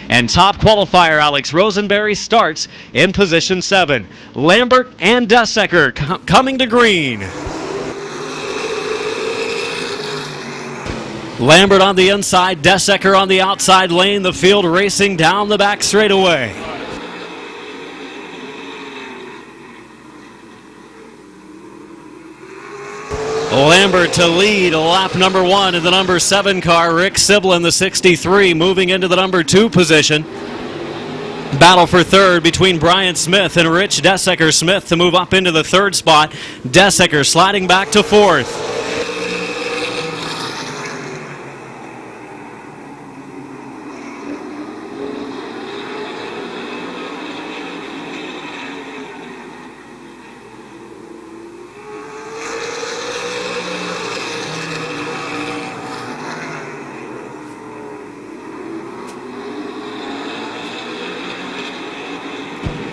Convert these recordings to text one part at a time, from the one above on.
And top qualifier Alex Rosenberry starts in position 7. Lambert and Dessecker coming to green. Lambert on the inside, Dessecker on the outside lane. The field racing down the back straightaway. Lambert to lead lap number 1 in the number 7 car. Rick Siblin, the 63, moving into the number 2 position. Battle for third between Brian Smith and Rich Dessecker. Smith to move up into the 3rd spot. Dessecker sliding back to 4th.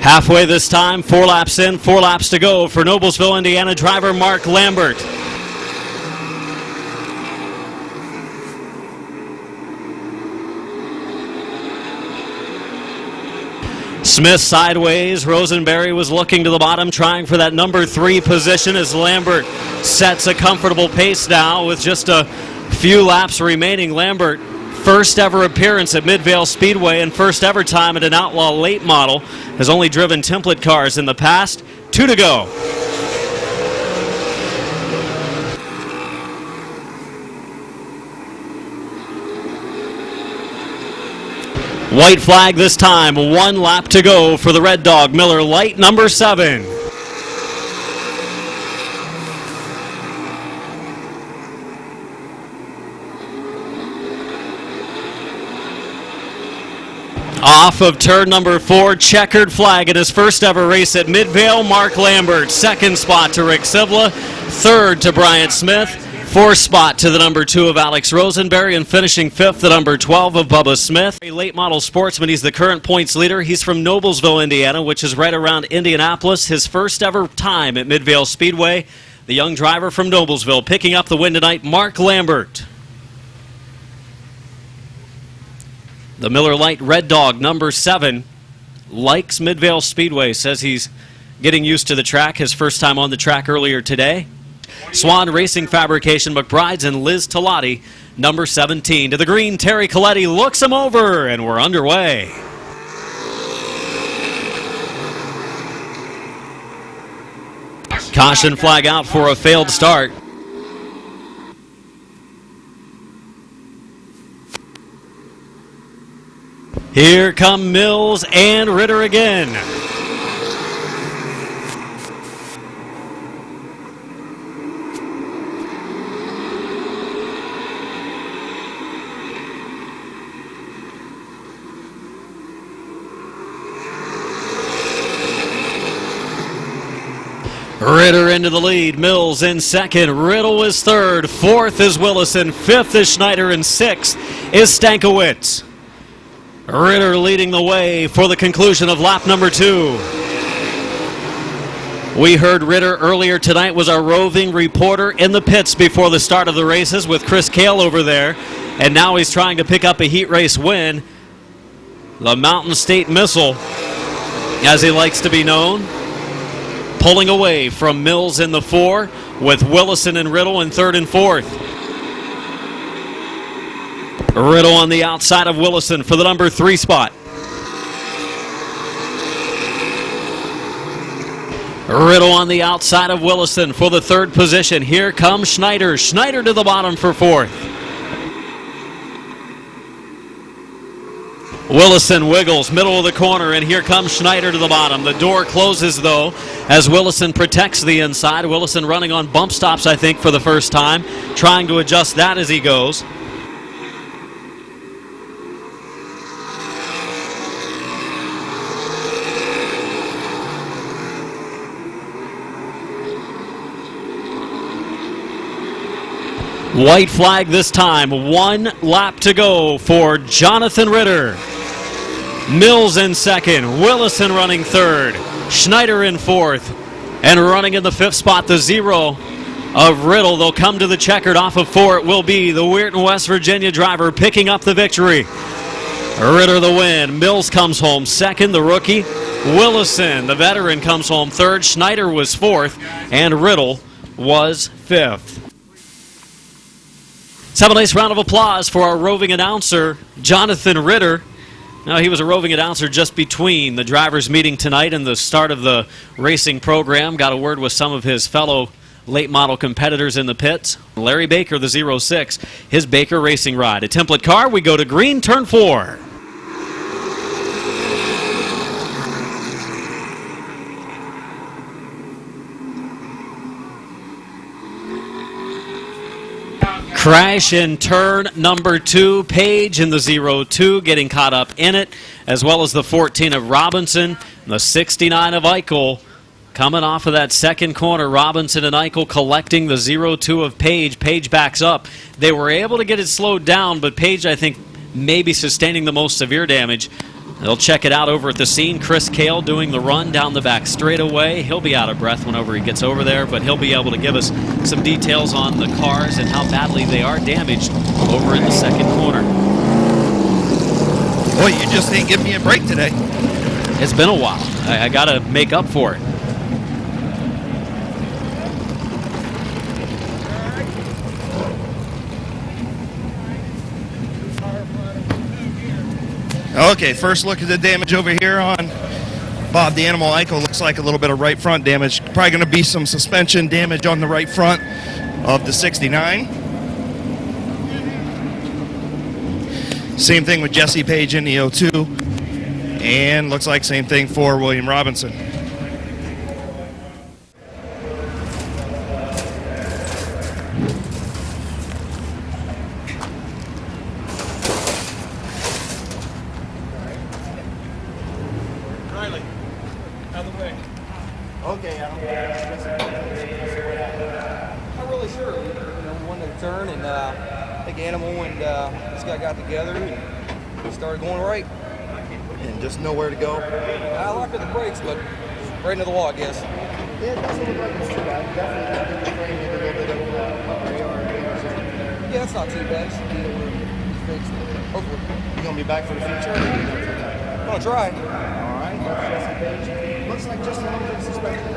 Halfway this time, 4 laps in, 4 laps to go for Noblesville, Indiana driver Mark Lambert. Smith sideways. Rosenberry was looking to the bottom, trying for that number 3 position as Lambert sets a comfortable pace now with just a few laps remaining. Lambert, first ever appearance at Midvale Speedway and first ever time at an Outlaw late model. Has only driven template cars in the past. 2 to go. White flag this time. 1 lap to go for the Red Dog Miller Lite number 7. Off of turn number 4, checkered flag in his first ever race at Midvale. Mark Lambert, 2nd spot to Rick Sivla, 3rd to Bryant Smith, 4th spot to the number 2 of Alex Rosenberry, and finishing 5th, the number 12 of Bubba Smith. A late model sportsman, he's the current points leader. He's from Noblesville, Indiana, which is right around Indianapolis. His first ever time at Midvale Speedway. The young driver from Noblesville picking up the win tonight, Mark Lambert. The Miller Lite Red Dog, number 7, likes Midvale Speedway, says he's getting used to the track. His first time on the track earlier today. Swan Racing Fabrication, McBride's and Liz Talati, number 17. To the green, Terry Coletti looks him over, and we're underway. Caution flag out for a failed start. Here come Mills and Ritter again. Ritter into the lead, Mills in 2nd, Riddle is 3rd, 4th is Willison, 5th is Schneider, and 6th is Stankiewicz. Ritter leading the way for the conclusion of lap number 2. We heard Ritter earlier tonight was our roving reporter in the pits before the start of the races with Chris Kale over there. And now he's trying to pick up a heat race win. The Mountain State Missile, as he likes to be known, pulling away from Mills in the 4 with Willison and Riddle in 3rd and 4th. Riddle on the outside of Willison for the number 3 spot. Riddle on the outside of Willison for the 3rd position. Here comes Schneider. Schneider to the bottom for 4th. Willison wiggles, middle of the corner, and here comes Schneider to the bottom. The door closes, though, as Willison protects the inside. Willison running on bump stops, I think, for the first time, trying to adjust that as he goes. White flag this time. 1 lap to go for Jonathan Ritter. Mills in 2nd. Willison running 3rd. Schneider in 4th. And running in the 5th spot, the 0 of Riddle. They'll come to the checkered off of 4. It will be the Weirton, West Virginia driver picking up the victory. Ritter the win. Mills comes home second, the rookie. Willison, the veteran, comes home third. Schneider was fourth, and Riddle was fifth. Let's have a nice round of applause for our roving announcer, Jonathan Ritter. Now, he was a roving announcer just between the drivers' meeting tonight and the start of the racing program. Got a word with some of his fellow late model competitors in the pits. Larry Baker, the 06, his Baker Racing ride. A template car, we go to green, turn 4. Crash in turn number 2. Page in the 02 getting caught up in it, as well as the 14 of Robinson and the 69 of Eichel. Coming off of that second corner, Robinson and Eichel collecting the 02 of Page. Page backs up. They were able to get it slowed down, but Page, I think, maybe sustaining the most severe damage. They'll check it out over at the scene. Chris Cale doing the run down the back straightaway. He'll be out of breath whenever he gets over there, but he'll be able to give us some details on the cars and how badly they are damaged over in the second corner. Boy, you just ain't giving me a break today. It's been a while. I got to make up for it. Okay, first look at the damage over here on Bob the Animal Eichel. Looks like a little bit of right front damage. Probably going to be some suspension damage on the right front of the 69. Same thing with Jesse Page in the 02. And looks like same thing for William Robinson. Okay, I'm not really sure. You know, we wanted to turn and I think Animal and this guy got together and we started going right. And just know where to go. I locked the brakes, but right into the wall, I guess. Yeah, it doesn't look like it's too bad. Definitely did the frame with a little bit of Yeah, it's not too bad. It should be able to be fixed. Hopefully. You gonna be back for the future? Or are you done for tonight? I'm gonna try. All right, that's Jesse Page. Looks like just a little bit suspended.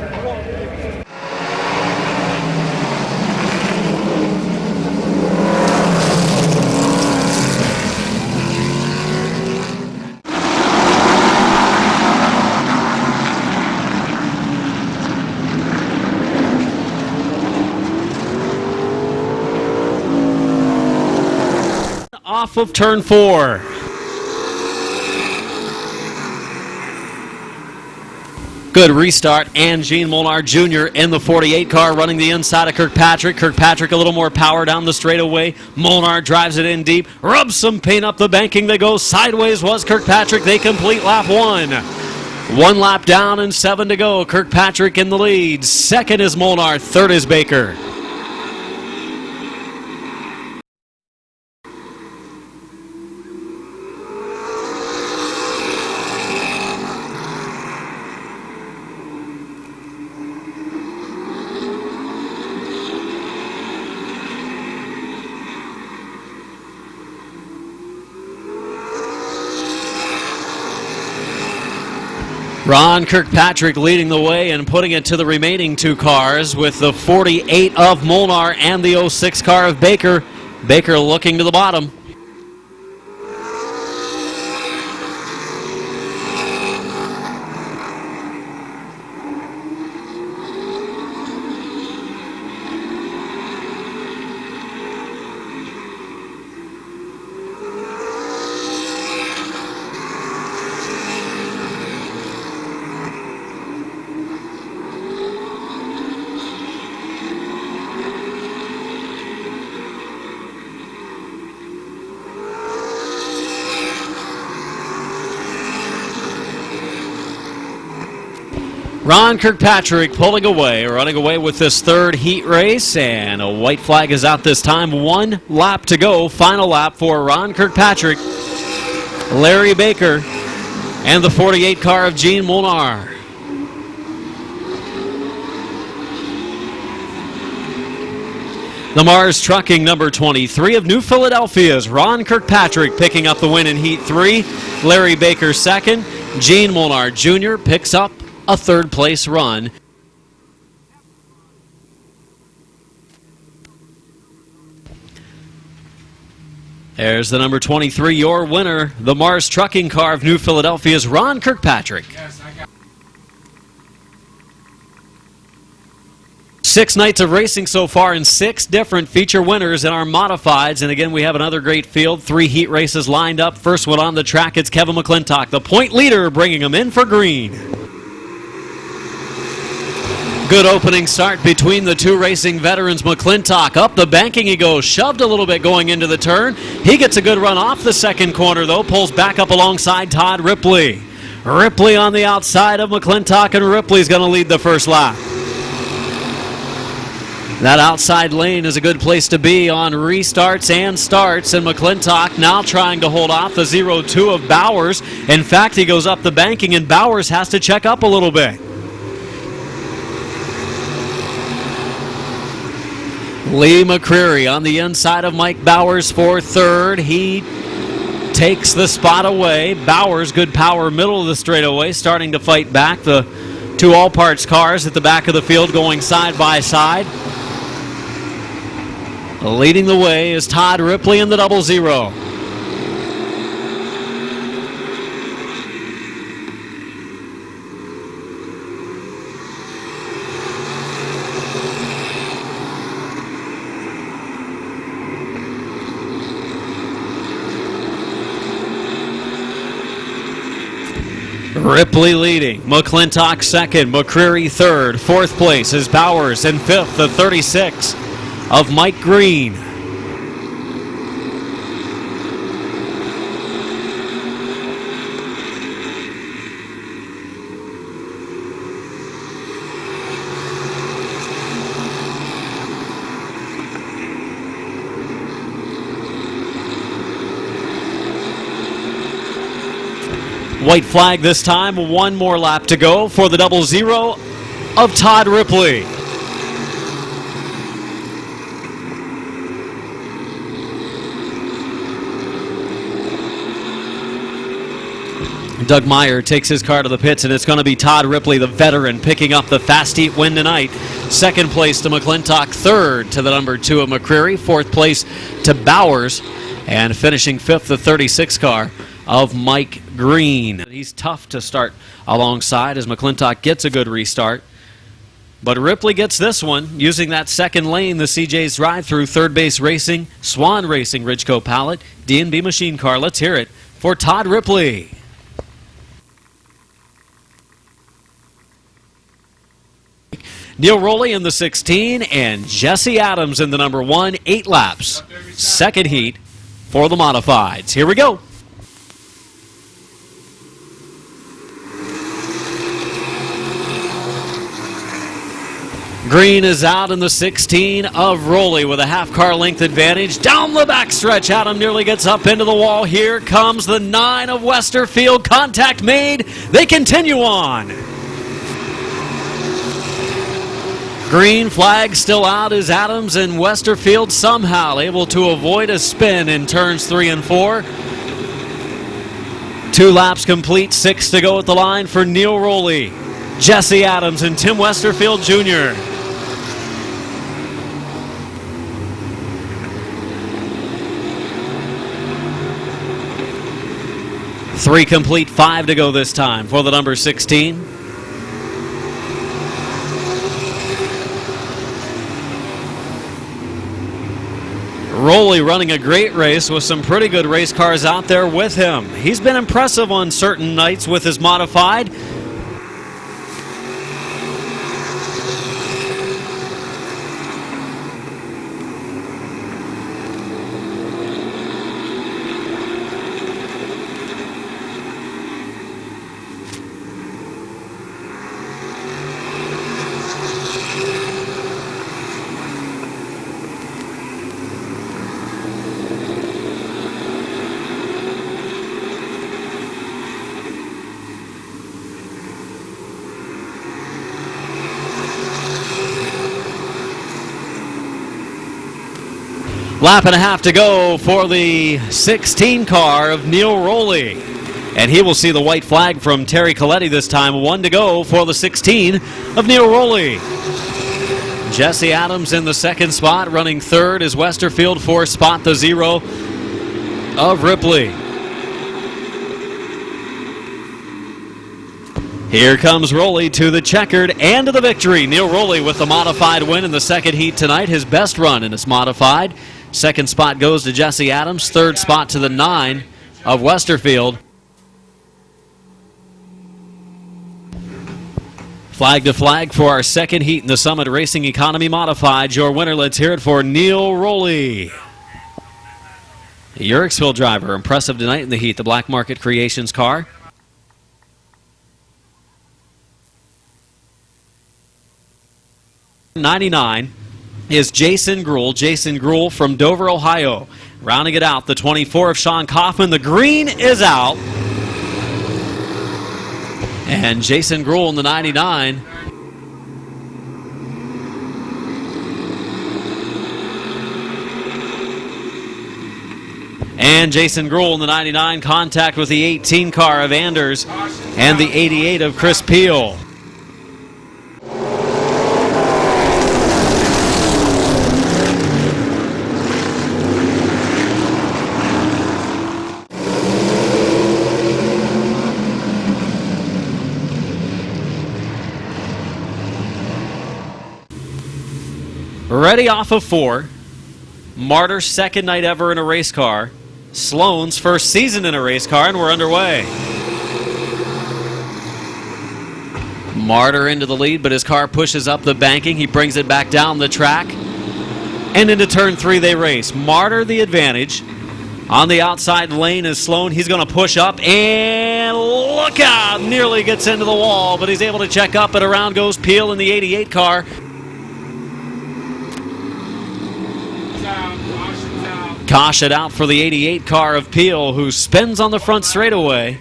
Off of turn 4. Good restart, and Gene Molnar Jr. in the 48 car running the inside of Kirkpatrick. Kirkpatrick a little more power down the straightaway. Molnar drives it in deep, rubs some paint up the banking. They go sideways was Kirkpatrick. They complete lap 1. 1 lap down and 7 to go. Kirkpatrick in the lead. Second is Molnar, third is Baker. Ron Kirkpatrick leading the way and putting it to the remaining 2 cars with the 48 of Molnar and the 06 car of Baker. Baker looking to the bottom. Ron Kirkpatrick pulling away, running away with this third heat race, and a white flag is out this time. 1 lap to go, final lap for Ron Kirkpatrick, Larry Baker, and the 48 car of Gene Molnar. The Mars Trucking number 23 of New Philadelphia's Ron Kirkpatrick picking up the win in Heat 3. Larry Baker second. Gene Molnar Jr. picks up a third place run. There's the number 23, your winner, the Mars Trucking car of New Philadelphia's Ron Kirkpatrick. 6 nights of racing so far and 6 different feature winners in our modifieds. And again, we have another great field. 3 heat races lined up. First one on the track, it's Kevin McClintock, the point leader, bringing him in for green. Good opening start between the 2 racing veterans. McClintock up the banking he goes, shoved a little bit going into the turn. He gets a good run off the second corner though, pulls back up alongside Todd Ripley. Ripley on the outside of McClintock, and Ripley's going to lead the first lap. That outside lane is a good place to be on restarts and starts, and McClintock now trying to hold off the 0-2 of Bowers. In fact, he goes up the banking and Bowers has to check up a little bit. Lee McCreary on the inside of Mike Bowers for third. He takes the spot away. Bowers, good power middle of the straightaway, starting to fight back. The 2 all-parts cars at the back of the field going side by side. Leading the way is Todd Ripley in the 00. Ripley leading, McClintock second, McCreary third, 4th place is Bowers, and 5th, the 36 of Mike Green. White flag this time, 1 more lap to go for the 00 of Todd Ripley. Doug Meyer takes his car to the pits, and it's going to be Todd Ripley, the veteran, picking up the fast heat win tonight. 2nd place to McClintock, 3rd to the number 2 of McCreary, 4th place to Bowers, and finishing 5th, the 36 car of Mike Green. He's tough to start alongside as McClintock gets a good restart. But Ripley gets this one using that second lane, the CJ's drive-through. Third Base Racing, Swan Racing, Ridgeco Pallet, D&B Machine Car. Let's hear it for Todd Ripley. Neil Rowley in the 16 and Jesse Adams in the number 1, 8 laps. Second heat for the modifieds. Here we go. Green is out in the 16 of Rowley with a half car length advantage. Down the backstretch, Adam nearly gets up into the wall. Here comes the 9 of Westerfield. Contact made. They continue on. Green flag still out as Adams and Westerfield somehow able to avoid a spin in turns 3 and 4. 2 laps complete, 6 to go at the line for Neil Rowley, Jesse Adams, and Tim Westerfield Jr. Three complete, 5 to go this time for the number 16. Rowley running a great race with some pretty good race cars out there with him. He's been impressive on certain nights with his modified. Lap and a half to go for the 16 car of Neil Rowley. And he will see the white flag from Terry Coletti this time. 1 to go for the 16 of Neil Rowley. Jesse Adams in the second spot. Running third is Westerfield. Fourth spot, the 0 of Ripley. Here comes Rowley to the checkered and to the victory. Neil Rowley with the modified win in the second heat tonight. His best run in his modified. Second spot goes to Jesse Adams. Third spot to the 9 of Westerfield. Flag to flag for our second heat in the Summit Racing Economy Modified. Your winner, let's hear it for Neil Rowley. The Uriksville driver, impressive tonight in the heat. The Black Market Creations car. '99 is Jason Gruhl. Jason Gruhl from Dover, Ohio. Rounding it out, the 24 of Sean Kaufman. The green is out. And Jason Gruhl in the 99. And Jason Gruhl in the 99, contact with the 18 car of Anders and the 88 of Chris Peel. Ready off of 4. Martyr's second night ever in a race car. Sloan's first season in a race car, and we're underway. Martyr into the lead, but his car pushes up the banking. He brings it back down the track. And into turn 3 they race. Martyr the advantage. On the outside lane is Sloan. He's going to push up, and look out! Nearly gets into the wall, but he's able to check up, and around goes Peel in the 88 car. Caution out for the 88 car of Peel, who spins on the front straightaway.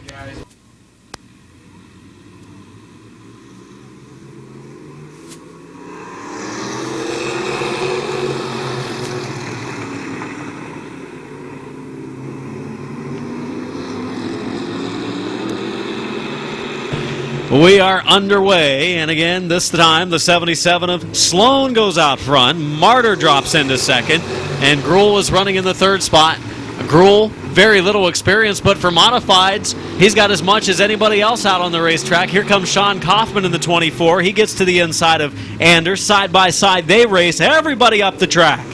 We are underway, and again, this time, the 77 of Sloan goes out front. Martyr drops into second, and Gruhl is running in the third spot. Gruhl, very little experience, but for modifieds, he's got as much as anybody else out on the racetrack. Here comes Sean Kaufman in the 24. He gets to the inside of Anders. Side by side, they race. Everybody up the track.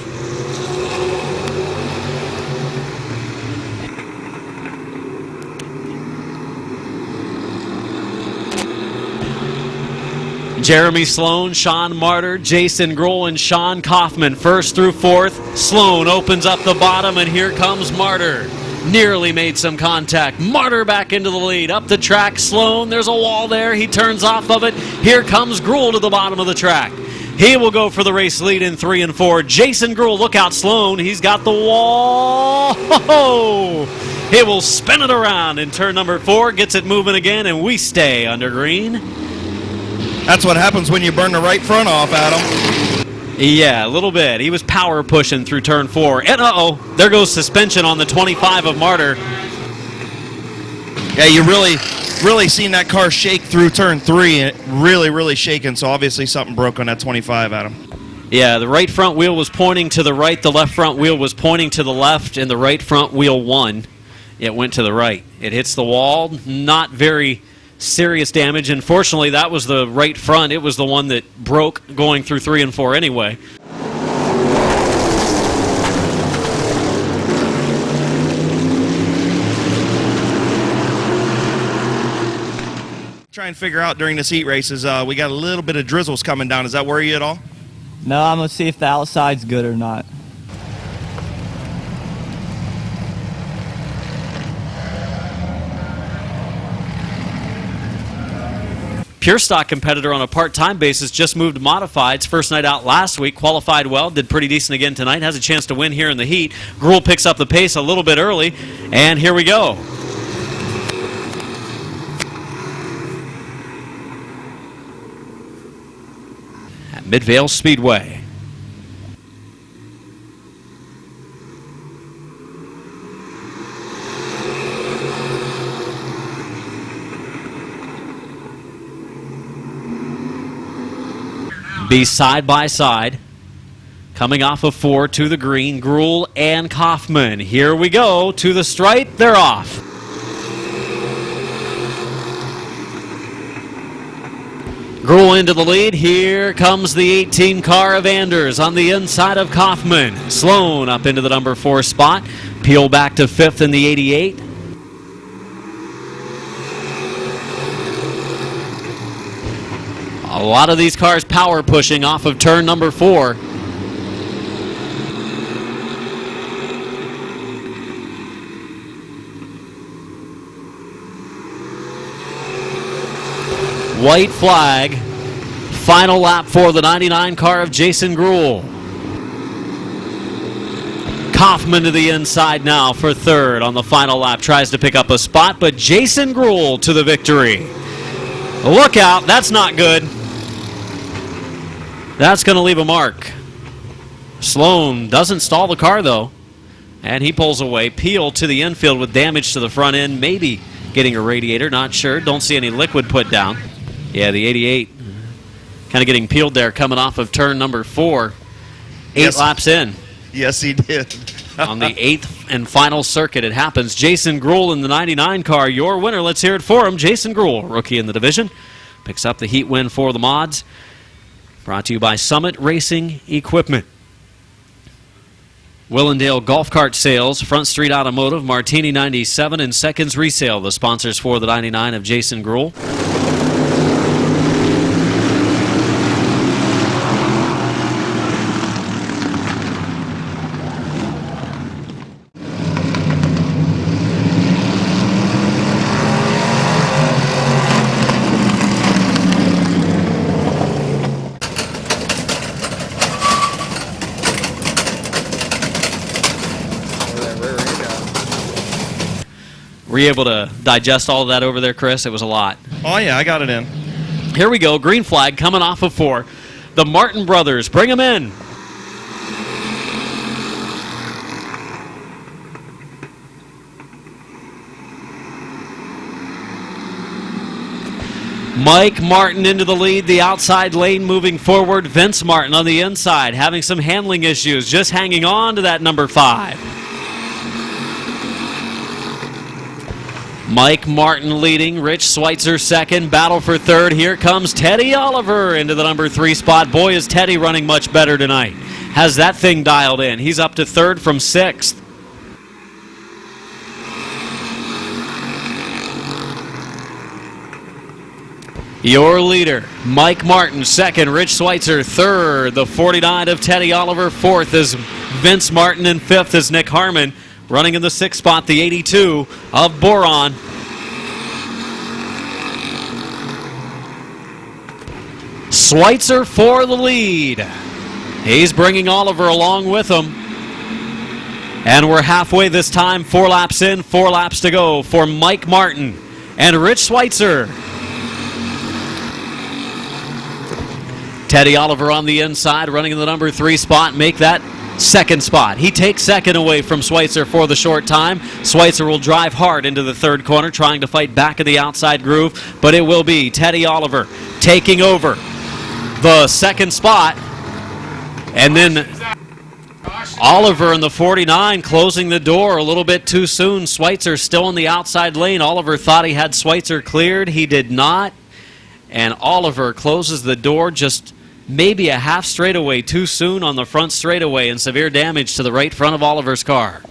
Jeremy Sloan, Sean Martyr, Jason Gruhl, and Sean Kaufman first through fourth. Sloan opens up the bottom, and here comes Martyr. Nearly made some contact. Martyr back into the lead. Up the track, Sloan. There's a wall there. He turns off of it. Here comes Gruhl to the bottom of the track. He will go for the race lead in 3 and 4. Jason Gruhl, look out, Sloan. He's got the wall. He will spin it around in turn number 4. Gets it moving again, and we stay under green. That's what happens when you burn the right front off, Adam. Yeah, a little bit. He was power pushing through turn 4. And there goes suspension on the 25 of Martyr. Yeah, you really seen that car shake through turn 3. And really shaking, so obviously something broke on that 25, Adam. Yeah, the right front wheel was pointing to the right, the left front wheel was pointing to the left, and the right front wheel won. It went to the right. It hits the wall, not very serious damage. Unfortunately, that was the right front. It was the one that broke going through 3 and 4 anyway. Try and figure out during this heat races, we got a little bit of drizzles coming down. Does that worry you at all? No, I'm going to see if the outside's good or not. Pure stock competitor on a part-time basis, just moved to modifieds. First night out last week, qualified well, did pretty decent again tonight, has a chance to win here in the heat. Gruhl picks up the pace a little bit early, and here we go. At Midvale Speedway. be side by side. Coming off of 4 to the green, Gruhl and Kaufman. Here we go to the stripe. They're off. Gruhl into the lead. Here comes the 18 car of Anders on the inside of Kaufman. Sloan up into the number 4 spot. Peel back to 5th in the 88. A lot of these cars power pushing off of turn number 4. White flag. Final lap for the 99 car of Jason Gruhl. Kaufman to the inside now for 3rd on the final lap. Tries to pick up a spot, but Jason Gruhl to the victory. Look out, that's not good. That's going to leave a mark. Sloan doesn't stall the car, though, and he pulls away. Peel to the infield with damage to the front end, maybe getting a radiator, not sure. Don't see any liquid put down. Yeah, the 88 kind of getting peeled there coming off of turn number 4. 8 laps in. Yes, he did. On the 8th and final circuit, it happens. Jason Gruhl in the 99 car, your winner. Let's hear it for him. Jason Gruhl, rookie in the division, picks up the heat win for the mods. Brought to you by Summit Racing Equipment. Willendale Golf Cart Sales, Front Street Automotive, Martini 97, and Seconds Resale, the sponsors for the 99 of Jason Gruhl. Were you able to digest all of that over there, Chris? It was a lot. Oh, yeah, I got it in. Here we go. Green flag coming off of 4. The Martin brothers. Bring them in. Mike Martin into the lead, the outside lane moving forward. Vince Martin on the inside having some handling issues, just hanging on to that number 5. Mike Martin leading, Rich Schweitzer second, battle for 3rd. Here comes Teddy Oliver into the number 3 spot. Boy, is Teddy running much better tonight. Has that thing dialed in. He's up to 3rd from 6th. Your leader, Mike Martin, 2nd. Rich Schweitzer, 3rd. The 49 of Teddy Oliver, 4th is Vince Martin, and 5th is Nick Harmon. Running in the 6th spot, the 82 of Boron. Schweitzer for the lead. He's bringing Oliver along with him. And we're halfway this time. 4 laps in, 4 laps to go for Mike Martin and Rich Schweitzer. Teddy Oliver on the inside, running in the number 3 spot. Make that 2nd spot. He takes 2nd away from Schweitzer for the short time. Schweitzer will drive hard into the 3rd corner, trying to fight back in the outside groove, but it will be Teddy Oliver taking over the 2nd spot. And then Oliver in the 49 closing the door a little bit too soon. Schweitzer still in the outside lane. Oliver thought he had Schweitzer cleared. He did not. And Oliver closes the door just maybe a half straightaway too soon on the front straightaway, and severe damage to the right front of Oliver's car.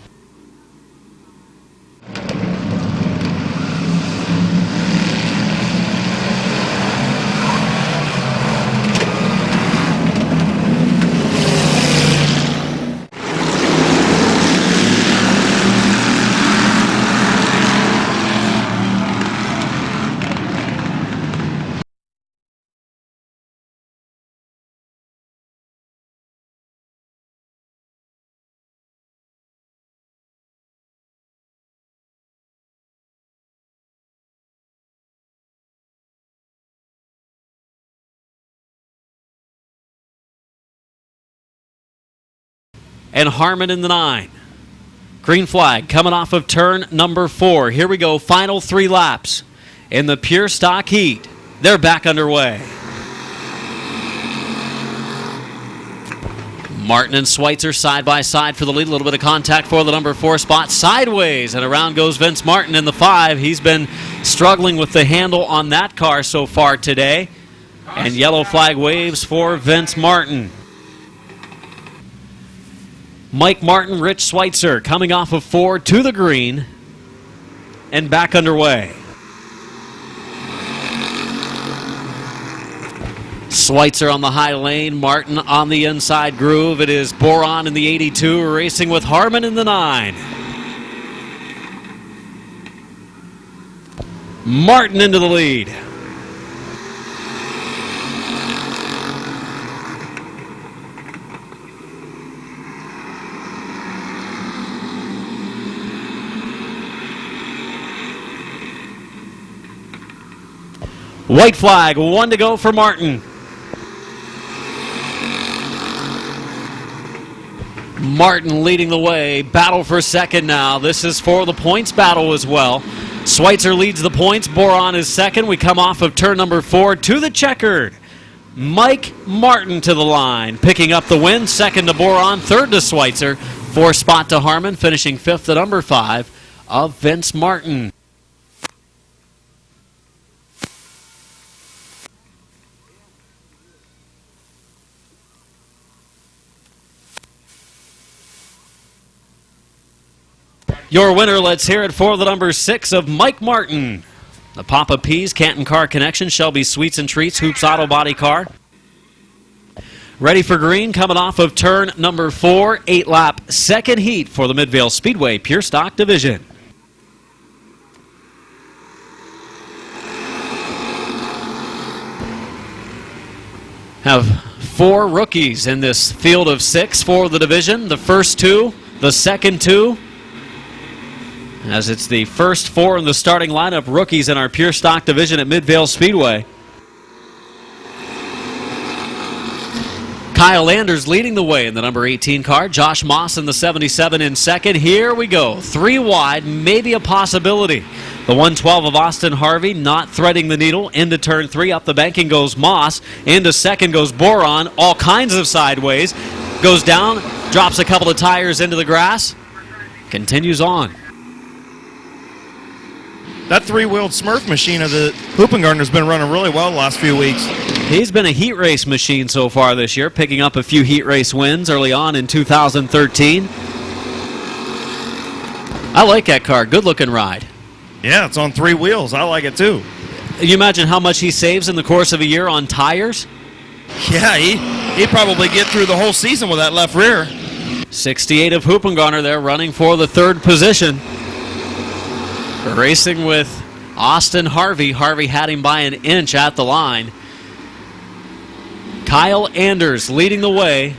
And Harmon in the 9. Green flag coming off of turn number 4. Here we go, final 3 laps in the pure stock heat. They're back underway. Martin and Schweitzer side by side for the lead. A little bit of contact for the number 4 spot. Sideways, and around goes Vince Martin in the 5. He's been struggling with the handle on that car so far today. And yellow flag waves for Vince Martin. Mike Martin, Rich Schweitzer coming off of 4 to the green and back underway. Schweitzer on the high lane, Martin on the inside groove. It is Boron in the 82 racing with Harmon in the 9. Martin into the lead. White flag, 1 to go for Martin. Martin leading the way. Battle for second now. This is for the points battle as well. Schweitzer leads the points. Boron is second. We come off of turn number 4 to the checkered. Mike Martin to the line, picking up the win. Second to Boron, third to Schweitzer. 4 spot to Harmon, finishing 5th at number 5 of Vince Martin. Your winner, let's hear it for the number 6 of Mike Martin. The Papa P's Canton Car Connection, Shelby Sweets and Treats, Hoops Auto Body Car. Ready for green, coming off of turn number 4, 8-lap second heat for the Midvale Speedway Pure Stock Division. Have 4 rookies in this field of 6 for the division. The first 2, the second 2. As it's the first 4 in the starting lineup, rookies in our Pure Stock division at Midvale Speedway. Kyle Anders leading the way in the number 18 car. Josh Moss in the 77 in second. Here we go. 3 wide, maybe a possibility. The 112 of Austin Harvey not threading the needle. Into turn 3, up the banking goes Moss. Into second goes Boron. All kinds of sideways. Goes down, drops a couple of tires into the grass. Continues on. That 3-wheeled Smurf machine of the Hoopengartner's been running really well the last few weeks. He's been a heat race machine so far this year, picking up a few heat race wins early on in 2013. I like that car. Good looking ride. Yeah, it's on 3 wheels. I like it too. You imagine how much he saves in the course of a year on tires? Yeah, he'd probably get through the whole season with that left rear. 68 of Hoopengartner there, running for the 3rd position. Racing with Austin Harvey. Harvey had him by an inch at the line. Kyle Anders leading the way.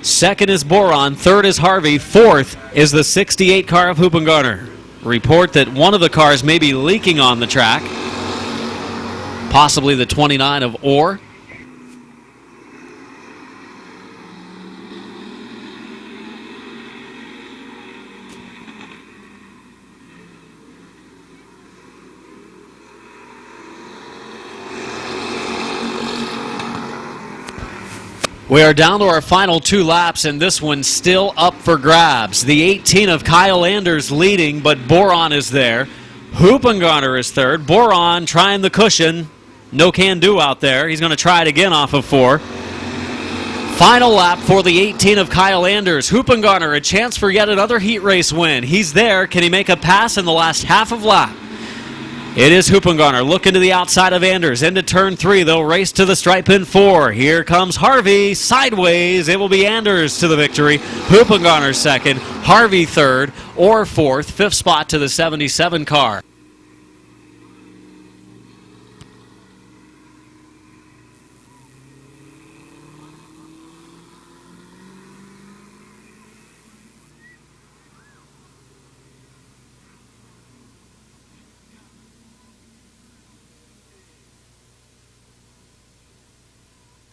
Second is Boron. Third is Harvey. 4th is the 68 car of Hoopengartner. Report that one of the cars may be leaking on the track. Possibly the 29 of Orr. We are down to our final 2 laps, and this one's still up for grabs. The 18 of Kyle Anders leading, but Boron is there. Hoopengartner is third. Boron trying the cushion. No can do out there. He's going to try it again off of 4. Final lap for the 18 of Kyle Anders. Hoopengartner, a chance for yet another heat race win. He's there. Can he make a pass in the last half of lap? It is Hoopengartner looking to the outside of Anders. Into turn 3, they'll race to the stripe in 4. Here comes Harvey, sideways. It will be Anders to the victory. Hoopengartner second, Harvey third, or 4th. 5th spot to the 77 car.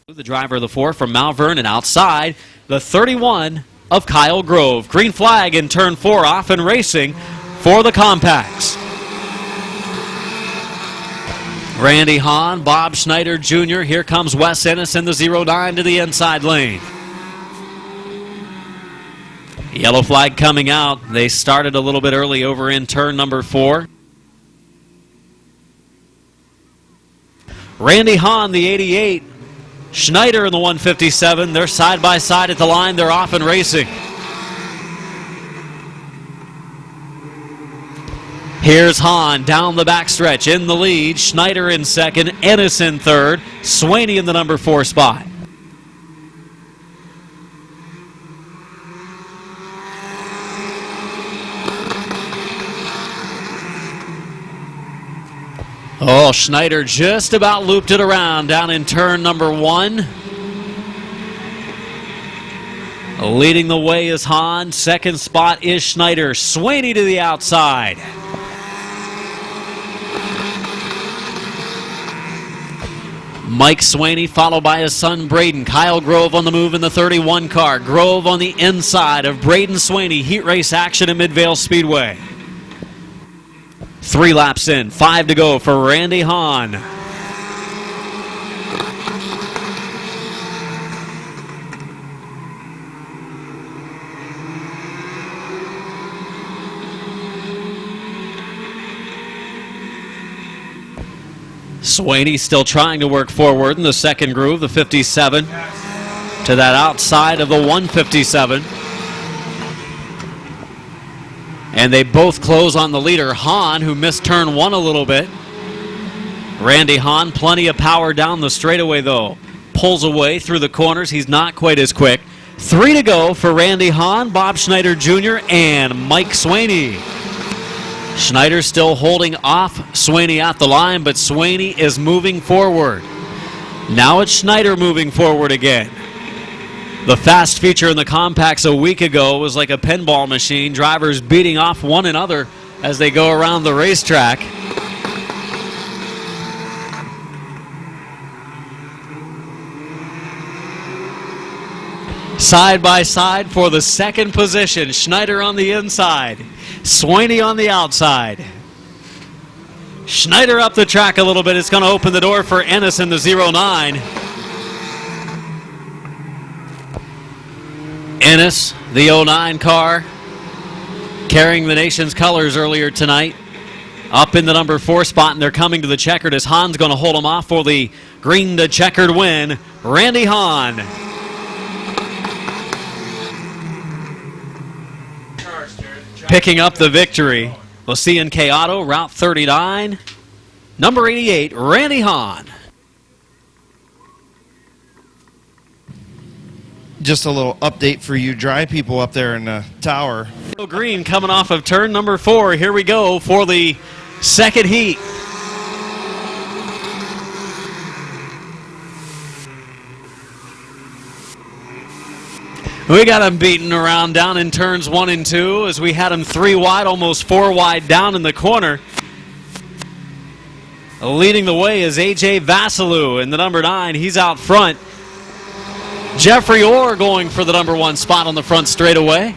The driver of the 4 from Malvern, and outside the 31 of Kyle Grove. Green flag in turn 4, off and racing for the compacts. Randy Hahn, Bob Schneider Jr. Here comes Wes Ennis in the 09 to the inside lane. Yellow flag coming out. They started a little bit early over in turn number 4. Randy Hahn, the 88. Schneider in the 157. They're side by side at the line. They're off and racing. Here's Hahn down the backstretch in the lead. Schneider in second. Ennis in third. Swaney in the number 4 spot. Oh, Schneider just about looped it around down in turn number 1. Leading the way is Hahn. Second spot is Schneider. Swaney to the outside. Mike Swaney followed by his son Braden. Kyle Grove on the move in the 31 car. Grove on the inside of Braden Swaney. Heat race action at Midvale Speedway. 3 laps in, 5 to go for Randy Hahn. Swaney still trying to work forward in the second groove, the 57, to that outside of the 157. And they both close on the leader, Hahn, who missed turn 1 a little bit. Randy Hahn, plenty of power down the straightaway, though. Pulls away through the corners. He's not quite as quick. 3 to go for Randy Hahn, Bob Schneider Jr., and Mike Swaney. Schneider still holding off Swaney at the line, but Swaney is moving forward. Now it's Schneider moving forward again. The fast feature in the compacts a week ago was like a pinball machine, drivers beating off one another as they go around the racetrack. Side by side for the second position, Schneider on the inside, Swaney on the outside. Schneider up the track a little bit. It's going to open the door for Ennis in the 09. Ennis, the 09 car, carrying the nation's colors earlier tonight, up in the number 4 spot, and they're coming to the checkered as Hahn's going to hold them off for the green to checkered win. Randy Hahn. Picking up the victory. C&K Auto, Route 39, number 88, Randy Hahn. Just a little update for you dry people up there in the tower. Green coming off of turn number 4. Here we go for the second heat. We got him beaten around down in turns 1 and 2 as we had him 3 wide, almost 4 wide down in the corner. Leading the way is A.J. Vasilou in the number 9. He's out front. Jeffrey Orr going for the number 1 spot on the front straightaway.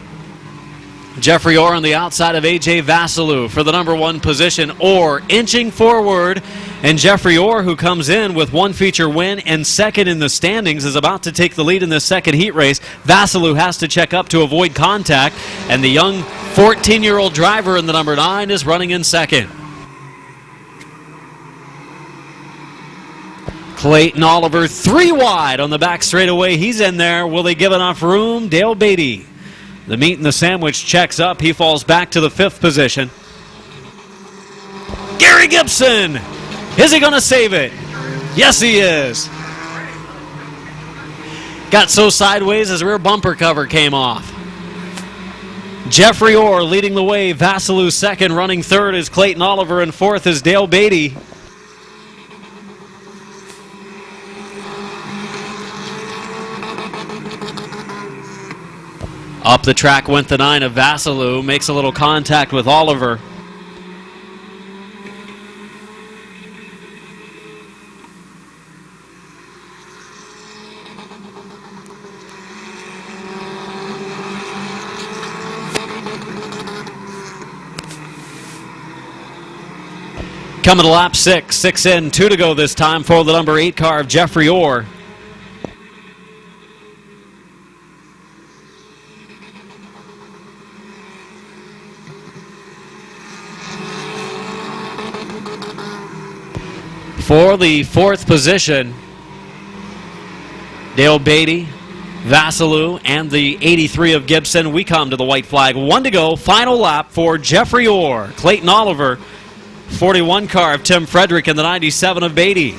Jeffrey Orr on the outside of A.J. Vasilou for the number 1 position. Orr inching forward, and Jeffrey Orr, who comes in with 1 feature win and second in the standings, is about to take the lead in this second heat race. Vasilou has to check up to avoid contact, and the young 14-year-old driver in the number 9 is running in second. Clayton Oliver 3 wide on the back straightaway. He's in there. Will they give enough room? Dale Beatty. The meat and the sandwich checks up. He falls back to the 5th position. Gary Gibson. Is he going to save it? Yes, he is. Got so sideways his rear bumper cover came off. Jeffrey Orr leading the way. Vasilou second. Running third is Clayton Oliver, and fourth is Dale Beatty. Up the track went the 9 of Vasilou, makes a little contact with Oliver. Coming to lap 6, 6 in, 2 to go this time for the number 8 car of Jeffrey Orr. For the fourth position, Dale Beatty, Vasilou, and the 83 of Gibson. We come to the white flag. 1 to go. Final lap for Jeffrey Orr, Clayton Oliver, 41 car of Tim Frederick, and the 97 of Beatty.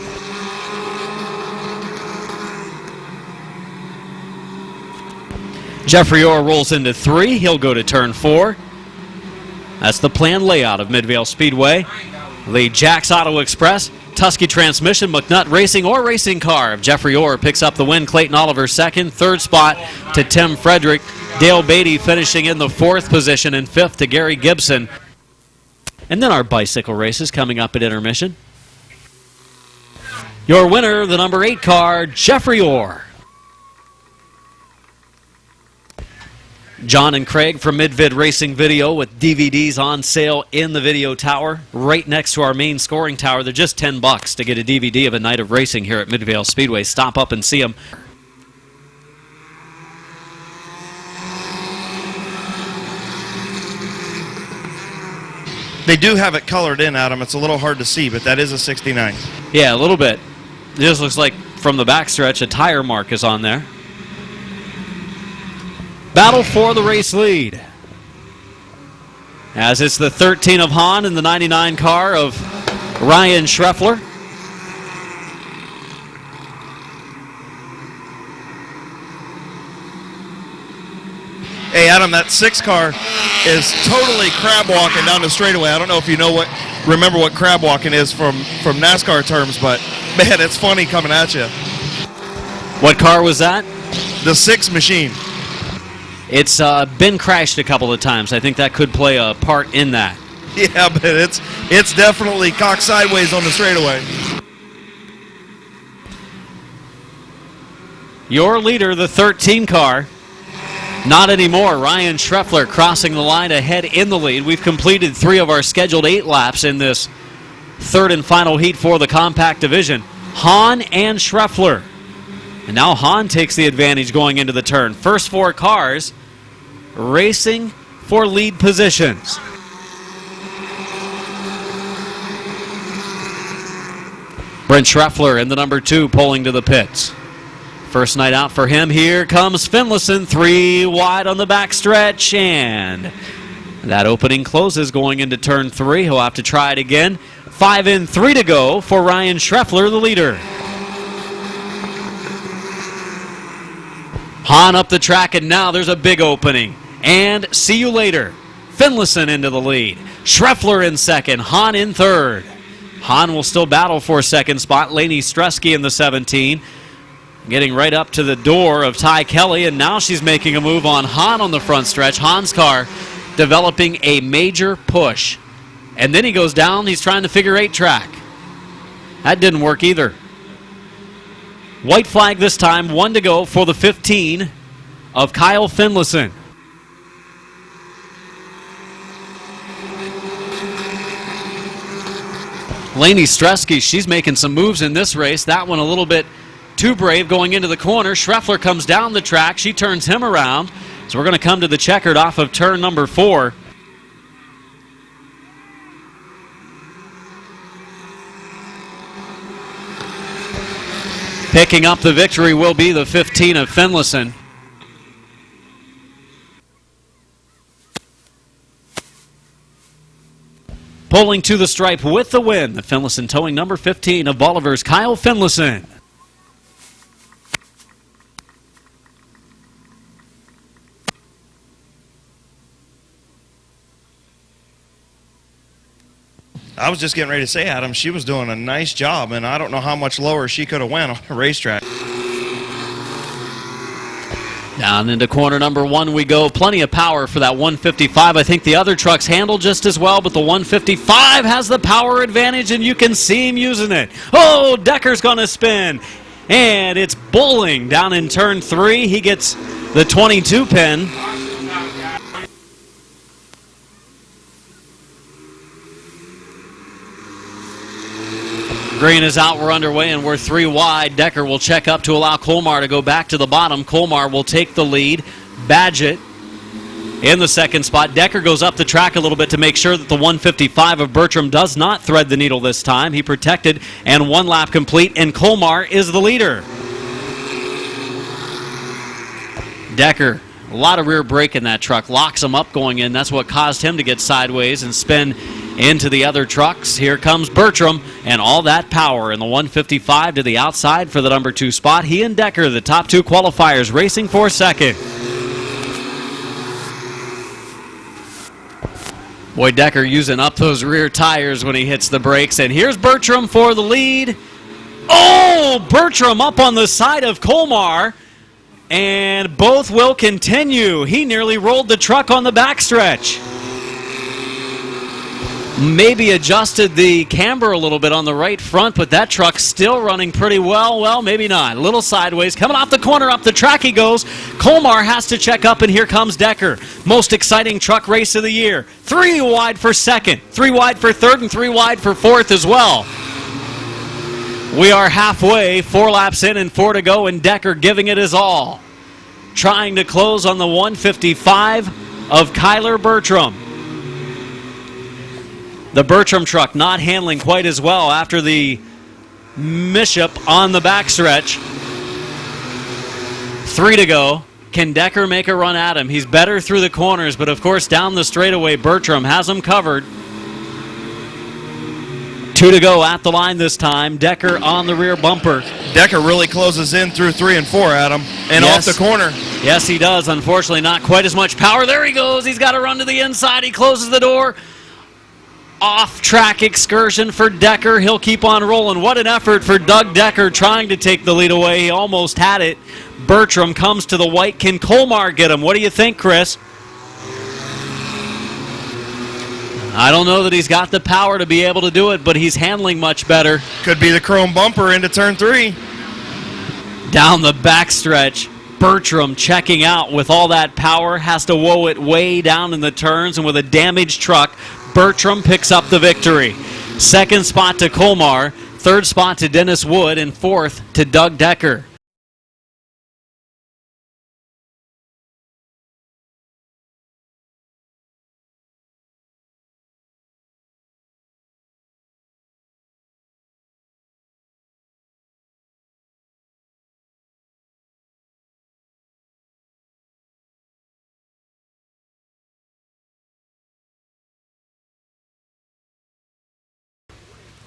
Jeffrey Orr rolls into 3. He'll go to turn 4. That's the planned layout of Midvale Speedway. The Jack's Auto Express, Tusky Transmission, McNutt Racing, or Racing Car of Jeffrey Orr picks up the win. Clayton Oliver second. Third spot to Tim Frederick. Dale Beatty finishing in the 4th position, and 5th to Gary Gibson. And then our bicycle races coming up at intermission. Your winner, the number 8 car, Jeffrey Orr. John and Craig from Mid-Vid Racing Video with DVDs on sale in the video tower right next to our main scoring tower. They're just $10 to get a DVD of a night of racing here at Midvale Speedway. Stop up and see them. They do have it colored in, Adam. It's a little hard to see, but that is a 69. Yeah, a little bit. It just looks like from the backstretch a tire mark is on there. Battle for the race lead, as it's the 13 of Hahn and the 99 car of Ryan Schreffler. Hey, Adam, that 6 car is totally crab walking down the straightaway. I don't know if you remember what crab walking is from NASCAR terms, but man, it's funny coming at you. What car was that? The 6 machine. It's been crashed a couple of times. I think that could play a part in that. Yeah, but it's definitely cocked sideways on the straightaway. Your leader, the 13 car. Not anymore. Ryan Schreffler crossing the line ahead in the lead. We've completed 3 of our scheduled 8 laps in this 3rd and final heat for the compact division. Hahn and Schreffler. And now Hahn takes the advantage going into the turn. First 4 cars racing for lead positions. Brent Schreffler in the number 2 pulling to the pits. First night out for him. Here comes Finlayson, 3 wide on the backstretch, and that opening closes going into turn 3. He'll have to try it again. 5 in, 3 to go for Ryan Schreffler, the leader. Hahn up the track, and now there's a big opening. And see you later. Finlayson into the lead. Schreffler in second. Hahn in third. Hahn will still battle for second spot. Lainey Struski in the 17. Getting right up to the door of Ty Kelly, and now she's making a move on Hahn on the front stretch. Hahn's car developing a major push. And then he goes down. He's trying to figure 8 track. That didn't work either. White flag this time, 1 to go for the 15 of Kyle Finlayson. Lainey Struski, she's making some moves in this race. That one a little bit too brave going into the corner. Schreffler comes down the track. She turns him around. So we're going to come to the checkered off of turn number 4. Picking up the victory will be the 15 of Finlayson. Pulling to the stripe with the win, the Finlayson towing number 15 of Bolivar's Kyle Finlayson. I was just getting ready to say, Adam, she was doing a nice job, and I don't know how much lower she could have went on a racetrack. Down into corner number 1 we go. Plenty of power for that 155. I think the other trucks handle just as well, but the 155 has the power advantage, and you can see him using it. Oh, Decker's going to spin. And it's Bowling down in turn 3. He gets the 22 pin. Green is out, we're underway, and we're 3 wide. Decker will check up to allow Colmar to go back to the bottom. Colmar will take the lead. Badgett in the second spot. Decker goes up the track a little bit to make sure that the 155 of Bertram does not thread the needle this time. He protected, and 1 lap complete, and Colmar is the leader. Decker, a lot of rear brake in that truck, locks him up going in. That's what caused him to get sideways and spin into the other trucks. Here comes Bertram, and all that power in the 155 to the outside for the number 2 spot. He and Decker, the top 2 qualifiers, racing for second. Boy, Decker using up those rear tires when he hits the brakes. And here's Bertram for the lead. Oh, Bertram up on the side of Colmar. And both will continue. He nearly rolled the truck on the backstretch. Maybe adjusted the camber a little bit on the right front, but that truck's still running pretty well. Well, maybe not. A little sideways. Coming off the corner, up the track he goes. Colmar has to check up, and here comes Decker. Most exciting truck race of the year. 3 wide for second, 3 wide for third, and 3 wide for fourth as well. We are halfway, 4 laps in and 4 to go, and Decker giving it his all. Trying to close on the 155 of Kyler Bertram. The Bertram truck not handling quite as well after the mishap on the backstretch. 3 to go. Can Decker make a run at him? He's better through the corners, but of course down the straightaway, Bertram has him covered. 2 to go at the line this time. Decker on the rear bumper. Decker really closes in through 3 and 4, Adam, and Yes. off the corner. Yes, he does. Unfortunately, not quite as much power. There he goes. He's got to run to the inside. He closes the door. Off-track excursion for Decker. He'll keep on rolling. What an effort for Doug Decker trying to take the lead away. He almost had it. Bertram comes to the white. Can Colmar get him? What do you think, Chris? I don't know that he's got the power to be able to do it, but he's handling much better. Could be the chrome bumper into turn 3. Down the backstretch, Bertram checking out with all that power, has to woe it way down in the turns, and with a damaged truck, Bertram picks up the victory. Second spot to Colmar, third spot to Dennis Wood, and fourth to Doug Decker.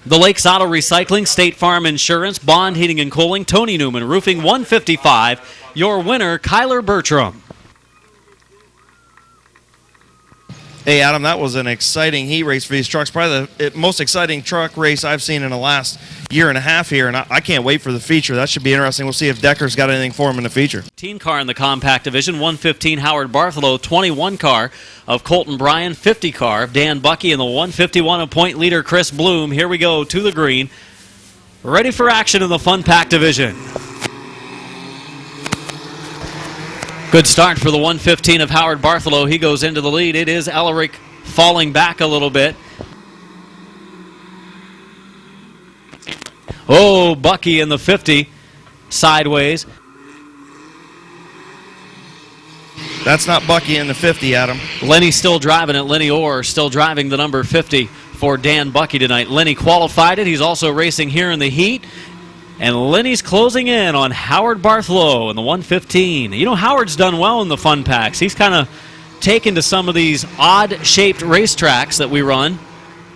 The Lakes Auto Recycling, State Farm Insurance, Bond Heating and Cooling, Tony Newman Roofing, 155. Your winner, Kyler Bertram. Hey, Adam, that was an exciting heat race for these trucks. Probably the most exciting truck race I've seen in the last year and a half here, and I can't wait for the feature. That should be interesting. We'll see if Decker's got anything for him in the feature. 15 car in the compact division, 115 Howard Bartholow, 21 car of Colton Bryan, 50 car of Dan Bucky, and the 151 of point leader Chris Bloom. Here we go to the green. Ready for action in the fun pack division. Good start for the 115 of Howard Bartholow. He goes into the lead. It is Ellerick falling back a little bit. Oh, Bucky in the 50, sideways. That's not Bucky in the 50, Adam. Lenny still driving it. Lenny Orr still driving the number 50 for Dan Bucky tonight. Lenny qualified it. He's also racing here in the heat. And Lenny's closing in on Howard Bartholow in the 115. You know, Howard's done well in the fun packs. He's kind of taken to some of these odd-shaped racetracks that we run.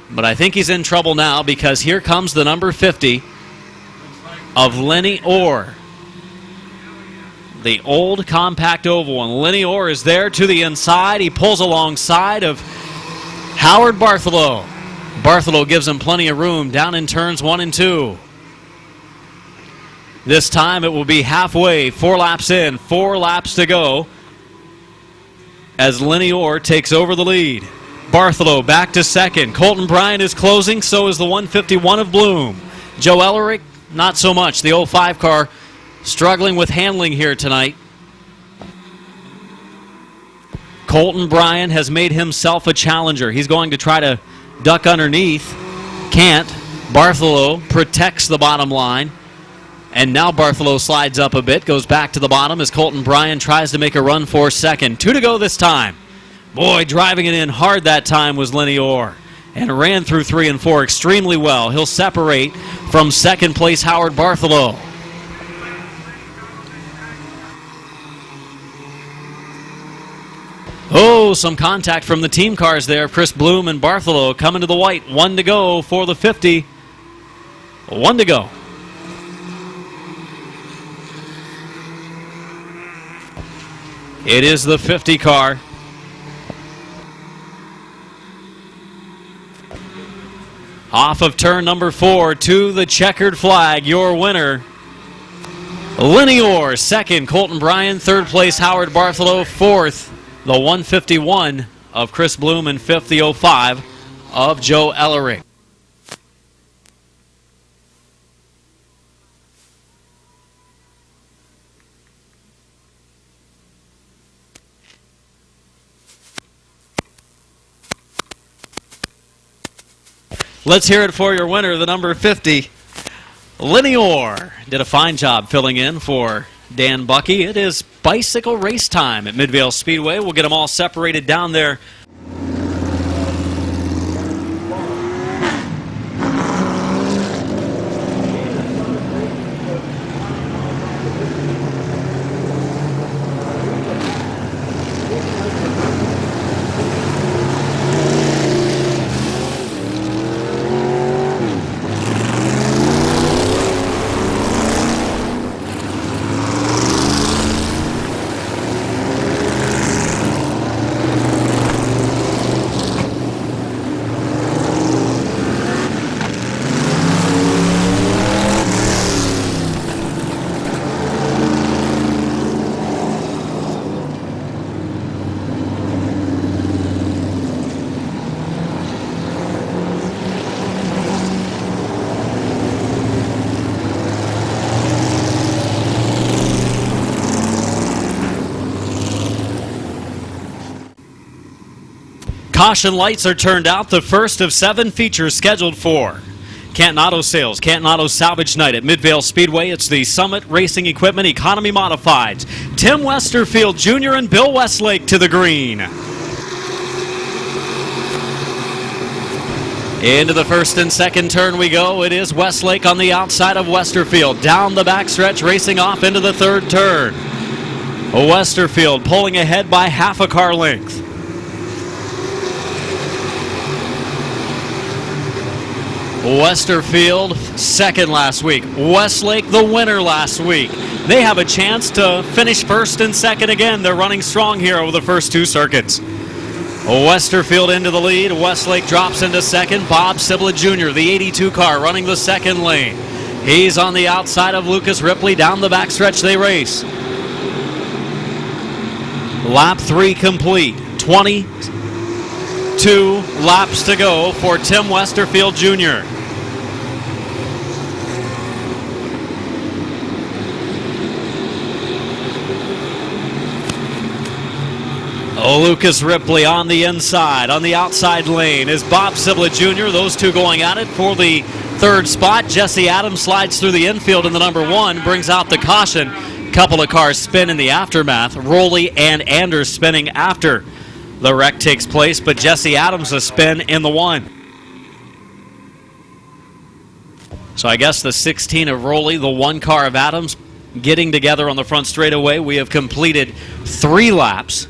But I think he's in trouble now because here comes the number 50 of Lenny Orr. The old compact oval. And Lenny Orr is there to the inside. He pulls alongside of Howard Bartholow. Bartholow gives him plenty of room down in turns 1 and 2. This time it will be halfway, 4 laps in, 4 laps to go as Lenny Orr takes over the lead. Bartholow back to second. Colton Bryan is closing, so is the 151 of Bloom. Joe Ellerick, not so much. The 05 car struggling with handling here tonight. Colton Bryan has made himself a challenger. He's going to try to duck underneath. Can't. Bartholow protects the bottom line. And now Bartholow slides up a bit, goes back to the bottom as Colton Bryan tries to make a run for second. 2 to go this time. Boy, driving it in hard that time was Lenny Orr, and ran through 3 and 4 extremely well. He'll separate from second place Howard Bartholow. Oh, some contact from the team cars there. Chris Bloom and Bartholow coming to the white. 1 to go for the 50. 1 to go. It is the 50 car. Off of turn number 4 to the checkered flag. Your winner, Lenny Orr. Second, Colton Bryan. Third place, Howard Bartholow. Fourth, the 151 of Chris Bloom, and fifth, the 05 of Joe Ellerick. Let's hear it for your winner, the number 50, Lenny Orr. Did a fine job filling in for Dan Bucky. It is bicycle race time at Midvale Speedway. We'll get them all separated down there. Caution lights are turned out, the first of 7 features scheduled for Canton Auto Sales, Canton Auto Salvage Night at Midvale Speedway. It's the Summit Racing Equipment Economy Modifieds. Tim Westerfield Jr. and Bill Westlake to the green. Into the first and second turn we go. It is Westlake on the outside of Westerfield. Down the backstretch, racing off into the third turn. Westerfield pulling ahead by half a car length. Westerfield second last week. Westlake the winner last week. They have a chance to finish first and second again. They're running strong here over the first 2 circuits. Westerfield into the lead. Westlake drops into second. Bob Sibla Jr., the 82 car, running the second lane. He's on the outside of Lucas Ripley. Down the backstretch they race. Lap 3 complete. 22 laps to go for Tim Westerfield Jr. Lucas Ripley on the inside. On the outside lane is Bob Sibla Jr. Those two going at it for the third spot. Jesse Adams slides through the infield in the number 1, brings out the caution. Couple of cars spin in the aftermath. Rowley and Anders spinning after the wreck takes place, but Jesse Adams a spin in the 1. So I guess the 16 of Rowley, the 1 car of Adams, getting together on the front straightaway. We have completed 3 laps.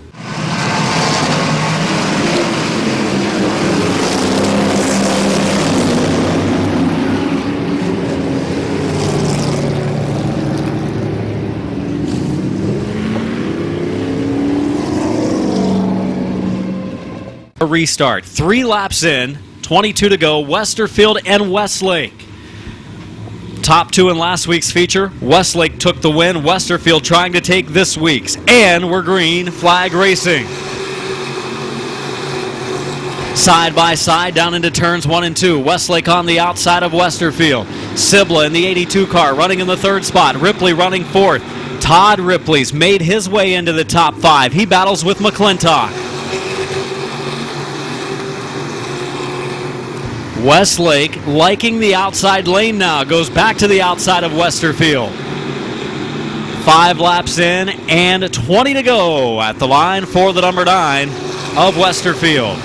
A restart. 3 laps in, 22 to go. Westerfield and Westlake. Top 2 in last week's feature. Westlake took the win. Westerfield trying to take this week's. And we're green flag racing. Side by side down into turns 1 and 2. Westlake on the outside of Westerfield. Sibla in the 82 car running in the 3rd spot. Ripley running 4th. Todd Ripley's made his way into the top 5. He battles with McClintock. Westlake liking the outside lane now. Goes back to the outside of Westerfield. 5 laps in and 20 to go at the line for the number 9. of Westerfield.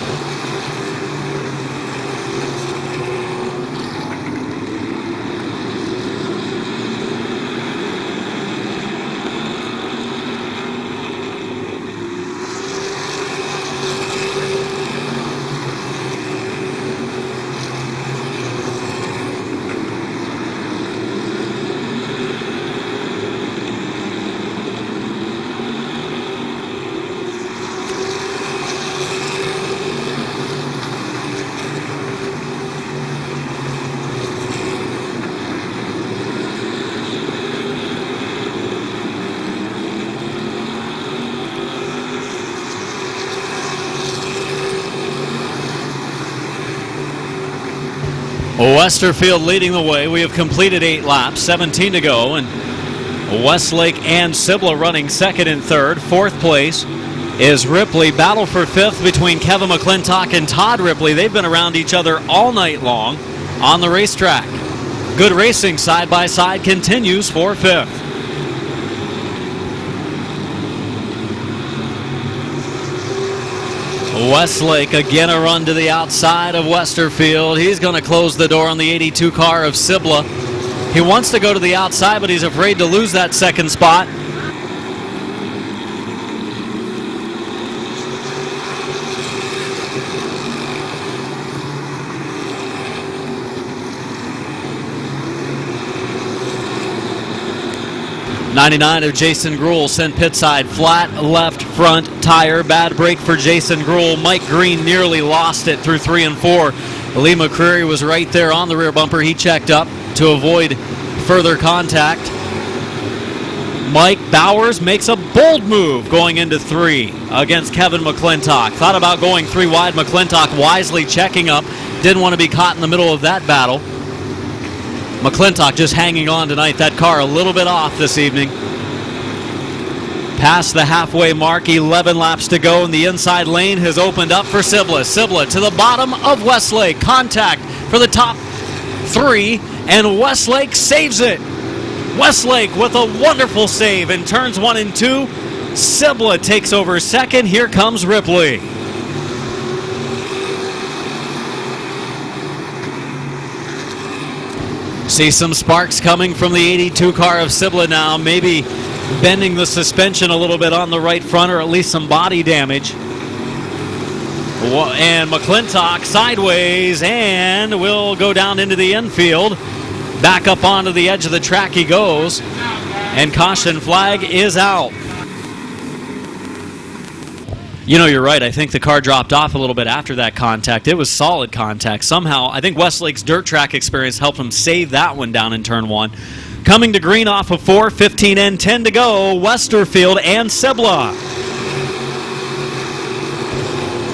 Westerfield leading the way. We have completed 8 laps, 17 to go, and Westlake and Cibla running second and third. Fourth place is Ripley. Battle for fifth between Kevin McClintock and Todd Ripley. They've been around each other all night long on the racetrack. Good racing side by side continues for fifth. Westlake again a run to the outside of Westerfield. He's going to close the door on the 82 car of Cibla. He wants to go to the outside, but he's afraid to lose that second spot. '99 of Jason Gruhl sent pit side, flat left front tire. Bad break for Jason Gruhl. Mike Green nearly lost it through 3 and 4. Lee McCreary was right there on the rear bumper. He checked up to avoid further contact. Mike Bowers makes a bold move going into 3 against Kevin McClintock. Thought about going 3 wide. McClintock wisely checking up. Didn't want to be caught in the middle of that battle. McClintock just hanging on tonight. That car a little bit off this evening. Past the halfway mark, 11 laps to go, and the inside lane has opened up for Cibla. Cibla to the bottom of Westlake. Contact for the top 3, and Westlake saves it. Westlake with a wonderful save in turns 1 and 2. Cibla takes over second. Here comes Ripley. See some sparks coming from the 82 car of Cibla now, maybe bending the suspension a little bit on the right front, or at least some body damage. And McClintock sideways and will go down into the infield. Back up onto the edge of the track he goes, and caution flag is out. You know, you're right. I think the car dropped off a little bit after that contact. It was solid contact. Somehow, I think Westlake's dirt track experience helped him save that one down in turn 1. Coming to green off of 4, 15 in, 10 to go, Westerfield and Cibla.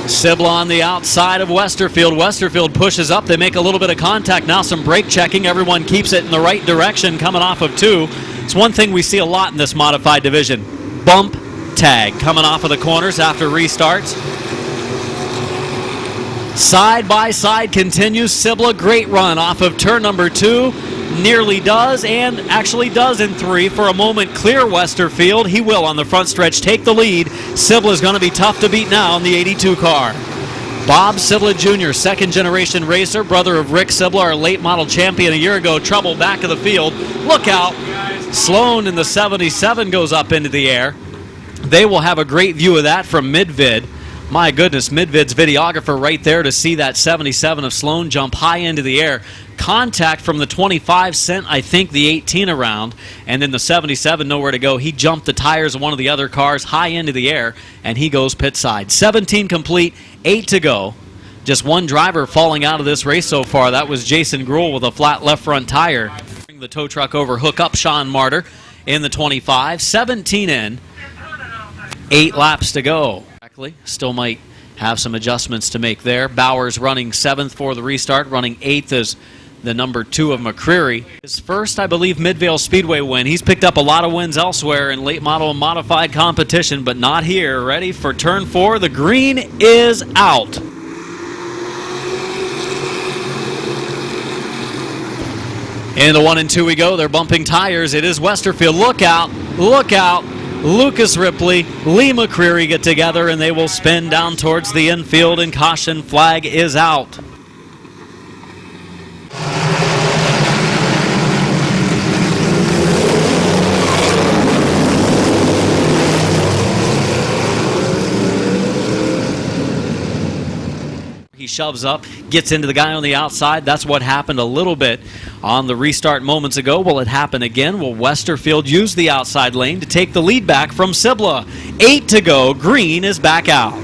Cibla on the outside of Westerfield. Westerfield pushes up. They make a little bit of contact. Now some brake checking. Everyone keeps it in the right direction coming off of 2. It's one thing we see a lot in this modified division. Bump tag coming off of the corners after restarts. Side by side continues. Cibla, great run off of turn number 2. Nearly does, and actually does in 3. For a moment, clear Westerfield. He will on the front stretch take the lead. Cibla is going to be tough to beat now in the 82 car. Bob Cibla Jr., second generation racer, brother of Rick Cibla, our late model champion a year ago. Trouble back of the field. Look out. Sloan in the 77 goes up into the air. They will have a great view of that from Mid-Vid. My goodness, Mid-Vid's videographer right there to see that 77 of Sloan jump high into the air. Contact from the 25 sent, I think, the 18 around, and then the 77 nowhere to go. He jumped the tires of one of the other cars high into the air, and he goes pit side. 17 complete, 8 to go. Just one driver falling out of this race so far. That was Jason Gruhl with a flat left front tire. Bring the tow truck over, hook up Sean Martyr in the 25. 17 in, 8 laps to go. Still might have some adjustments to make there. Bowers running 7th for the restart, running 8th as the number 2 of McCreary. His first, I believe, Midvale Speedway win. He's picked up a lot of wins elsewhere in late model and modified competition, but not here. Ready for turn 4. The green is out. Into 1 and 2 we go. They're bumping tires. It is Westerfield. Look out. Look out. Lucas Ripley, Lee McCreary get together, and they will spin down towards the infield, and caution flag is out. He shoves up, gets into the guy on the outside. That's what happened a little bit on the restart moments ago. Will it happen again? Will Westerfield use the outside lane to take the lead back from Cibla? 8 to go. Green is back out.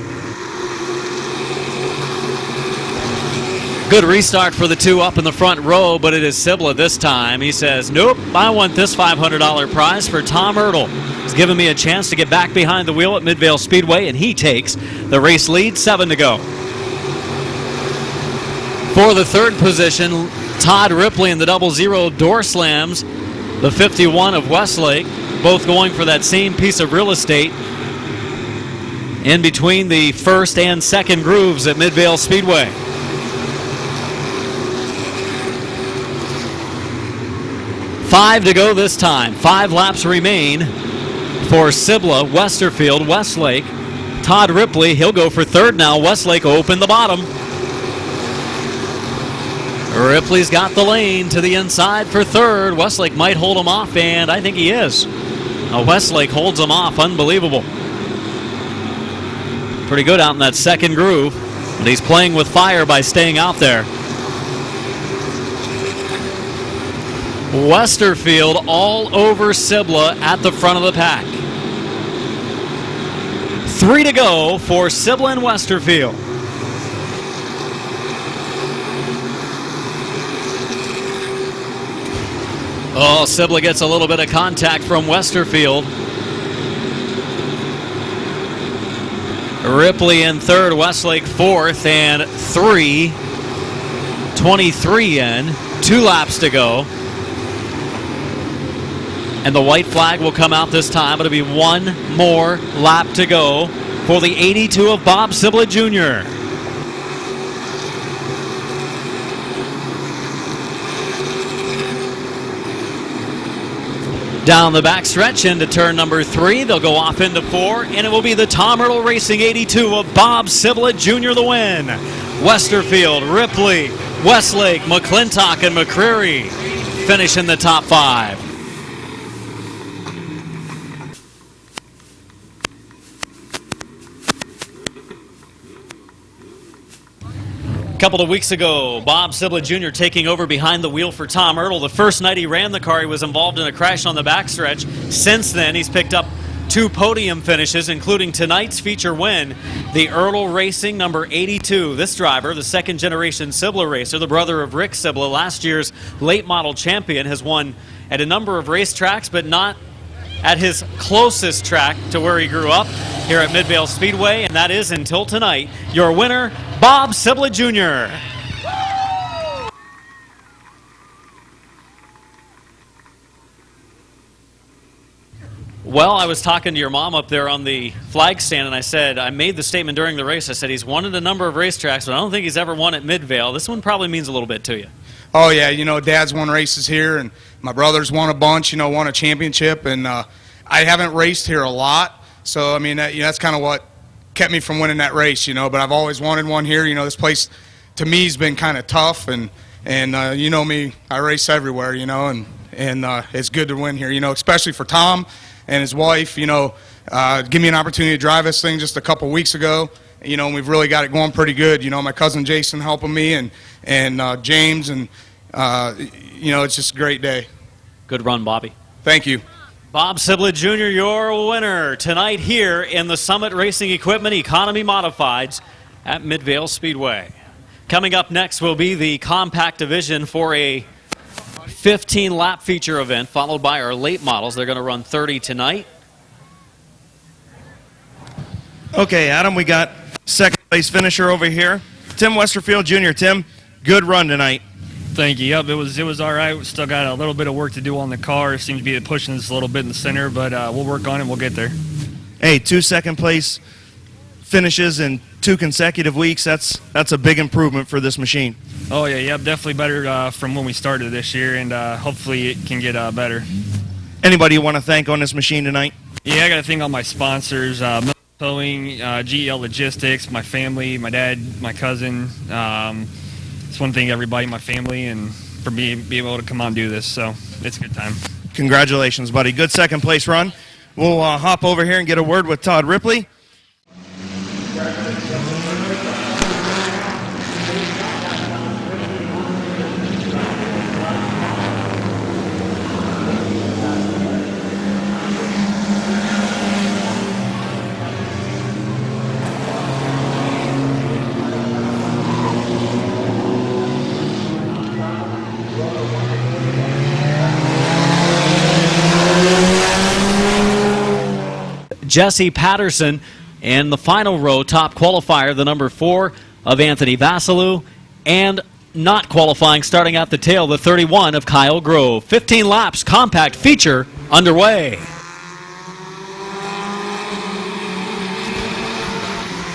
Good restart for the two up in the front row, but it is Cibla this time. He says, nope, I want this $500 prize for Tom Ertl. He's given me a chance to get back behind the wheel at Midvale Speedway, and he takes the race lead. 7 to go. For the third position, Todd Ripley in the 00 door slams, the 51 of Westlake, both going for that same piece of real estate in between the first and second grooves at Midvale Speedway. Five to go this time. 5 laps remain for Cibla, Westerfield, Westlake. Todd Ripley, he'll go for third now. Westlake open the bottom. Ripley's got the lane to the inside for third. Westlake might hold him off, and I think he is. Westlake holds him off. Unbelievable. Pretty good out in that second groove, but he's playing with fire by staying out there. Westerfield all over Cibla at the front of the pack. 3 to go for Cibla and Westerfield. Oh, Cibla gets a little bit of contact from Westerfield. Ripley in third, Westlake fourth, and 3:23 in. 2 laps to go. And the white flag will come out this time. It'll be 1 more lap to go for the 82 of Bob Cibla Jr. Down the backstretch into turn number 3. They'll go off into 4, and it will be the Tom Ertl Racing 82 of Bob Cibla Jr. the win. Westerfield, Ripley, Westlake, McClintock, and McCreary finish in the top 5. A couple of weeks ago, Bob Cibla Jr. taking over behind the wheel for Tom Ertl. The first night he ran the car, he was involved in a crash on the backstretch. Since then, he's picked up 2 podium finishes, including tonight's feature win, the Ertl Racing number 82. This driver, the second-generation Cibla racer, the brother of Rick Cibla, last year's late model champion, has won at a number of racetracks, but not at his closest track to where he grew up, here at Midvale Speedway, and that is, until tonight, your winner, Bob Cibla Jr. Well, I was talking to your mom up there on the flag stand, and I said, I made the statement during the race, I said he's won at a number of racetracks, but I don't think he's ever won at Midvale. This one probably means a little bit to you. Oh, yeah, you know, Dad's won races here, and my brother's won a bunch, you know, won a championship, and I haven't raced here a lot, so, I mean, that's kind of what kept me from winning that race, you know, but I've always wanted one here. You know, this place, to me, has been kind of tough, and you know me, I race everywhere, you know, and it's good to win here, you know, especially for Tom and his wife, you know, give me an opportunity to drive this thing just a couple weeks ago. You know, and we've really got it going pretty good. You know, my cousin Jason helping me, and James, and you know, it's just a great day. Good run, Bobby. Thank you. Bob Cibla Jr., your winner tonight here in the Summit Racing Equipment Economy Modifieds at Midvale Speedway. Coming up next will be the compact division for a 15-lap feature event, followed by our late models. They're going to run 30 tonight. Okay, Adam, we got second place finisher over here, Tim Westerfield Jr. Tim, good run tonight. Thank you. Yep, it was all right. We still got a little bit of work to do on the car. Seems to be pushing us a little bit in the center, but we'll work on it and we'll get there. Hey, 2 second place finishes in 2 consecutive weeks. That's a big improvement for this machine. Oh, yeah, yep, definitely better from when we started this year, and hopefully it can get better. Anybody you want to thank on this machine tonight? Yeah, I got to thank all my sponsors, Towing, GEL Logistics, my family, my dad, my cousin. Just want to thank everybody, my family, and for being able to come on and do this. So it's a good time. Congratulations, buddy. Good second place run. We'll hop over here and get a word with Todd Ripley. Jesse Patterson in the final row, top qualifier, the number 4 of Anthony Vasilou, and not qualifying, starting at the tail, the 31 of Kyle Grove. 15 laps, compact feature underway.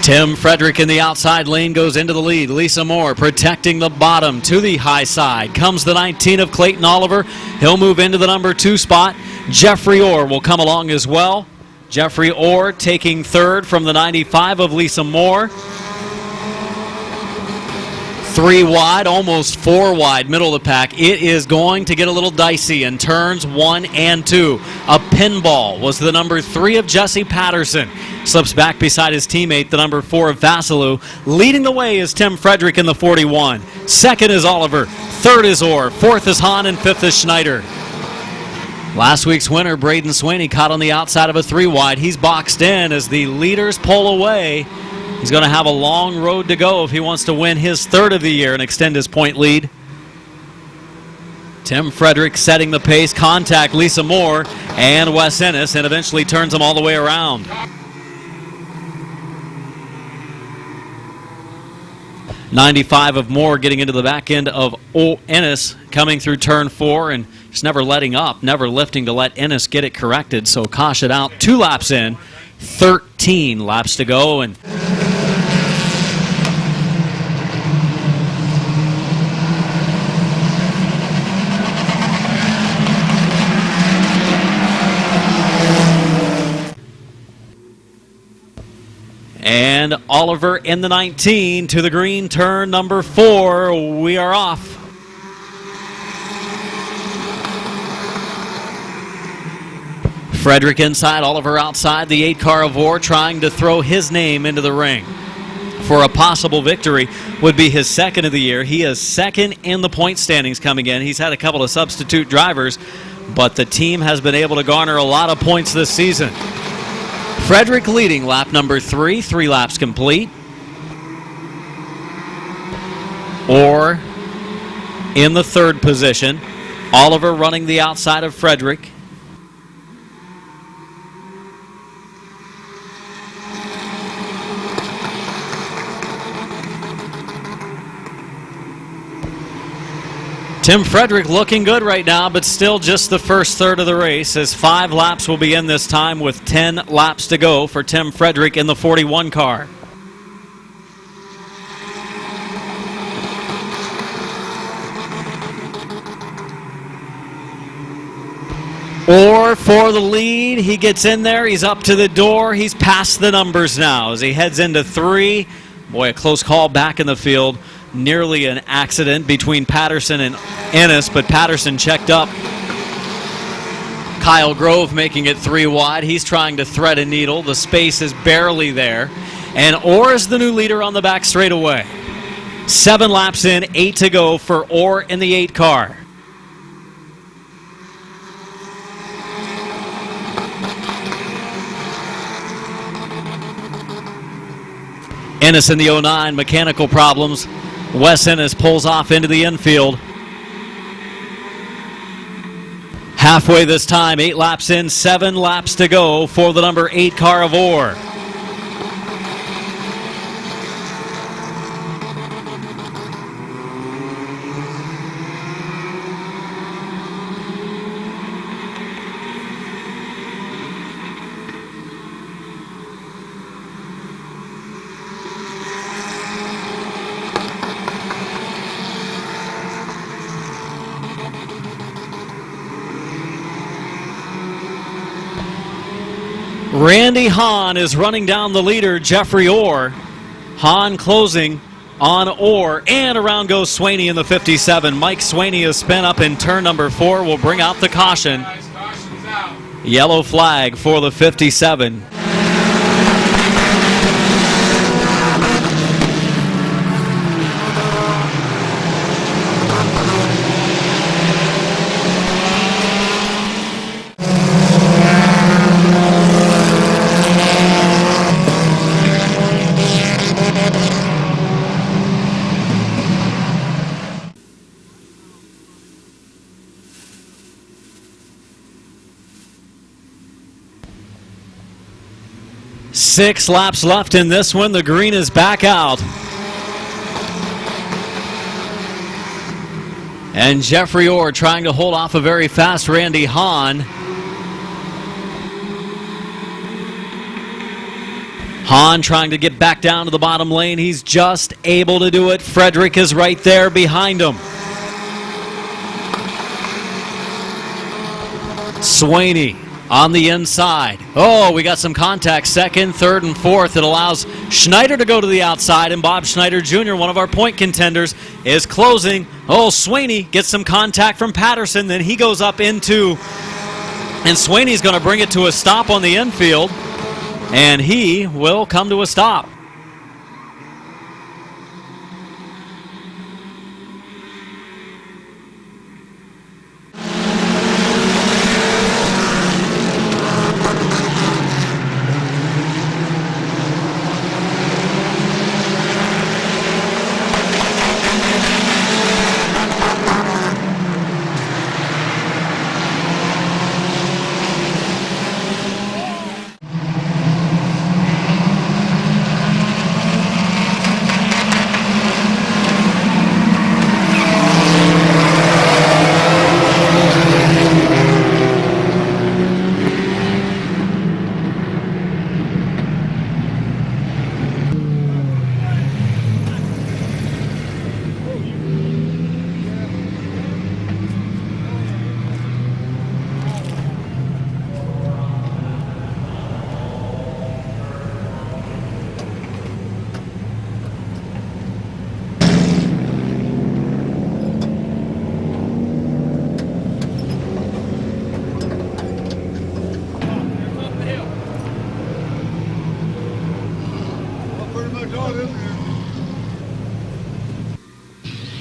Tim Frederick in the outside lane goes into the lead. Lisa Moore protecting the bottom to the high side. Comes the 19 of Clayton Oliver. He'll move into the number 2 spot. Jeffrey Orr will come along as well. Jeffrey Orr taking third from the 95 of Lisa Moore. 3 wide, almost 4 wide, middle of the pack. It is going to get a little dicey in turns 1 and 2. A pinball was the number 3 of Jesse Patterson. Slips back beside his teammate, the number 4 of Vasilou. Leading the way is Tim Frederick in the 41. Second is Oliver. Third is Orr. Fourth is Hahn, and fifth is Schneider. Last week's winner, Braden Sweeney, caught on the outside of a 3 wide. He's boxed in as the leaders pull away. He's going to have a long road to go if he wants to win his third of the year and extend his point lead. Tim Frederick setting the pace, contact Lisa Moore and Wes Ennis, and eventually turns them all the way around. .95 of Moore getting into the back end of Ennis, coming through turn 4 and just never letting up, never lifting to let Ennis get it corrected. So caution out. 2 laps in, 13 laps to go, and Oliver in the 19 to the green, turn number 4. We are off. Frederick inside, Oliver outside. The 8 car of Orr trying to throw his name into the ring for a possible victory. Would be his second of the year. He is second in the point standings coming in. He's had a couple of substitute drivers, but the team has been able to garner a lot of points this season. Frederick leading lap number 3, 3 laps complete. Orr in the 3rd position. Oliver running the outside of Frederick. Tim Frederick looking good right now, but still just the first third of the race, as 5 laps will be in this time with 10 laps to go for Tim Frederick in the 41 car. Orr for the lead. He gets in there. He's up to the door. He's past the numbers now as he heads into 3. Boy, a close call back in the field. Nearly an accident between Patterson and Ennis, but Patterson checked up. Kyle Grove making it 3 wide. He's trying to thread a needle. The space is barely there. And Orr is the new leader on the back straightaway. 7 laps in, 8 to go for Orr in the 8 car. Ennis in the 09, mechanical problems. Wes Ennis pulls off into the infield. Halfway this time, 8 laps in, 7 laps to go for the number 8 car of Orr. Randy Hahn is running down the leader, Jeffrey Orr. Hahn closing on Orr, and around goes Swaney in the 57. Mike Swaney is spin up in turn number 4. Will bring out the caution. Yellow flag for the 57. Six laps left in this one. The green is back out. And Jeffrey Orr trying to hold off a very fast Randy Hahn. Hahn trying to get back down to the bottom lane. He's just able to do it. Frederick is right there behind him. Swaney on the inside. Oh, we got some contact. Second, third, and fourth. It allows Schneider to go to the outside, and Bob Schneider Jr., one of our point contenders, is closing. Oh, Swaney gets some contact from Patterson. Then he goes up into, and Swaney's going to bring it to a stop on the infield, and he will come to a stop.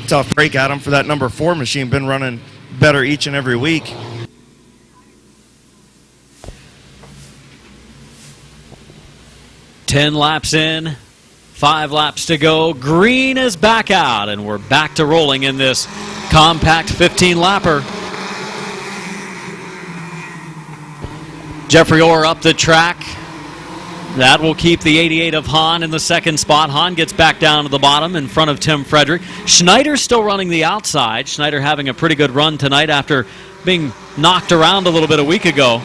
Tough break, Adam, for that number 4 machine. Been running better each and every week. Ten laps in, 5 laps to go. Green is back out, and we're back to rolling in this compact 15-lapper. Jeffrey Orr up the track. That will keep the 88 of Hahn in the second spot. Hahn gets back down to the bottom in front of Tim Frederick. Schneider's still running the outside. Schneider having a pretty good run tonight after being knocked around a little bit a week ago.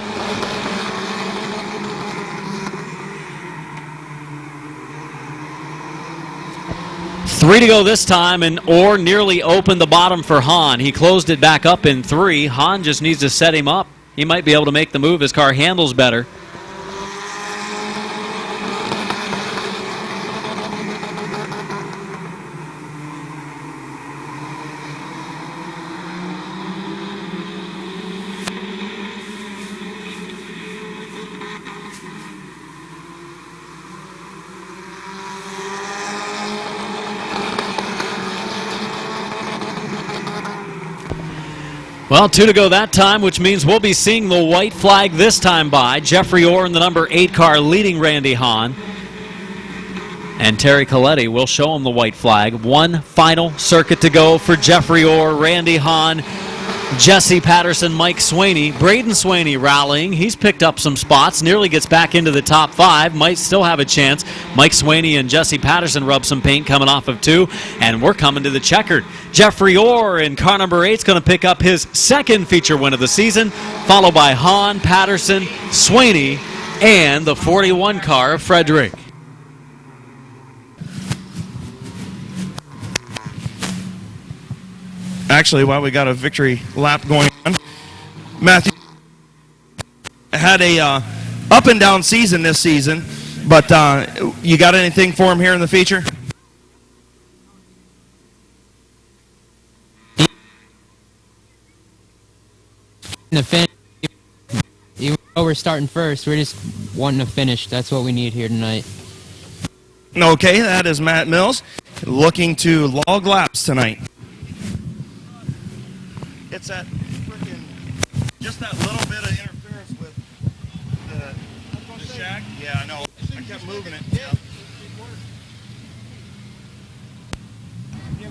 Three to go this time, and Orr nearly opened the bottom for Hahn. He closed it back up in 3. Hahn just needs to set him up. He might be able to make the move. His car handles better. Well, 2 to go that time, which means we'll be seeing the white flag this time by Jeffrey Orr in the number 8 car leading Randy Hahn. And Terry Coletti will show him the white flag. One final circuit to go for Jeffrey Orr, Randy Hahn, Jesse Patterson, Mike Swaney. Braden Swaney rallying. He's picked up some spots, nearly gets back into the top 5, might still have a chance. Mike Swaney and Jesse Patterson rub some paint coming off of 2, and we're coming to the checkered. Jeffrey Orr in car number 8 is going to pick up his second feature win of the season, followed by Hahn, Patterson, Swaney, and the 41 car of Frederick. Actually, while we got a victory lap going on, Matthew had a up and down season this season, but you got anything for him here in the feature? In the finish, even though we're starting first, we're just wanting to finish. That's what we need here tonight. Okay, that is Matt Mills looking to log laps tonight. It's that freaking, just that little bit of interference with the shack. Yeah, I know. I kept moving it. Yeah.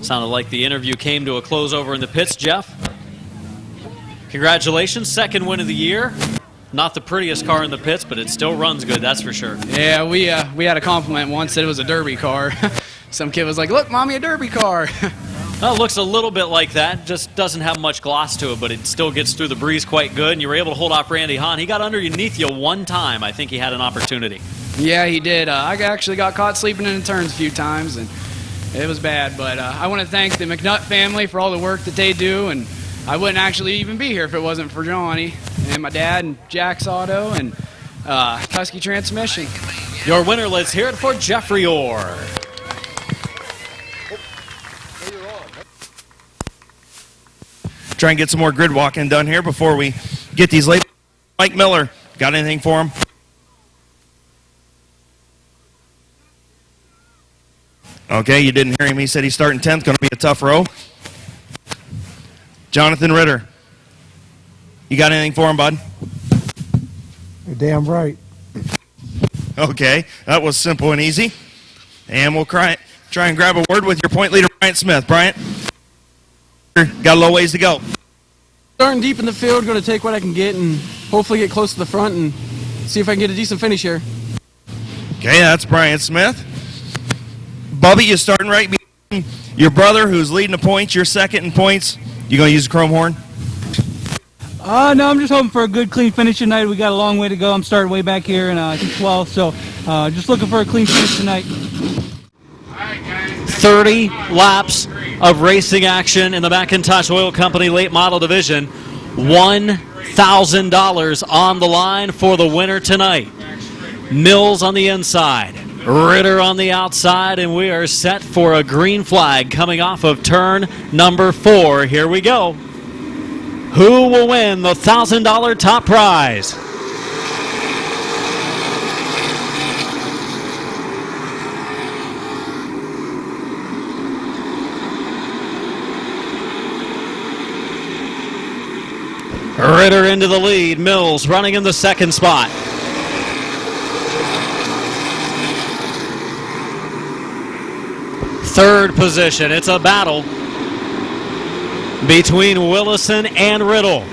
Sounded like the interview came to a close over in the pits, Jeff. Congratulations, second win of the year. Not the prettiest car in the pits, but it still runs good, that's for sure. Yeah, we had a compliment once that it was a derby car. Some kid was like, "Look, Mommy, a derby car." Well, it looks a little bit like that, just doesn't have much gloss to it, but it still gets through the breeze quite good, and you were able to hold off Randy Hahn. He got underneath you one time. I think he had an opportunity. Yeah, he did. I actually got caught sleeping in the turns a few times, and it was bad. But I want to thank the McNutt family for all the work that they do, and I wouldn't actually even be here if it wasn't for Johnny and my dad and Jack's Auto and Husky Transmission. Your winner, let's hear it for Jeffrey Orr. Try and get some more grid walking done here before we get these late. Mike Miller, got anything for him? Okay, you didn't hear him. He said he's starting 10th. Going to be a tough row. Jonathan Ritter, you got anything for him, bud? You're damn right. Okay, that was simple and easy. And we'll try and grab a word with your point leader, Bryant Smith. Bryant, got a little ways to go. Starting deep in the field, going to take what I can get and hopefully get close to the front and see if I can get a decent finish here. Okay, that's Bryant Smith. Bubby, you starting right behind your brother who's leading the points. You're second in points. You going to use the chrome horn? No, I'm just hoping for a good, clean finish tonight. We got a long way to go. I'm starting way back here in, I think, 12th, so just looking for a clean finish tonight. 30 laps of racing action in the McIntosh Oil Company late model division. $1,000 on the line for the winner tonight. Mills on the inside, Ritter on the outside, and we are set for a green flag coming off of turn number 4. Here we go. Who will win the $1,000 top prize? Ritter into the lead. Mills running in the second spot. Third position. It's a battle between Willison and Riddle.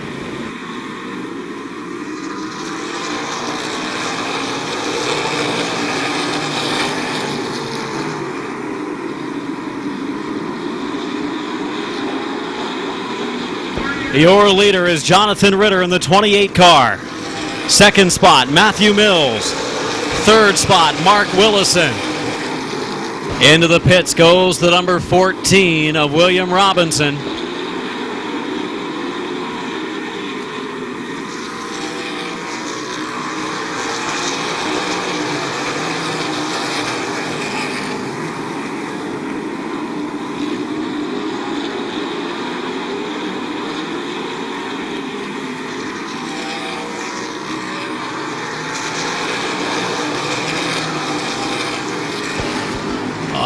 Your leader is Jonathan Ritter in the 28 car. Second spot, Matthew Mills. Third spot, Mark Willison. Into the pits goes the number 14 of William Robinson.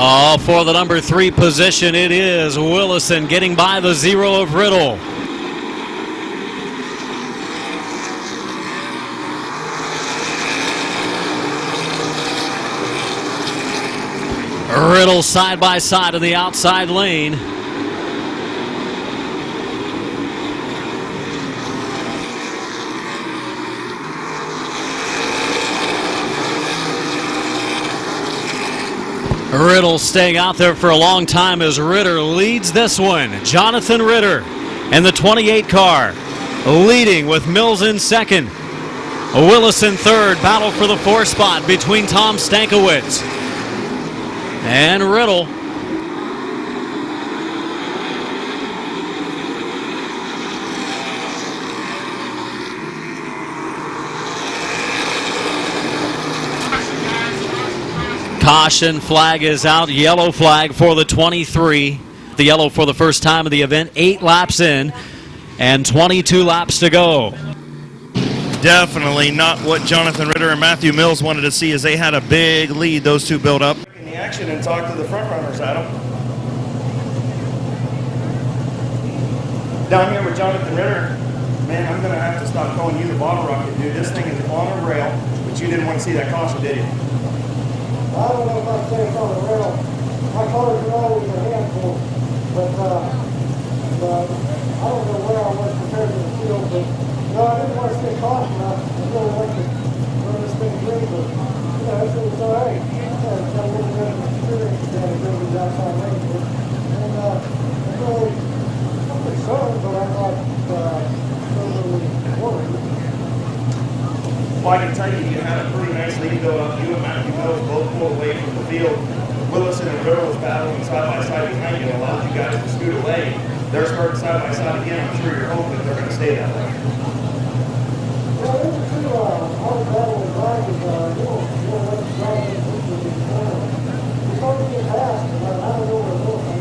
Oh, for the number 3 position, it is Willison getting by the 0 of Riddle. Riddle side by side in the outside lane. Riddle staying out there for a long time as Ritter leads this one. Jonathan Ritter in the 28 car, leading with Mills in second. Willison third, battle for the 4th spot between Tom Stankiewicz and Riddle. Caution flag is out. Yellow flag for the 23. The yellow for the first time of the event. 8 laps in and 22 laps to go. Definitely not what Jonathan Ritter and Matthew Mills wanted to see, as they had a big lead, those two built up. In the action and talk to the front runners, Adam. Down here with Jonathan Ritter, man, I'm going to have to stop calling you the bottle rocket, dude. This thing is on a rail, but you didn't want to see that caution, did you? I don't know if I say it's on the rail. My cars are always a handful, but I don't know where I was compared to the field, but no, I didn't want to see a caution. I really like to run this thing through, but it was all right. Got a little bit of experience down here with the outside range, and really, I'm concerned, but I'm not totally worried. Well, I can tell you, you had a pretty nice lead build up. You and Matthew Mills both pulled away from the field. Willison and Ritter was battling side by side behind you, and allowed you guys to scoot away. They're starting side by side again. I'm sure you're hoping that they're going to stay that way. Well, those are two hard battling drivers. You don't let them drive in into the corner. It's hard to get past, and I don't know where they're going.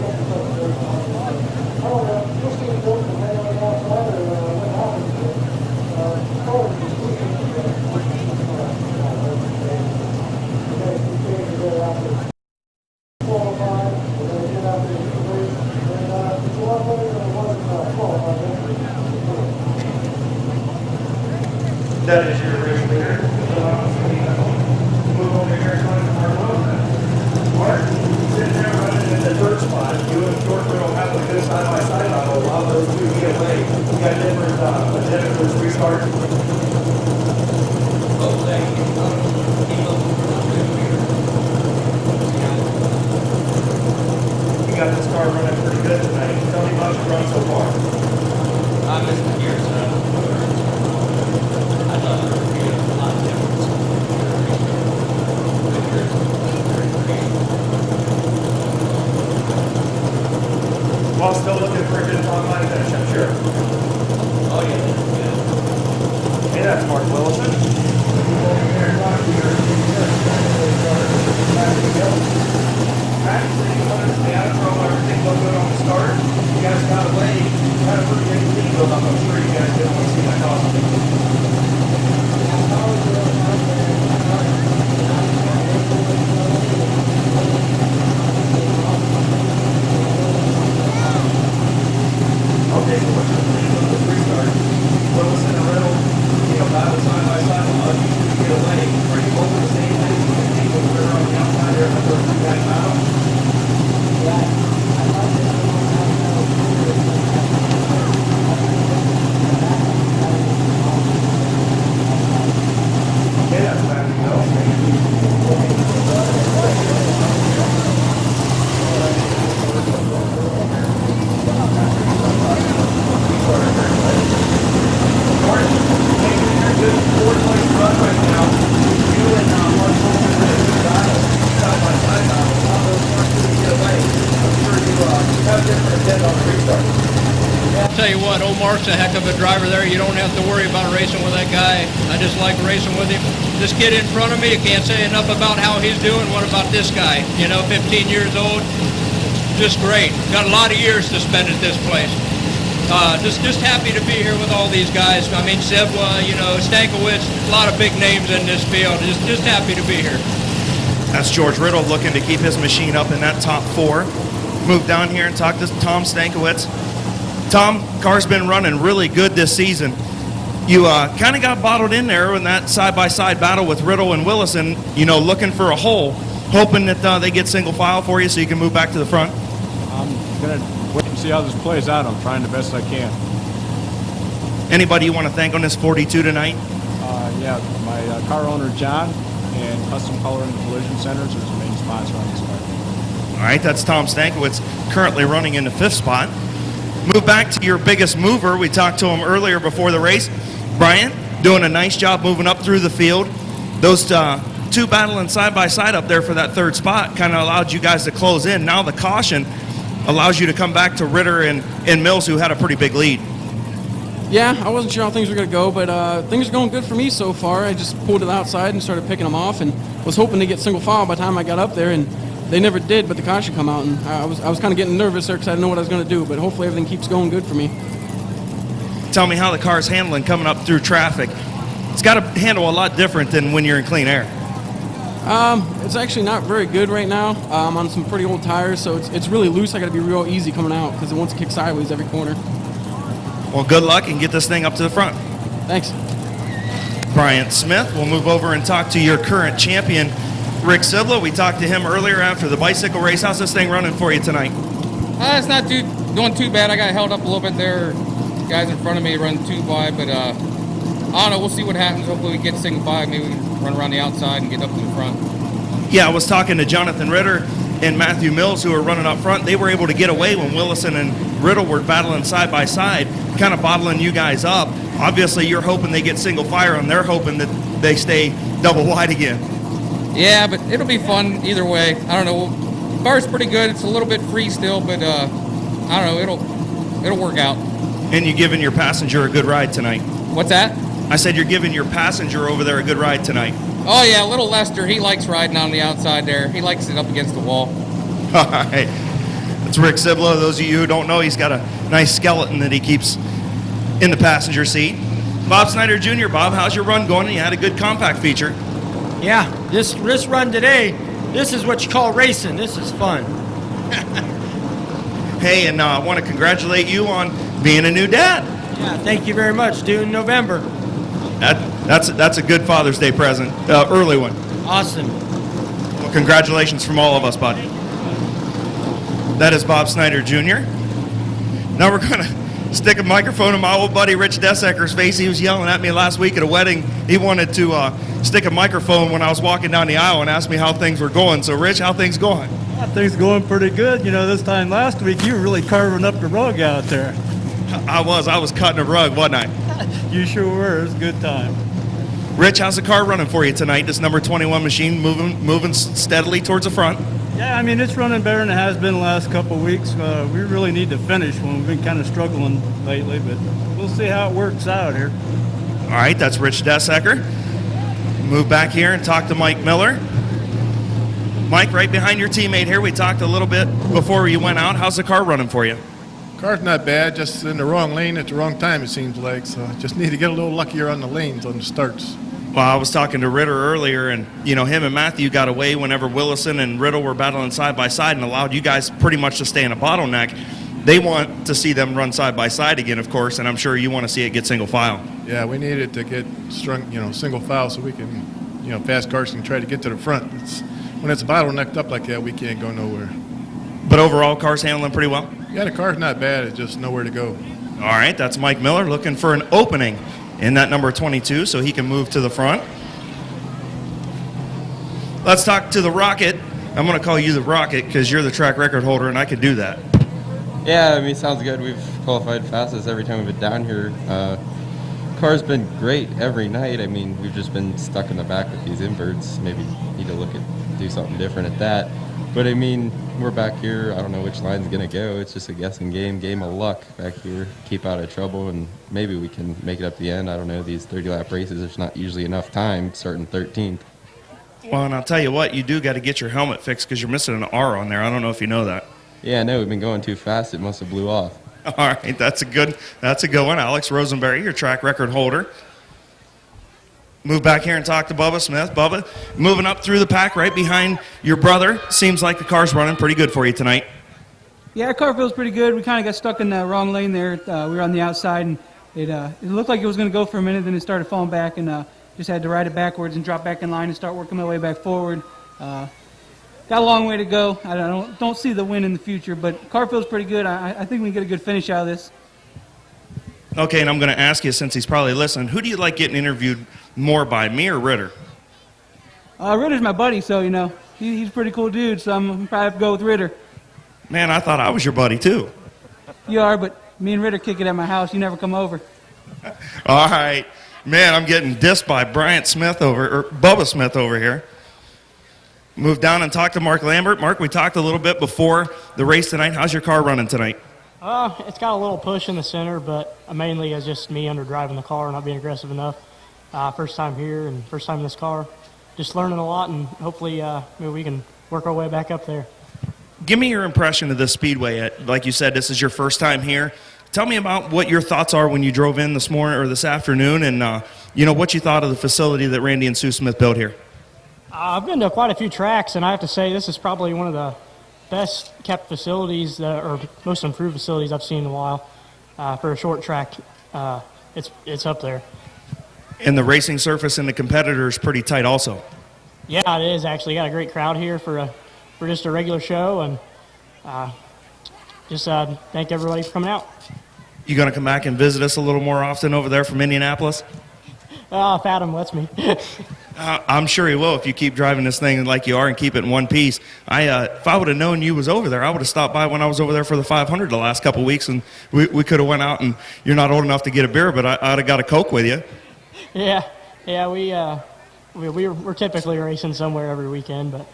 I don't know. You'll see them go from head on the outside, or what happens to it. Cars are squeezing. That is your race leader. Move over here and find Mark, sitting there running in the third spot. You and George Riddle have a good side-by-side battle. Allow those two to get away. You got different agendas to restart. You got this car running pretty good tonight. Tell me about your run so far. I missed the gears. I thought there would be a lot of difference. Well, still looking for a good top line finish, I'm sure. Oh, yeah. Hey, that's Mark Willison. Matt, you wanted to stay out of trouble, everything looked good on the start. You guys got away, had a pretty big lead build up. I'm sure you guys didn't want to see that caution. Okay, so what's your plan with this restart? Willison and Riddle, battle side by side, allowed you to get away. Are you hoping the same thing you can see with Ritter on the outside there in the first two guys battle? Okay, that's back to I'll tell you what, old Mark's a heck of a driver there. You don't have to worry about racing with that guy. I just like racing with him. This kid in front of me, you can't say enough about how he's doing. What about this guy? 15 years old, just great. Got a lot of years to spend at this place. Just happy to be here with all these guys. I mean, Zebwa, Stankiewicz, a lot of big names in this field. Just happy to be here. That's George Riddle looking to keep his machine up in that top 4. Move down here and talk to Tom Stankiewicz. Tom, car's been running really good this season. You kind of got bottled in there in that side-by-side battle with Riddle and Willison, looking for a hole, hoping that they get single file for you so you can move back to the front. I'm going to wait and see how this plays out. I'm trying the best I can. Anybody you want to thank on this 42 tonight? Yeah, my car owner, John, and Custom Color and Collision Centers is the main sponsor on this car. All right, that's Tom Stankiewicz, currently running in the 5th spot. Move back to your biggest mover. We talked to him earlier before the race. Brian, doing a nice job moving up through the field. Those two battling side by side up there for that 3rd spot kind of allowed you guys to close in. Now the caution allows you to come back to Ritter and Mills, who had a pretty big lead. Yeah, I wasn't sure how things were going to go, but things are going good for me so far. I just pulled to the outside and started picking them off, and was hoping to get single file by the time I got up there, and they never did. But the caution come out, and I was kind of getting nervous there because I didn't know what I was going to do. But hopefully everything keeps going good for me. Tell me how the car's handling coming up through traffic. It's got to handle a lot different than when you're in clean air. It's actually not very good right now. I'm on some pretty old tires, so it's really loose. I got to be real easy coming out because it wants to kick sideways every corner. Well, good luck and get this thing up to the front. Thanks. Bryant Smith, we'll move over and talk to your current champion, Rick Sibla. We talked to him earlier after the bicycle race. How's this thing running for you tonight? It's not doing too bad. I got held up a little bit there. Guys in front of me run too wide, but I don't know. We'll see what happens. Hopefully we get single file. Maybe we can run around the outside and get up to the front. Yeah, I was talking to Jonathan Ritter and Matthew Mills, who were running up front. They were able to get away when Willison and Riddle were battling side by side, kind of bottling you guys up. Obviously, you're hoping they get single fire, and they're hoping that they stay double wide again. Yeah, but it'll be fun either way. I don't know. Car's pretty good. It's a little bit free still, but I don't know. It'll work out. And you giving your passenger a good ride tonight. What's that? I said you're giving your passenger over there a good ride tonight. Oh, yeah, little Lester. He likes riding on the outside there. He likes it up against the wall. All right. That's Rick Sibla. Those of you who don't know, he's got a nice skeleton that he keeps in the passenger seat. Bob Snyder Jr. Bob, how's your run going? You had a good compact feature. Yeah, this run today, this is what you call racing. This is fun. Hey, and I want to congratulate you on being a new dad. Yeah, thank you very much. Due in November. That's a good Father's Day present, early one. Awesome. Well, congratulations from all of us, bud. That is Bob Snyder Jr. Now we're going to stick a microphone in my old buddy Rich Desecker's face. He was yelling at me last week at a wedding. He wanted to stick a microphone when I was walking down the aisle and asked me how things were going. So, Rich, how things going? Yeah, things going pretty good. You know, this time last week, you were really carving up the rug out there. I was cutting a rug, wasn't I? You sure were. It was a good time. Rich, how's the car running for you tonight? This number 21 machine moving steadily towards the front? Yeah, I mean, it's running better than it has been the last couple of weeks. We really need to finish when we've been kind of struggling lately, but we'll see how it works out here. All right, that's Rich Desecker. Move back here and talk to Mike Miller. Mike, right behind your teammate here. We talked a little bit before you went out. How's the car running for you? Car's not bad, just in the wrong lane at the wrong time, it seems like. So just need to get a little luckier on the lanes on the starts. Well, I was talking to Ritter earlier, and, you know, him and Matthew got away whenever Willison and Riddle were battling side by side and allowed you guys pretty much to stay in a bottleneck. They want to see them run side by side again, of course, and I'm sure you want to see it get single file. Yeah, we need it to get strung, single file so we can, fast cars can try to get to the front. When it's bottlenecked up like that, we can't go nowhere. But overall, car's handling pretty well? Yeah, the car's not bad. It's just nowhere to go. All right, that's Mike Miller looking for an opening in that number 22 so he can move to the front. Let's talk to the Rocket. I'm going to call you the Rocket because you're the track record holder and I could do that. Yeah, I mean, sounds good. We've qualified fastest every time we've been down here. Car's been great every night. I mean, we've just been stuck in the back with these inverts. Maybe need to do something different at that. But I mean, we're back here. I don't know which line's going to go. It's just a guessing game of luck back here. Keep out of trouble, and maybe we can make it up the end. I don't know. These 30-lap races, there's not usually enough time starting 13th. Well, and I'll tell you what, you do got to get your helmet fixed because you're missing an R on there. I don't know if you know that. Yeah, no, we've been going too fast. It must have blew off. All right, that's a good one. Alex Rosenberry, your track record holder. Move back here and talk to Bubba Smith. Bubba, moving up through the pack right behind your brother. Seems like the car's running pretty good for you tonight. Yeah, our car feels pretty good. We kind of got stuck in the wrong lane there. We were on the outside, and it looked like it was going to go for a minute, then it started falling back, and just had to ride it backwards and drop back in line and start working my way back forward. Got a long way to go. I don't see the win in the future, but car feels pretty good. I think we can get a good finish out of this. Okay, and I'm going to ask you, since he's probably listening, who do you like getting interviewed more by, me or Ritter? Ritter's my buddy, so, he's a pretty cool dude, so I'm probably have to go with Ritter. Man, I thought I was your buddy, too. You are, but me and Ritter kick it at my house. You never come over. All right. Man, I'm getting dissed by Bryant Smith or Bubba Smith over here. Move down and talk to Mark Lambert. Mark, we talked a little bit before the race tonight. How's your car running tonight? It's got a little push in the center, but mainly it's just me under driving the car, not being aggressive enough. First time here and first time in this car. Just learning a lot, and hopefully maybe we can work our way back up there. Give me your impression of the Speedway. Like you said, this is your first time here. Tell me about what your thoughts are when you drove in this morning or this afternoon, and what you thought of the facility that Randy and Sue Smith built here. I've been to quite a few tracks, and I have to say this is probably one of the best kept facilities or most improved facilities I've seen in a while for a short track. It's up there. And the racing surface and the competitor is pretty tight also. Yeah, it is actually. Got a great crowd here for just a regular show, and just thank everybody for coming out. You going to come back and visit us a little more often over there from Indianapolis? If Adam lets me. I'm sure he will if you keep driving this thing like you are and keep it in one piece. If I would have known you was over there, I would have stopped by when I was over there for the 500 the last couple of weeks, and we could have went out. And you're not old enough to get a beer, but I'd have got a Coke with you. Yeah, we're typically racing somewhere every weekend, but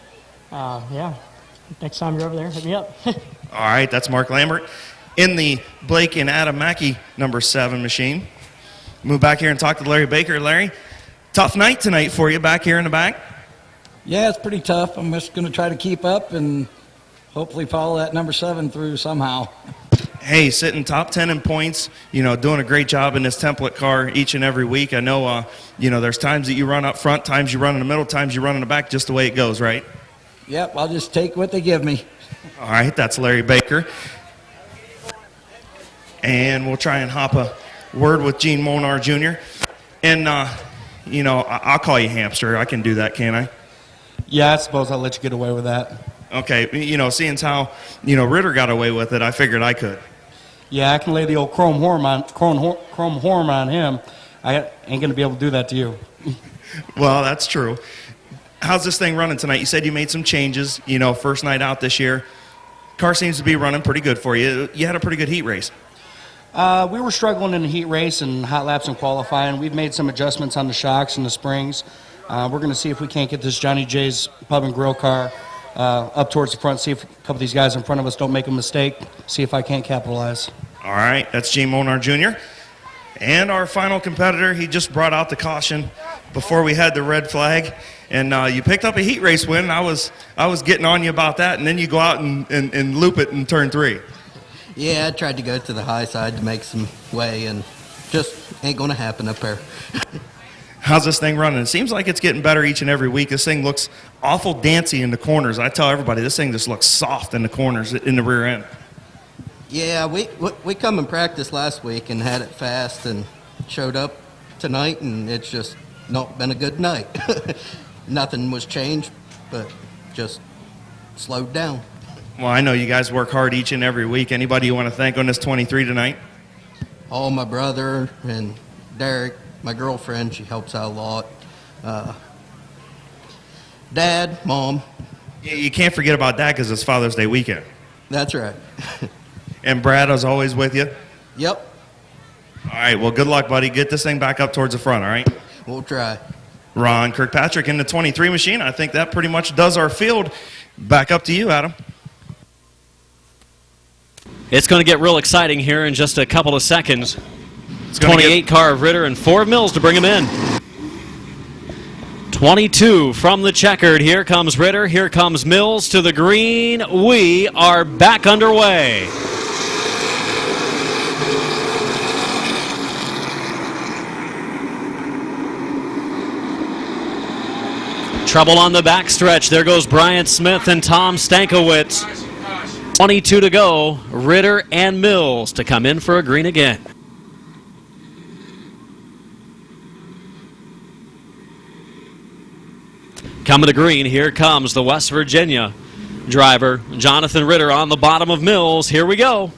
next time you're over there, hit me up. All right, that's Mark Lambert in the Blake and Adam Mackey number 7 machine. Move back here and talk to Larry Baker. Larry, tough night tonight for you back here in the back. Yeah, it's pretty tough. I'm just going to try to keep up and hopefully follow that number 7 through somehow. Hey, sitting top 10 in points, doing a great job in this template car each and every week. I know, there's times that you run up front, times you run in the middle, times you run in the back, just the way it goes, right? Yep, I'll just take what they give me. All right, that's Larry Baker. And we'll try and hop a word with Gene Molnar Jr. And, I'll call you Hamster. I can do that, can't I? Yeah, I suppose I'll let you get away with that. Okay, Seeing how, Ritter got away with it, I figured I could. Yeah, I can lay the old chrome horn on him. I ain't going to be able to do that to you. Well, that's true. How's this thing running tonight? You said you made some changes, first night out this year. Car seems to be running pretty good for you. You had a pretty good heat race. We were struggling in the heat race and hot laps and qualifying. We've made some adjustments on the shocks and the springs. We're going to see if we can't get this Johnny J's Pub and Grill car up towards the front, see if a couple of these guys in front of us don't make a mistake, see if I can't capitalize. All right, that's Gene Molnar Jr. And our final competitor, he just brought out the caution before we had the red flag. And you picked up a heat race win. I was getting on you about that, and then you go out and loop it in turn 3. Yeah, I tried to go to the high side to make some way, and just ain't going to happen up there. How's this thing running? It seems like it's getting better each and every week. This thing looks awful dancy in the corners. I tell everybody, this thing just looks soft in the corners, in the rear end. Yeah, we come and practiced last week and had it fast and showed up tonight, and it's just not been a good night. Nothing was changed, but just slowed down. Well, I know you guys work hard each and every week. Anybody you want to thank on this 23 tonight? Oh, my brother and Derek, my girlfriend, she helps out a lot. Dad, Mom. You can't forget about Dad because it's Father's Day weekend. That's right. And Brad is always with you? Yep. All right, well, good luck, buddy. Get this thing back up towards the front, all right? We'll try. Ron Kirkpatrick in the 23 machine. I think that pretty much does our field. Back up to you, Adam. It's going to get real exciting here in just a couple of seconds. 28 car of Ritter and 4 of Mills to bring him in. 22 from the checkered. Here comes Ritter. Here comes Mills to the green. We are back underway. Trouble on the backstretch. There goes Bryant Smith and Tom Stankiewicz. 22 to go. Ritter and Mills to come in for a green again. Coming to green, here comes the West Virginia driver, Jonathan Ritter, on the bottom of Mills. Here we go.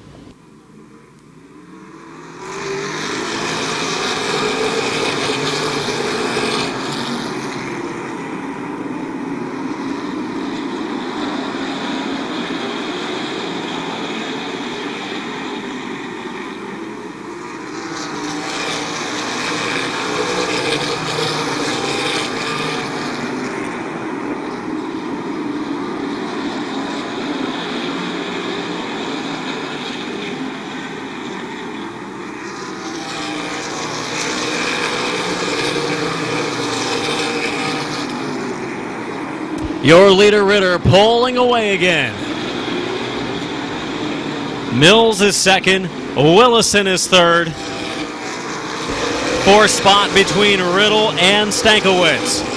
Your leader, Ritter, pulling away again. Mills is second. Willison is third. Fourth spot between Riddle and Stankiewicz.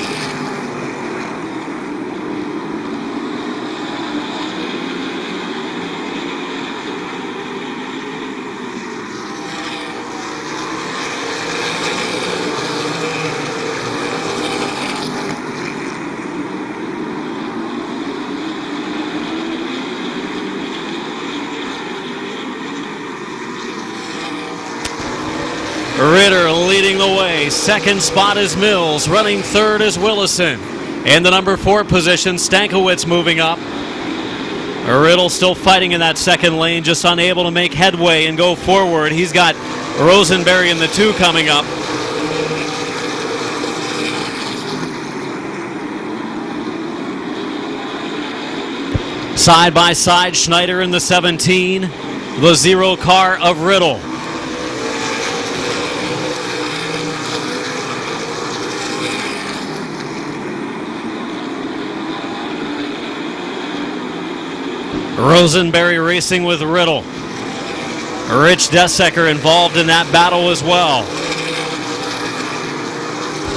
Ritter leading the way. Second spot is Mills. Running third is Willison. In the number 4 position, Stankiewicz moving up. Riddle still fighting in that second lane, just unable to make headway and go forward. He's got Rosenberry in the 2 coming up. Side by side, Schneider in the 17, the 0 car of Riddle. Rosenberry racing with Riddle. Rich Desecker involved in that battle as well.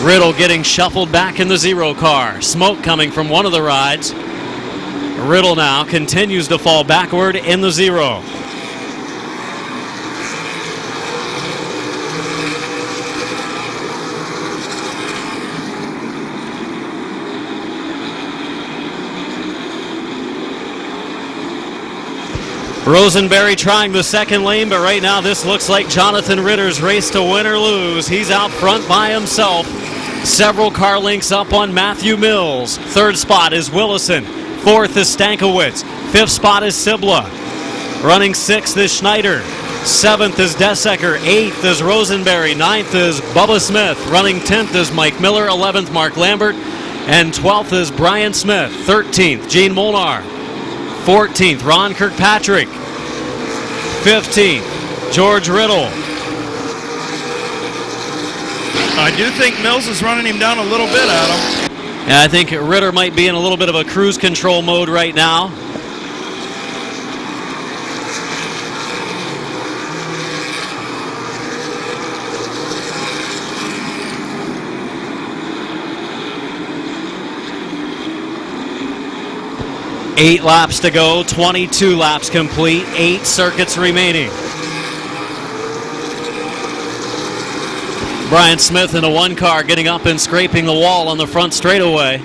Riddle getting shuffled back in the 0 car. Smoke coming from one of the rides. Riddle now continues to fall backward in the 0. Rosenberry trying the second lane, but right now this looks like Jonathan Ritter's race to win or lose. He's out front by himself. Several car lengths up on Matthew Mills. Third spot is Willison. Fourth is Stankiewicz. Fifth spot is Sibla. Running sixth is Schneider. Seventh is Desecker. Eighth is Rosenberry. Ninth is Bubba Smith. Running 10th is Mike Miller. 11th, Mark Lambert. And 12th is Brian Smith. 13th, Gene Molnar. 14th, Ron Kirkpatrick. 15th, George Riddle. I do think Mills is running him down a little bit, Adam. And I think Ritter might be in a little bit of a cruise control mode right now. Eight laps to go, 22 laps complete, 8 circuits remaining. Brian Smith in a 1 car getting up and scraping the wall on the front straightaway.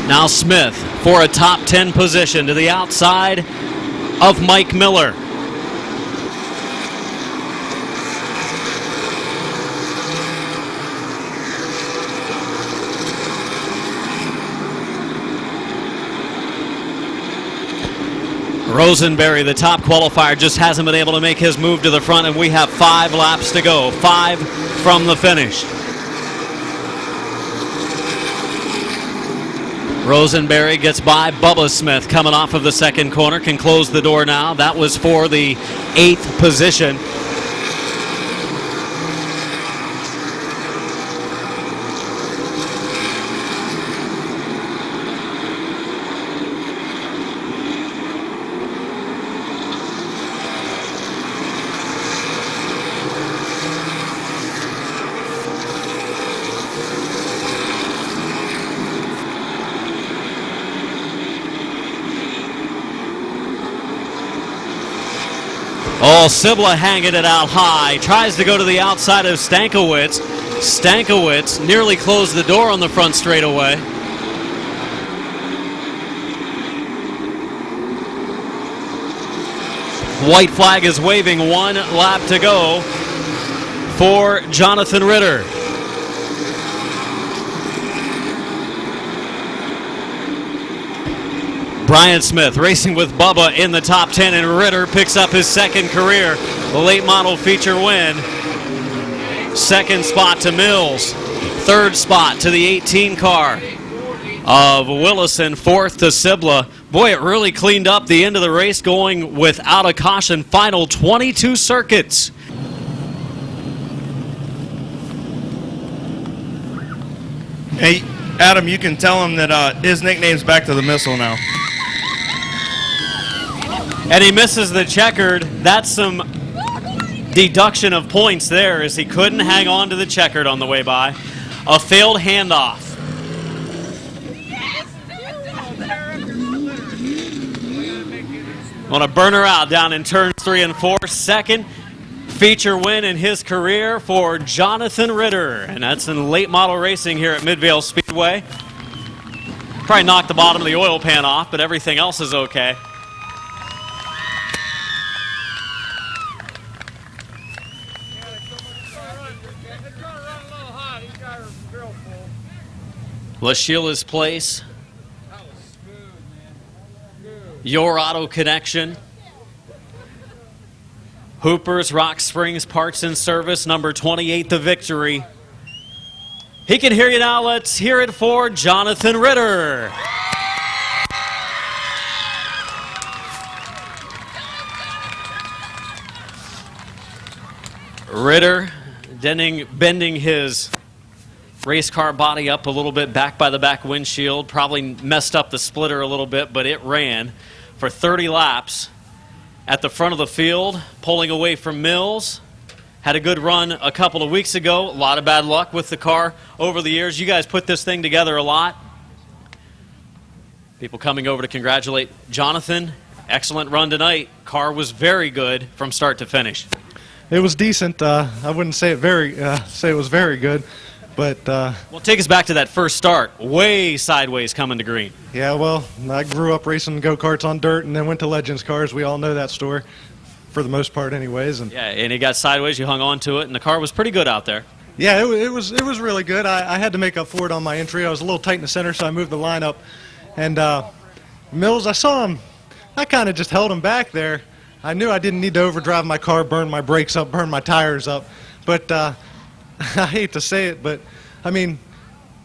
Now Smith for a top 10 position to the outside of Mike Miller. Rosenberry, the top qualifier, just hasn't been able to make his move to the front, and we have 5 laps to go. 5 from the finish. Rosenberry gets by Bubba Smith coming off of the second corner, can close the door now. That was for the 8th position. Oh, Sibla hanging it out high. Tries to go to the outside of Stankiewicz. Stankiewicz nearly closed the door on the front straightaway. White flag is waving. 1 lap to go for Jonathan Ritter. Brian Smith racing with Bubba in the top 10, and Ritter picks up his second career late model feature win. Second spot to Mills. Third spot to the 18 car of Willison. Fourth to Sibla. Boy, it really cleaned up the end of the race, going without a caution. Final 22 circuits. Hey, Adam, you can tell him that his nickname's Back to the Missile now. And he misses the checkered. That's some deduction of points there, as he couldn't hang on to the checkered on the way by. A failed handoff. On a burner out down in turns 3 and 4. Second feature win in his career for Jonathan Ritter. And that's in late model racing here at Midvale Speedway. Probably knocked the bottom of the oil pan off, but everything else is okay. LaSheila's Place. Your Auto Connection. Hooper's Rock Springs Parts and Service, number 28, the victory. He can hear you now. Let's hear it for Jonathan Ritter. Ritter bending his race car body up a little bit back by the back windshield. Probably messed up the splitter a little bit, but it ran for 30 laps at the front of the field, pulling away from Mills. Had a good run a couple of weeks ago. A lot of bad luck with the car over the years. You guys put this thing together a lot. People coming over to congratulate Jonathan. Excellent run tonight. Car was very good from start to finish. It was decent. I wouldn't say it was very good. But well, take us back to that first start. Way sideways coming to green. Yeah, well, I grew up racing go-karts on dirt and then went to Legends cars. We all know that story, for the most part anyways. And yeah, and it got sideways. You hung on to it, and the car was pretty good out there. Yeah, it was really good. I had to make up for it on my entry. I was a little tight in the center, so I moved the line up. And Mills, I saw him. I kind of just held him back there. I knew I didn't need to overdrive my car, burn my brakes up, burn my tires up. But I hate to say it, but, I mean,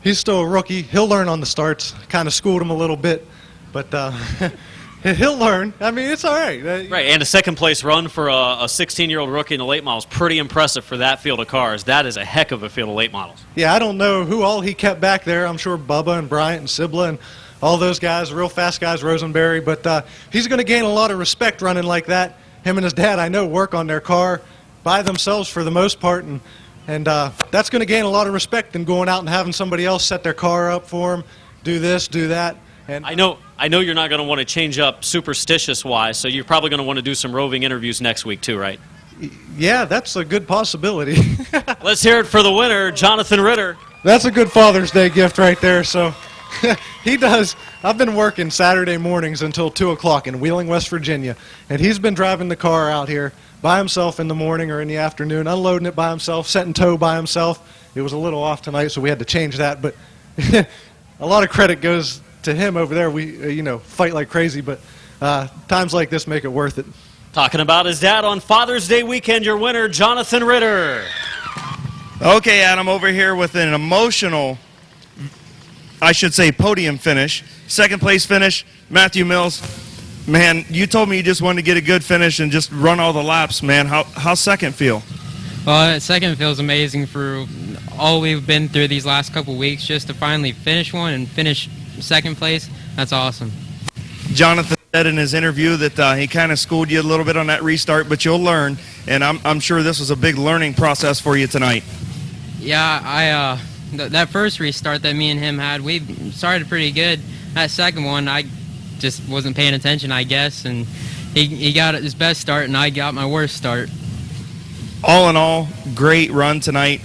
he's still a rookie. He'll learn on the starts. Kind of schooled him a little bit, but he'll learn. I mean, it's all right. Right, and a second-place run for a 16-year-old rookie in the late models. Pretty impressive for that field of cars. That is a heck of a field of late models. Yeah, I don't know who all he kept back there. I'm sure Bubba and Bryant and Sibla and all those guys, real fast guys, Rosenberry. But he's going to gain a lot of respect running like that. Him and his dad, I know, work on their car by themselves for the most part, and that's going to gain a lot of respect than going out and having somebody else set their car up for him, do this, do that. And I know you're not going to want to change up superstitious-wise, so you're probably going to want to do some roving interviews next week too, right? Yeah, that's a good possibility. Let's hear it for the winner, Jonathan Ritter. That's a good Father's Day gift right there. So he does. I've been working Saturday mornings until 2 o'clock in Wheeling, West Virginia, and he's been driving the car out here by himself in the morning or in the afternoon, unloading it by himself, setting tow by himself. It was a little off tonight, so we had to change that, but a lot of credit goes to him over there. We, fight like crazy, but times like this make it worth it. Talking about his dad on Father's Day weekend, your winner, Jonathan Ritter. Okay, Adam, over here with an emotional, I should say, podium finish. Second place finish, Matthew Mills. Man, you told me you just wanted to get a good finish and just run all the laps, man. How's second feel? Well, second feels amazing for all we've been through these last couple weeks. Just to finally finish one and finish second place, that's awesome. Jonathan said in his interview that he kind of schooled you a little bit on that restart, but you'll learn, and I'm sure this was a big learning process for you tonight. Yeah, that first restart that me and him had, we started pretty good. That second one, I just wasn't paying attention, I guess, and he got his best start, and I got my worst start. All in all, great run tonight.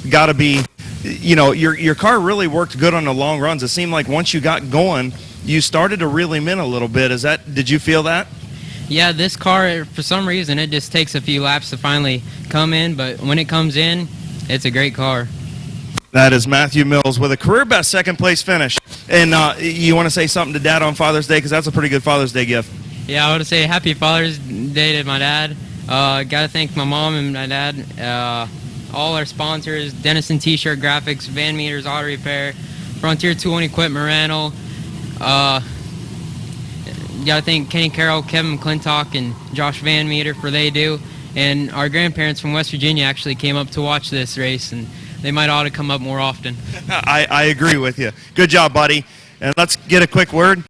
Got to be, your car really worked good on the long runs. It seemed like once you got going, you started to reel him in a little bit. Did you feel that? Yeah, this car, for some reason, it just takes a few laps to finally come in, but when it comes in, it's a great car. That is Matthew Mills with a career best second place finish. And you want to say something to Dad on Father's Day, because that's a pretty good Father's Day gift. Yeah, I want to say Happy Father's Day to my dad. Got to thank my mom and my dad, all our sponsors, Dennison T-Shirt Graphics, Van Meters Auto Repair, Frontier Tool and Equipment Rental, got to thank Kenny Carroll, Kevin McClintock, and Josh Van Meter for they do. And our grandparents from West Virginia actually came up to watch this race, and they might ought to come up more often. I agree with you. Good job, buddy. And let's get a quick word.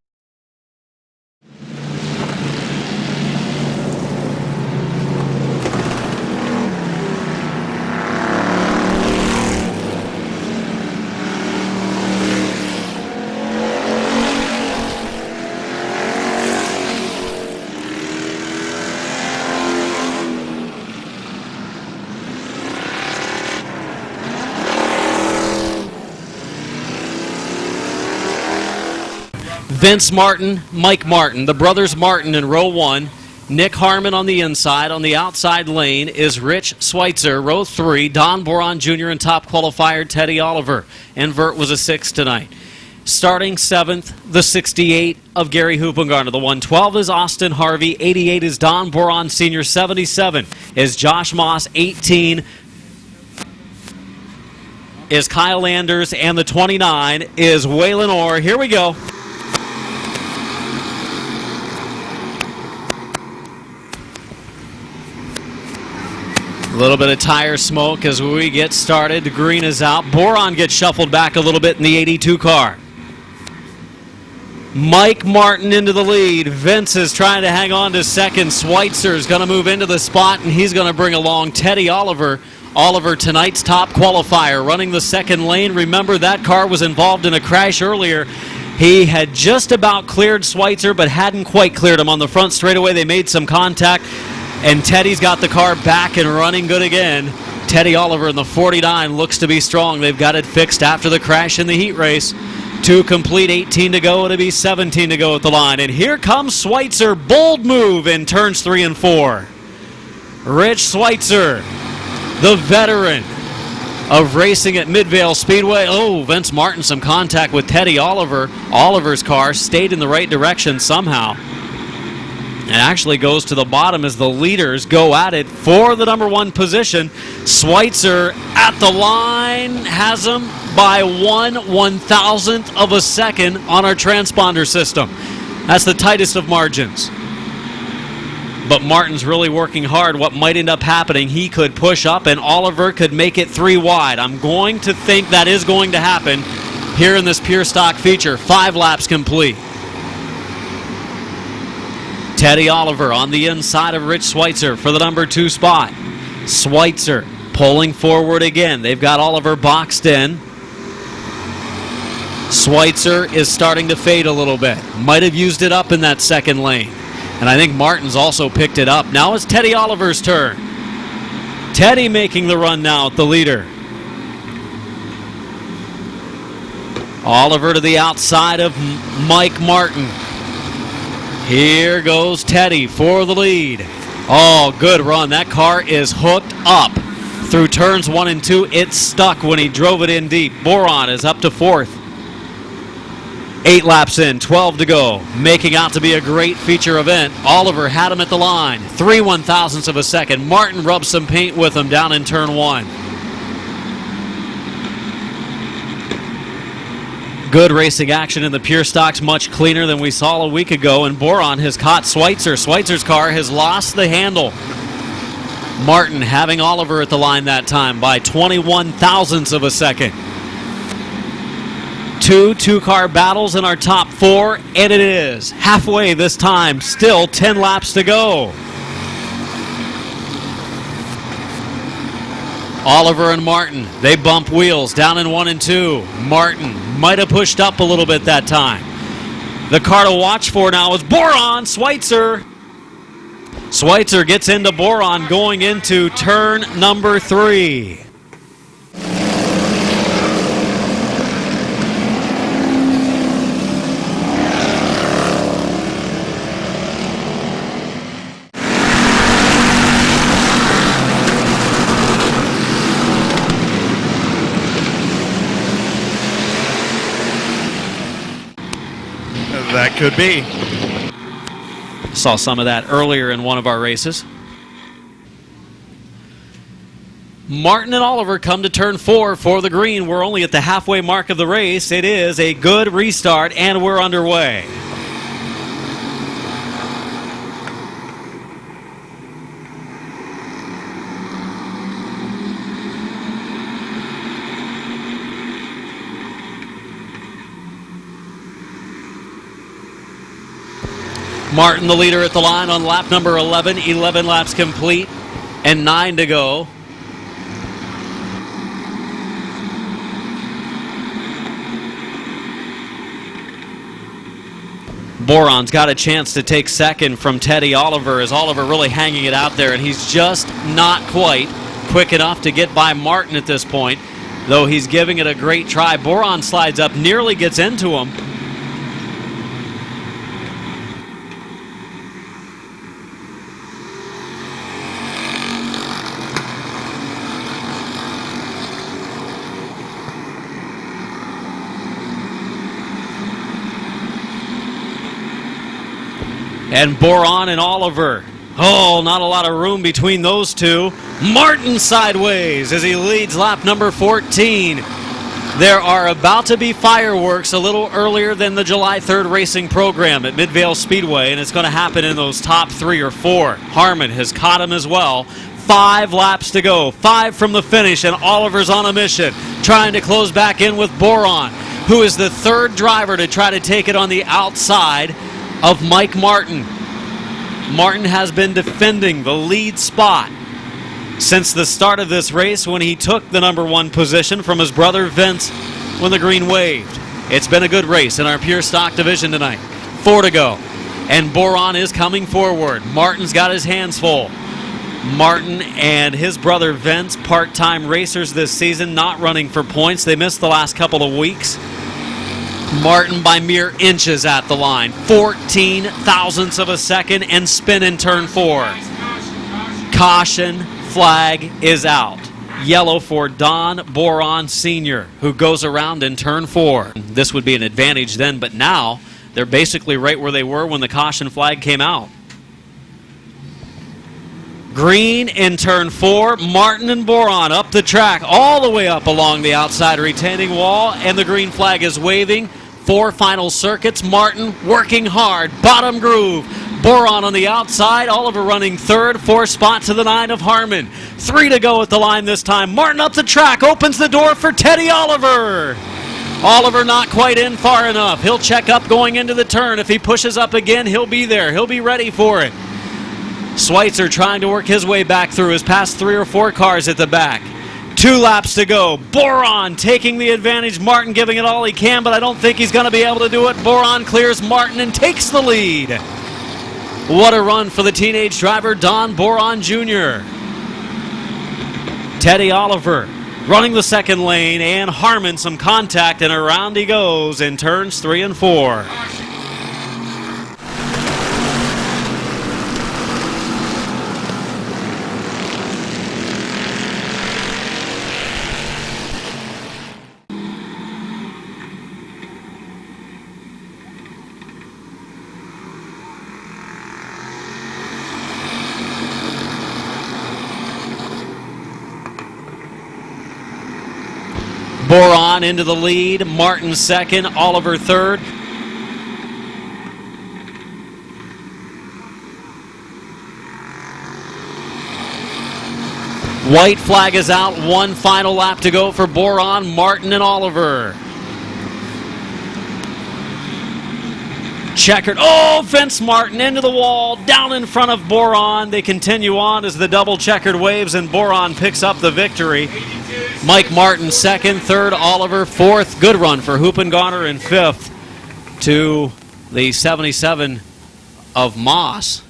Vince Martin, Mike Martin, the brothers Martin in row 1. Nick Harmon on the inside. On the outside lane is Rich Schweitzer. Row 3, Don Boron Jr. and top qualifier Teddy Oliver. Invert was a 6 tonight. Starting 7th, the 68 of Gary Huppengarner. The 112 is Austin Harvey. 88 is Don Boron Sr. 77 is Josh Moss. 18 is Kyle Anders. And the 29 is Waylon Orr. Here we go. A little bit of tire smoke as we get started. The green is out. Boron gets shuffled back a little bit in the 82 car. Mike Martin into the lead. Vince is trying to hang on to second. Schweitzer is going to move into the spot, and he's going to bring along Teddy Oliver. Oliver, tonight's top qualifier, running the second lane. Remember, that car was involved in a crash earlier. He had just about cleared Schweitzer, but hadn't quite cleared him on the front straightaway. They made some contact. And Teddy's got the car back and running good again. Teddy Oliver in the 49 looks to be strong. They've got it fixed after the crash in the heat race. 2 complete, 18 to go. It'll be 17 to go at the line. And here comes Schweitzer. Bold move in turns 3 and 4. Rich Schweitzer, the veteran of racing at Midvale Speedway. Oh, Vince Martin, some contact with Teddy Oliver. Oliver's car stayed in the right direction somehow. And actually goes to the bottom as the leaders go at it for the number 1 position. Schweitzer at the line has him by 1/1000th of a second on our transponder system. That's the tightest of margins. But Martin's really working hard. What might end up happening, he could push up and Oliver could make it 3 wide. I'm going to think that is going to happen here in this pure stock feature. 5 laps complete. Teddy Oliver on the inside of Rich Schweitzer for the number 2 spot. Schweitzer pulling forward again. They've got Oliver boxed in. Schweitzer is starting to fade a little bit. Might have used it up in that second lane. And I think Martin's also picked it up. Now it's Teddy Oliver's turn. Teddy making the run now at the leader. Oliver to the outside of Mike Martin. Here goes Teddy for the lead. Oh, good run. That car is hooked up through turns 1 and 2. It stuck when he drove it in deep. Boron is up to 4th. 8 laps in, 12 to go. Making out to be a great feature event. Oliver had him at the line. 3/1000ths of a second. Martin rubbed some paint with him down in turn 1. Good racing action in the pure stocks, much cleaner than we saw a week ago, and Boron has caught Schweitzer. Schweitzer's car has lost the handle. Martin having Oliver at the line that time by 21/1000ths of a second. 2 two-car battles in our top 4, and it is halfway this time. Still 10 laps to go. Oliver and Martin, they bump wheels down in 1 and 2. Martin might have pushed up a little bit that time. The car to watch for now is Boron. Schweitzer. Schweitzer gets into Boron going into turn number 3. That could be. Saw some of that earlier in one of our races. Martin and Oliver come to turn 4 for the green. We're only at the halfway mark of the race. It is a good restart, and we're underway. Martin, the leader at the line on lap number 11. 11 laps complete and 9 to go. Boron's got a chance to take second from Teddy Oliver, as Oliver really hanging it out there, and he's just not quite quick enough to get by Martin at this point, though he's giving it a great try. Boron slides up, nearly gets into him. And Boron and Oliver. Oh, not a lot of room between those two. Martin sideways as he leads lap number 14. There are about to be fireworks a little earlier than the July 3rd racing program at Midvale Speedway, and it's going to happen in those top 3 or 4. Harmon has caught him as well. 5 laps to go, 5 from the finish, and Oliver's on a mission, trying to close back in with Boron, who is the 3rd driver to try to take it on the outside of Mike Martin. Martin has been defending the lead spot since the start of this race, when he took the number 1 position from his brother Vince when the green waved. It's been a good race in our pure stock division tonight. 4 to go, and Boron is coming forward. Martin's got his hands full. Martin and his brother Vince, part-time racers this season, not running for points. They missed the last couple of weeks. Martin by mere inches at the line, 14 thousandths of a second, and spin in turn 4. Caution flag is out. Yellow for Don Boron Sr., who goes around in turn 4. This would be an advantage then, but now they're basically right where they were when the caution flag came out. Green in turn 4. Martin and Boron up the track, all the way up along the outside retaining wall, and the green flag is waving. 4 final circuits. Martin working hard, bottom groove. Boron on the outside, Oliver running 3rd, 4th spot to the 9 of Harmon. 3 to go at the line this time. Martin up the track, opens the door for Teddy Oliver. Oliver not quite in far enough. He'll check up going into the turn. If he pushes up again, he'll be there. He'll be ready for it. Schweitzer trying to work his way back through. Has passed 3 or 4 cars at the back. 2 laps to go. Boron taking the advantage. Martin giving it all he can, but I don't think he's going to be able to do it. Boron clears Martin and takes the lead. What a run for the teenage driver, Don Boron Jr. Teddy Oliver running the 2nd lane, and Harmon some contact, and around he goes in turns 3 and 4. Boron into the lead, Martin 2nd, Oliver 3rd. White flag is out, 1 final lap to go for Boron, Martin, and Oliver. Checkered, oh, Vince Martin into the wall, down in front of Boron. They continue on as the double checkered waves, and Boron picks up the victory. Mike Martin 2nd, 3rd, Oliver 4th. Good run for Hoopengarner, and 5th to the 77 of Moss.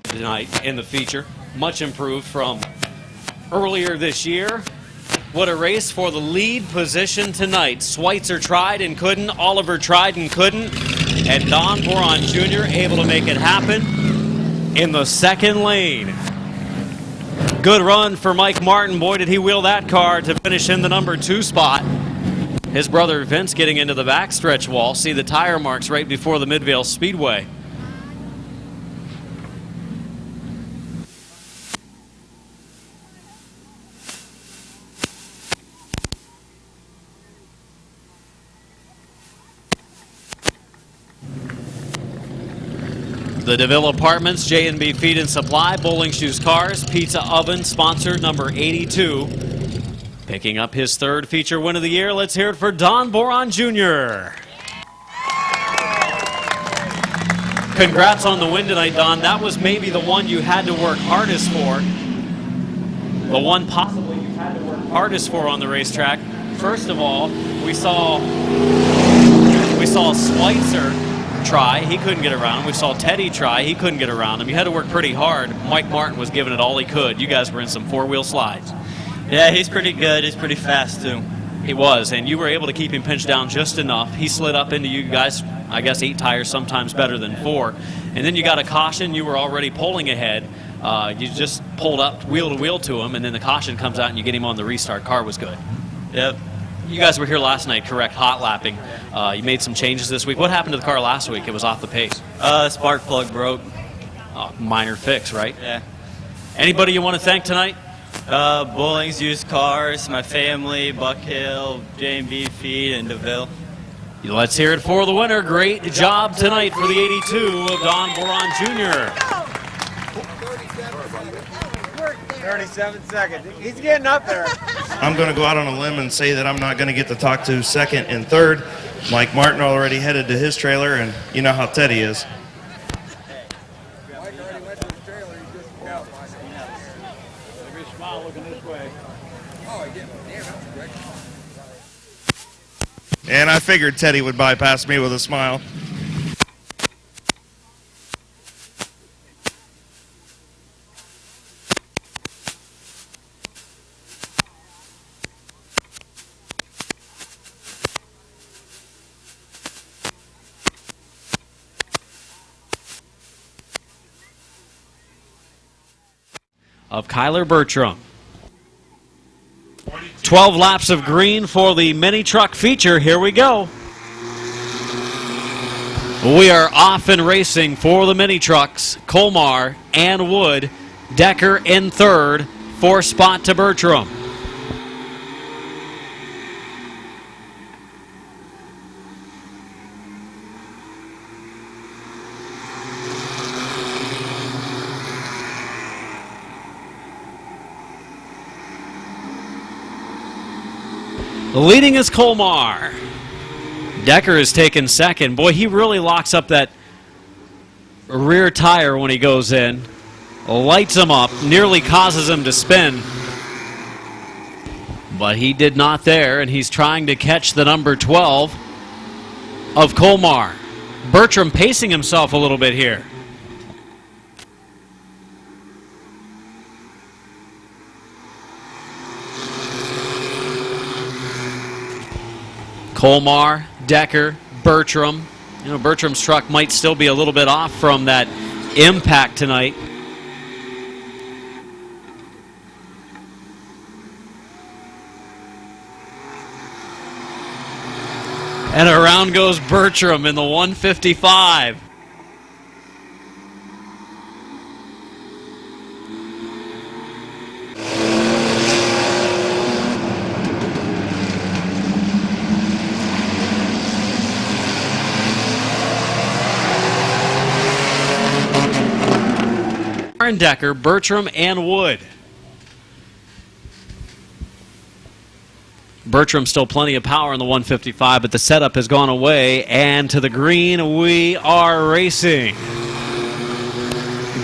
Tonight in the feature, much improved from earlier this year. What a race for the lead position tonight. Schweitzer tried and couldn't, Oliver tried and couldn't, and Don Boron Jr. able to make it happen in the 2nd lane. Good run for Mike Martin. Boy, did he wheel that car to finish in the number 2 spot. His brother Vince getting into the backstretch wall. See the tire marks right before the Midvale Speedway. The DeVille Apartments, J&B Feed and Supply, Bowling Shoes Cars, Pizza Oven, sponsor number 82. Picking up his third feature win of the year, let's hear it for Don Boron Jr. Congrats on the win tonight, Don. That was maybe the one you had to work hardest for. The one possibly you had to work hardest for on the racetrack. First of all, we saw Schweitzer try. He couldn't get around him. We saw Teddy try. He couldn't get around him. You had to work pretty hard. Mike Martin was giving it all he could. You guys were in some four-wheel slides. Yeah, he's pretty good. He's pretty fast, too. He was, and you were able to keep him pinched down just enough. He slid up into you guys, I guess 8 tires, sometimes better than 4. And then you got a caution. You were already pulling ahead. You just pulled up wheel to wheel to him, and then the caution comes out and you get him on the restart. Car was good. Yep. You guys were here last night, correct? Hot lapping. You made some changes this week. What happened to the car last week? It was off the pace. Spark plug broke. Minor fix, right? Yeah. Anybody you want to thank tonight? Bowling's Used Cars, my family, Buck Hill, J&B Feed, and DeVille. Let's hear it for the winner. Great job tonight for the 82 of Don Boron Jr. 37 seconds. He's getting up there. I'm going to go out on a limb and say that I'm not going to get to talk to second and third. Mike Martin already headed to his trailer, and you know how Teddy is. And I figured Teddy would bypass me with a smile. Of Kyler Bertram. 12 laps of green for the mini truck feature. Here we go. We are off and racing for the mini trucks. Colmar and Wood. Decker in third. 4th spot to Bertram. Leading is Colmar. Decker is taken second. Boy, he really locks up that rear tire when he goes in. Lights him up, nearly causes him to spin. But he did not there, and he's trying to catch the number 12 of Colmar. Bertram pacing himself a little bit here. Colmar, Decker, Bertram. You know, Bertram's truck might still be a little bit off from that impact tonight. And around goes Bertram in the 155. Decker, Bertram, and Wood. Bertram still plenty of power in the 155, but the setup has gone away, and to the green we are racing.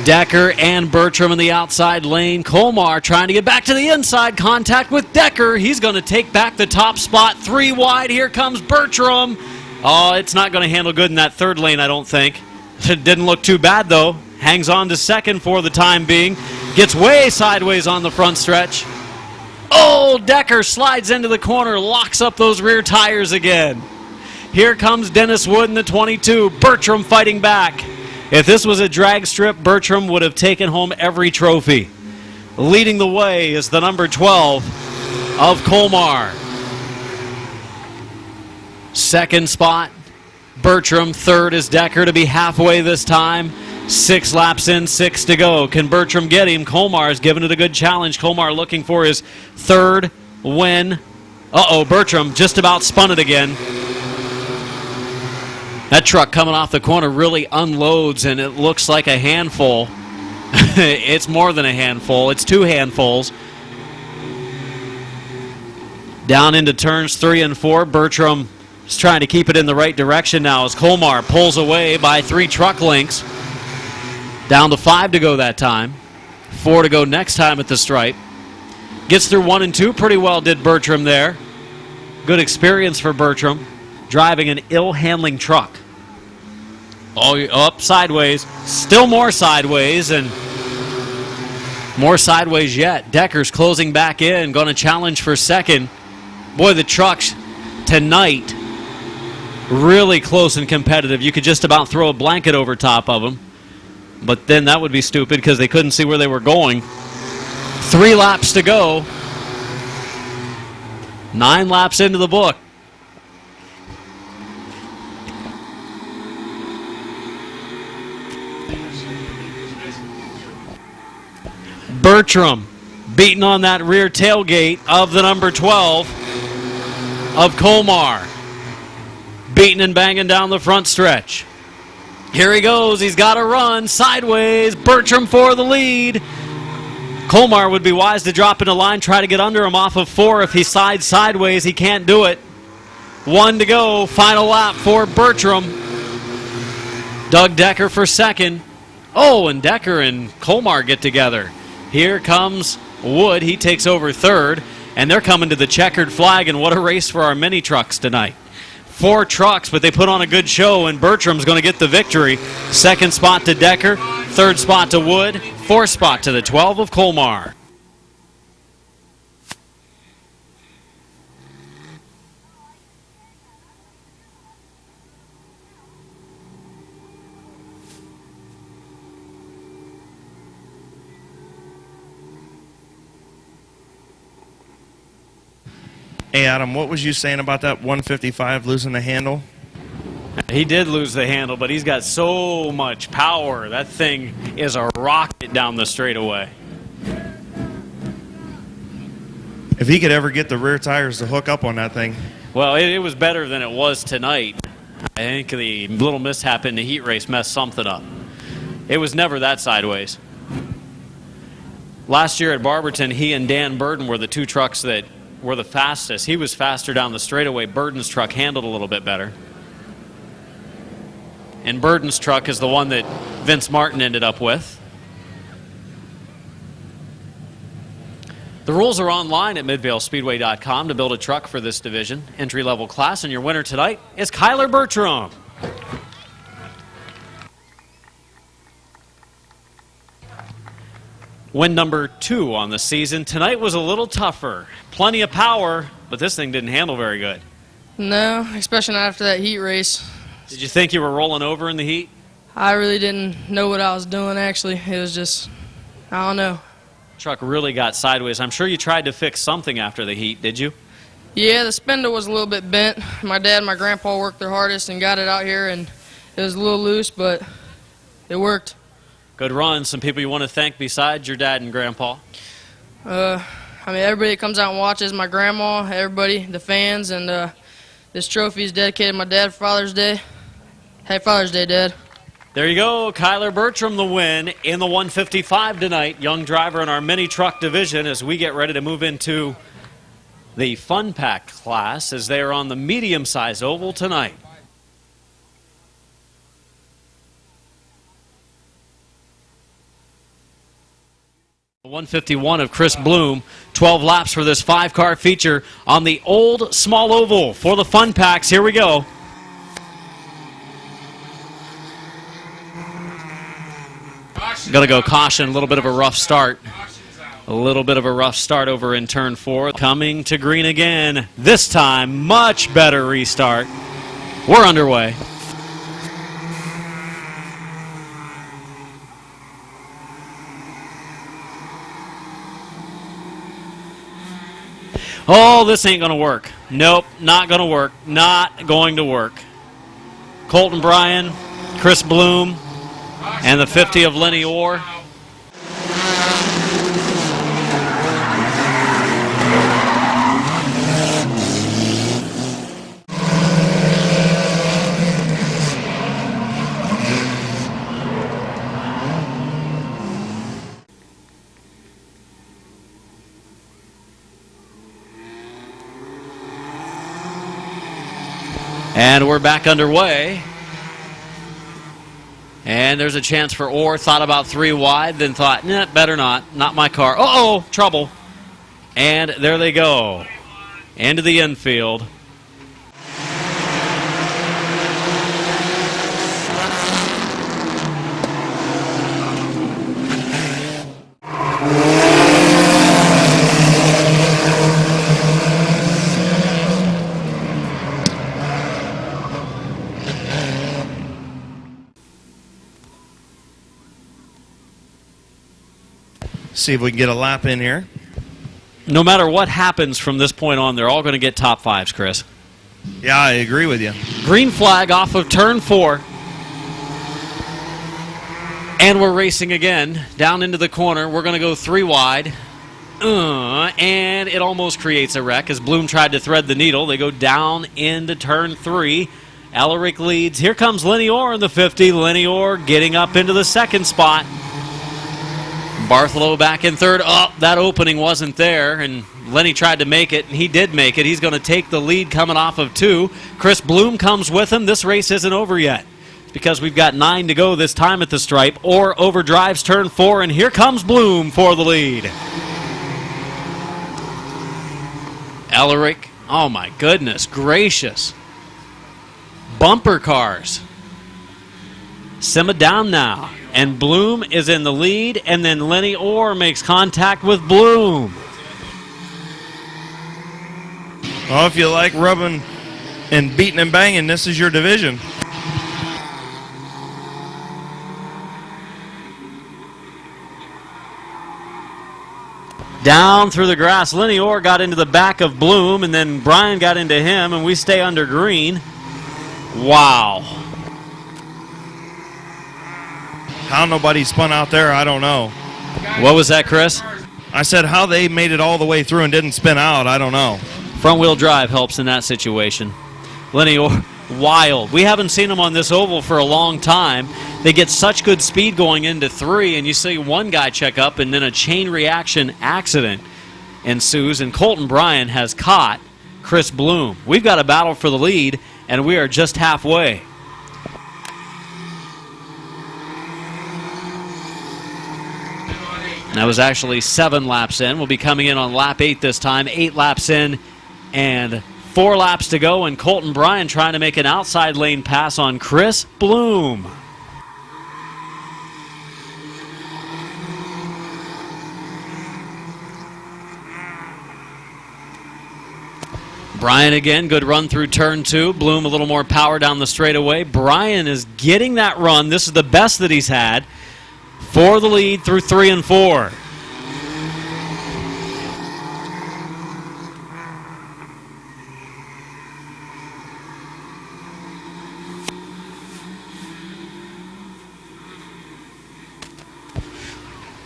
Decker and Bertram in the outside lane. Colmar trying to get back to the inside. Contact with Decker. He's going to take back the top spot. 3 wide. Here comes Bertram. Oh, it's not going to handle good in that third lane, I don't think. It didn't look too bad, though. Hangs on to second for the time being. Gets way sideways on the front stretch. Oh, Decker slides into the corner, locks up those rear tires again. Here comes Dennis Wood in the 22. Bertram fighting back. If this was a drag strip, Bertram would have taken home every trophy. Leading the way is the number 12 of Colmar. Second spot, Bertram. Third is Decker to be halfway this time. 6 laps in, 6 to go. Can Bertram get him? Colmar has given it a good challenge. Colmar looking for his third win. Uh-oh, Bertram just about spun it again. That truck coming off the corner really unloads, and it looks like a handful. It's more than a handful. It's 2 handfuls. Down into turns 3 and 4. Bertram is trying to keep it in the right direction now as Colmar pulls away by 3 truck lengths. Down to 5 to go that time. 4 to go next time at the stripe. Gets through 1 and 2 pretty well, did Bertram there. Good experience for Bertram, driving an ill-handling truck. Oh, up sideways. Still more sideways, and more sideways yet. Decker's closing back in, going to challenge for second. Boy, the trucks tonight really close and competitive. You could just about throw a blanket over top of them, but then that would be stupid because they couldn't see where they were going. 3 laps to go. 9 laps into the book. Bertram beating on that rear tailgate of the number 12 of Colmar. Beating and banging down the front stretch. Here he goes. He's got to run sideways. Bertram for the lead. Colmar would be wise to drop into line, try to get under him off of 4. If he slides sideways, he can't do it. 1 to go. Final lap for Bertram. Doug Decker for second. Oh, and Decker and Colmar get together. Here comes Wood. He takes over third, and they're coming to the checkered flag, and what a race for our mini trucks tonight. 4 trucks, but they put on a good show, and Bertram's going to get the victory. Second spot to Decker, third spot to Wood, fourth spot to the 12 of Colmar. Hey, Adam, what was you saying about that 155 losing the handle? He did lose the handle, but he's got so much power. That thing is a rocket down the straightaway. If he could ever get the rear tires to hook up on that thing. Well, it was better than it was tonight. I think the little mishap in the heat race messed something up. It was never that sideways. Last year at Barberton, he and Dan Burden were the 2 trucks that were the fastest. He was faster down the straightaway. Burden's truck handled a little bit better. And Burden's truck is the one that Vince Martin ended up with. The rules are online at midvalespeedway.com to build a truck for this division. Entry-level class, and your winner tonight is Kyler Bertram. Win number 2 on the season. Tonight was a little tougher. Plenty of power, but this thing didn't handle very good. No, especially not after that heat race. Did you think you were rolling over in the heat? I really didn't know what I was doing, actually. It was just, I don't know. Truck really got sideways. I'm sure you tried to fix something after the heat, did you? Yeah, the spindle was a little bit bent. My dad and my grandpa worked their hardest and got it out here, and it was a little loose, but it worked. Good run. Some people you want to thank besides your dad and grandpa? I mean, everybody that comes out and watches, my grandma, everybody, the fans, and this trophy is dedicated to my dad for Father's Day. Happy Father's Day, Dad. There you go. Kyler Bertram the win in the 155 tonight. Young driver in our mini truck division as we get ready to move into the Fun Pack class as they are on the medium-size oval tonight. The 151 of Chris Bloom. 12 laps for this 5-car feature on the old small oval for the Fun Packs. Here we go. Gonna go caution, a little bit of a rough start. A little bit of a rough start over in turn 4. Coming to green again. This time, much better restart. We're underway. Oh, this ain't gonna work. Nope, not gonna work. Not going to work. Colton Bryan, Chris Bloom, and the 50 of Lenny Orr. And we're back underway. And there's a chance for Orr. Thought about 3 wide, then thought, nah, better not. Not my car. Uh-oh, trouble. And there they go. Into the infield. See if we can get a lap in here. No matter what happens from this point on, they're all going to get top 5s, Chris. Yeah, I agree with you. Green flag off of turn 4. And we're racing again down into the corner. We're going to go 3 wide. And it almost creates a wreck as Bloom tried to thread the needle. They go down into turn 3. Ellerick leads. Here comes Lenny Orr in the 50. Lenny Orr getting up into the 2nd spot. Bartholomew back in 3rd. Oh, that opening wasn't there, and Lenny tried to make it, and he did make it. He's going to take the lead coming off of 2. Chris Bloom comes with him. This race isn't over yet because we've got 9 to go this time at the stripe. Orr overdrives turn 4, and here comes Bloom for the lead. Ellerick, oh my goodness gracious. Bumper cars. Simmer down now. And Bloom is in the lead, and then Lenny Orr makes contact with Bloom. Well, if you like rubbing and beating and banging, this is your division. Down through the grass, Lenny Orr got into the back of Bloom, and then Brian got into him, and we stay under green. Wow. How nobody spun out there, I don't know. What was that, Chris? I said how they made it all the way through and didn't spin out, I don't know. Front-wheel drive helps in that situation. Lenny Orr, wild. We haven't seen them on this oval for a long time. They get such good speed going into 3, and you see one guy check up, and then a chain reaction accident ensues, and Colton Bryan has caught Chris Bloom. We've got a battle for the lead, and we are just halfway. That was actually 7 laps in. We'll be coming in on lap 8 this time. 8 laps in and 4 laps to go. And Colton Bryan trying to make an outside lane pass on Chris Bloom. Bryan again, good run through turn 2. Bloom a little more power down the straightaway. Bryan is getting that run. This is the best that he's had for the lead through 3 and 4.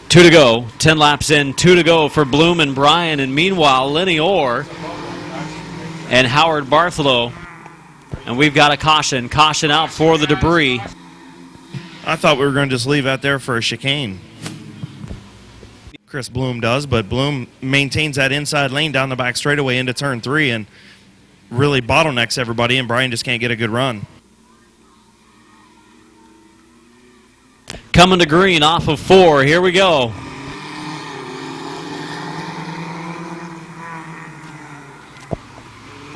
Two to go. 10 laps in. 2 to go for Bloom and Bryan. And meanwhile, Lenny Orr and Howard Bartholomew. And we've got a caution. Caution out for the debris. I thought we were going to just leave out there for a chicane. Chris Bloom does, but Bloom maintains that inside lane down the back straightaway into turn 3 and really bottlenecks everybody, and Bryan just can't get a good run. Coming to green off of 4. Here we go.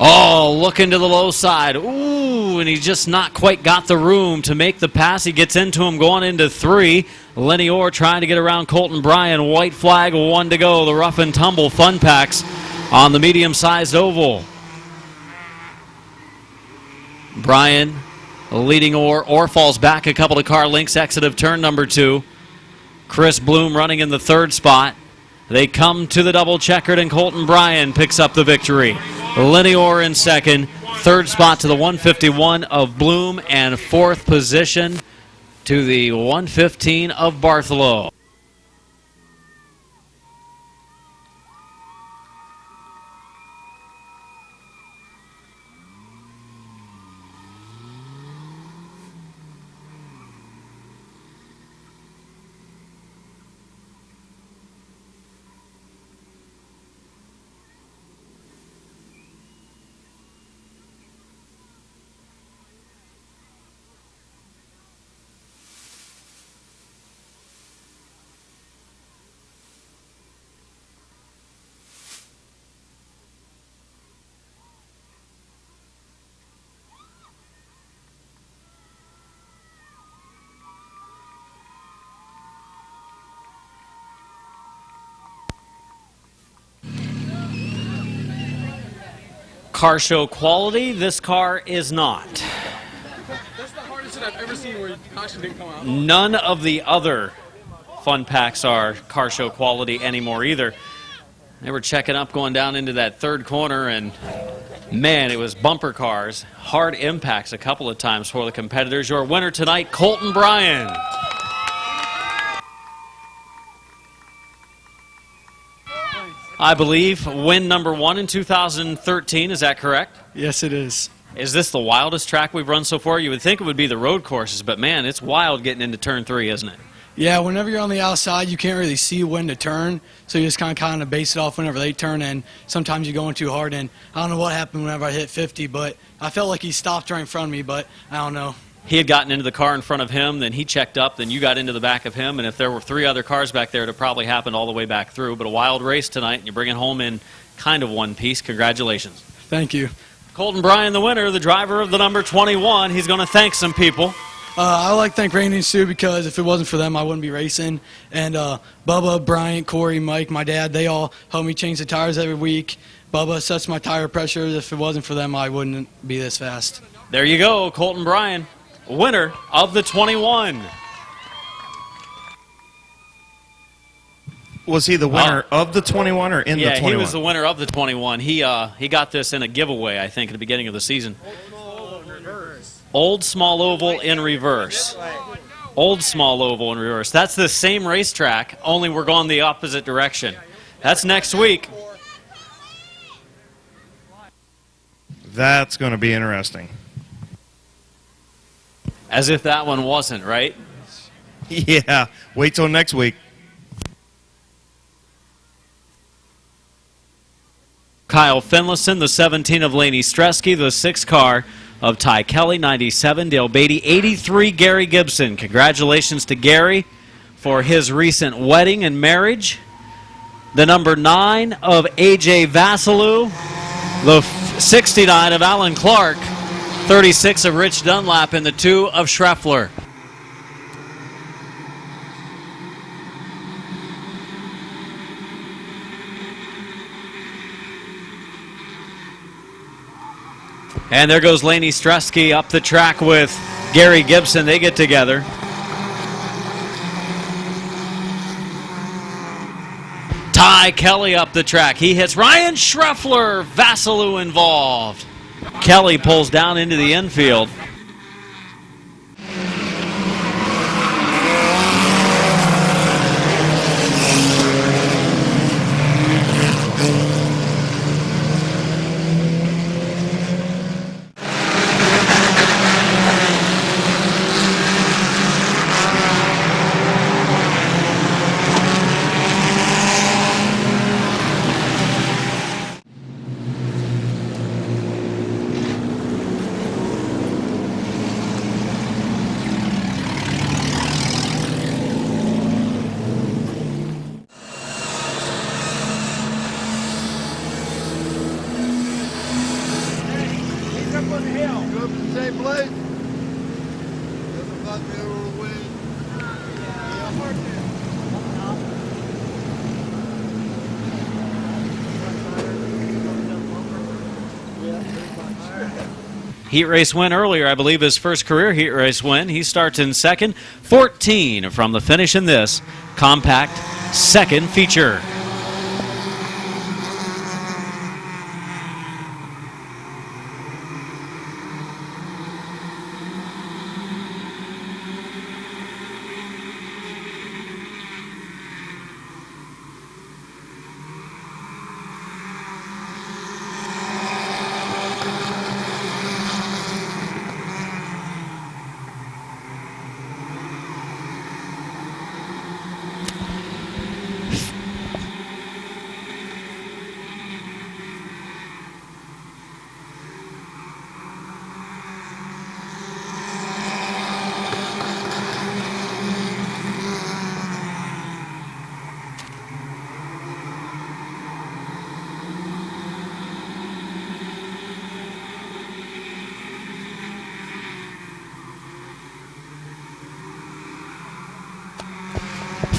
Oh, looking to the low side. Ooh, and he just not quite got the room to make the pass. He gets into him going into 3. Lenny Orr trying to get around Colton Bryan. White flag, 1 to go. The rough and tumble fun packs on the medium-sized oval. Bryan leading Orr. Orr falls back a couple of car lengths, exit of turn number 2. Chris Bloom running in the 3rd spot. They come to the double checkered, and Colton Bryan picks up the victory. Lenny Orr in 2nd, 3rd spot to the 151 of Bloom, and 4th position to the 115 of Bartholomew. car show quality. This car is not. That's the hardest that I've ever seen where caution didn't come out. None of the other fun packs are car show quality anymore either. They were checking up going down into that third corner, and man, it was bumper cars. Hard impacts a couple of times for the competitors. Your winner tonight, Colton Bryan. I believe win number 1 in 2013. Is that correct? Yes, it is. Is this the wildest track we've run so far? You would think it would be the road courses, but man, it's wild getting into turn 3, isn't it? Yeah, whenever you're on the outside, you can't really see when to turn, so you just kind of base it off whenever they turn, and sometimes you're going too hard, and I don't know what happened whenever I hit 50, but I felt like he stopped right in front of me, but I don't know. He had gotten into the car in front of him, then he checked up, then you got into the back of him, and if there were 3 other cars back there, it probably happened all the way back through. But a wild race tonight, and you bring it home in kind of one piece. Congratulations. Thank you. Colton Bryan, the winner, the driver of the number 21. He's going to thank some people. I would like to thank Randy and Sue, because if it wasn't for them, I wouldn't be racing. And Bubba, Bryant, Corey, Mike, my dad, they all help me change the tires every week. Bubba sets my tire pressure. If it wasn't for them, I wouldn't be this fast. There you go, Colton Bryan, winner of the 21. Was he the winner of the 21 or in the 21? Yeah, he was the winner of the 21. He got this in a giveaway, I think, at the beginning of the season. Old small oval in reverse. Old small oval in reverse. That's the same racetrack, only we're going the opposite direction. That's next week. That's going to be interesting. As if that one wasn't, right? Yeah, wait till next week. Kyle Finlayson, the 17 of Laney Stresky, the 6 car of Ty Kelly, 97, Dale Beatty, 83, Gary Gibson. Congratulations to Gary for his recent wedding and marriage. The number 9 of A.J. Vassalou, the 69 of Alan Clark, 36 of Rich Dunlap, and the 2 of Schreffler. And there goes Laney Stresky up the track with Gary Gibson. They get together. Ty Kelly up the track. He hits Ryan Schreffler. Vassalou involved. Kelly pulls down into the infield. Heat race win earlier, I believe his first career heat race win. He starts in second, 14 from the finish in this compact second feature.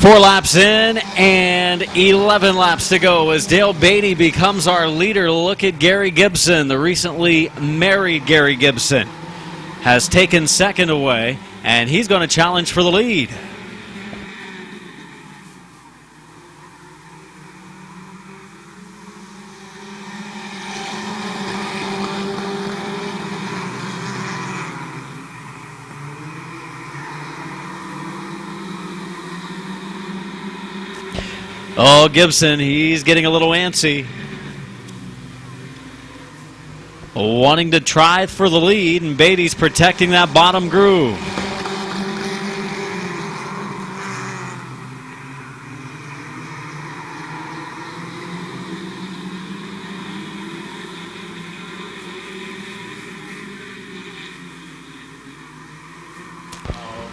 4 laps in and 11 laps to go as Dale Beatty becomes our leader. Look at Gary Gibson, the recently married Gary Gibson, has taken second away, and he's going to challenge for the lead. Oh, Gibson, he's getting a little antsy. Wanting to try for the lead, and Beatty's protecting that bottom groove.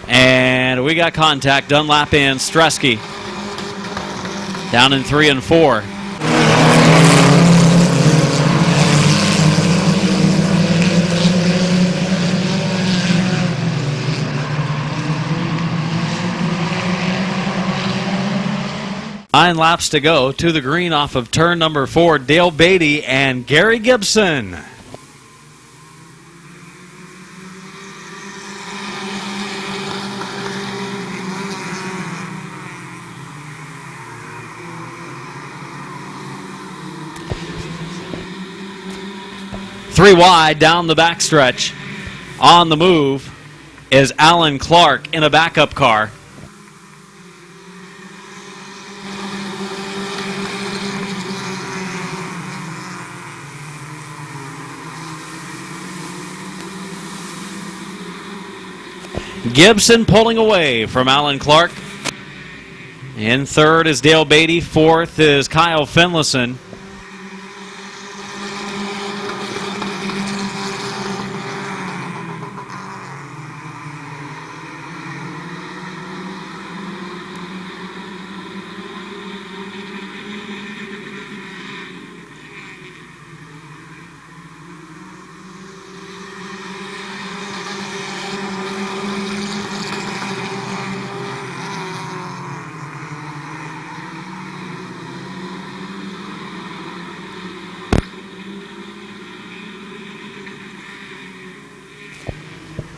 And we got contact. Dunlap and Stresky down in 3 and 4. Nine laps to go to the green off of turn number 4. Dale Beatty and Gary Gibson. Three wide down the backstretch. On the move is Alan Clark in a backup car. Gibson pulling away from Alan Clark. In third is Dale Beatty. Fourth is Kyle Finlayson.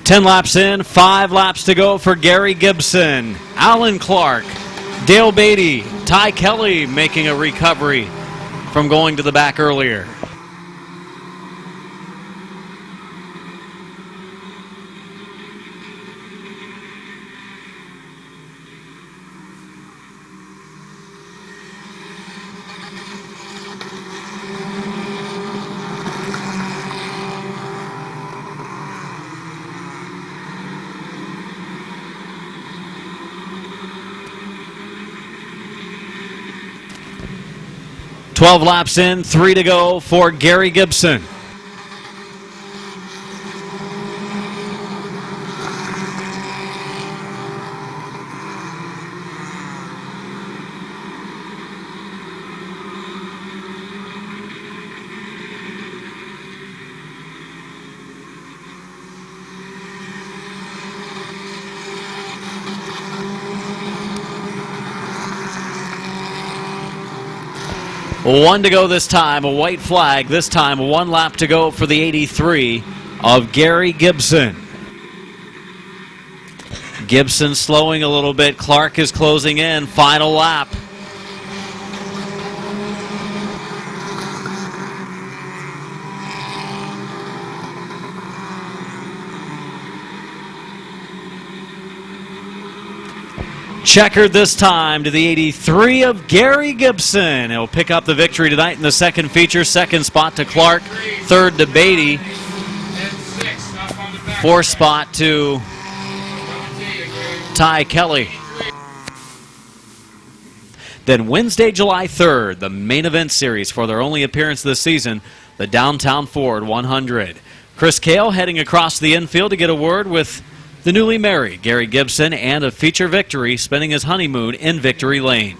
Ten laps in, 5 laps to go for Gary Gibson. Alan Clark, Dale Beatty, Ty Kelly making a recovery from going to the back earlier. Twelve laps in, 3 to go for Gary Gibson. One to go this time, a white flag this time, 1 lap to go for the 83 of Gary Gibson. Gibson slowing a little bit, Clark is closing in, final lap. Checkered this time to the 83 of Gary Gibson. He'll pick up the victory tonight in the second feature. Second spot to Clark. Third to Beatty. Fourth spot to Ty Kelly. Then Wednesday, July 3rd, the main event series for their only appearance this season, the Downtown Ford 100. Chris Cale heading across the infield to get a word with the newly married Gary Gibson and a feature victory, spending his honeymoon in Victory Lane.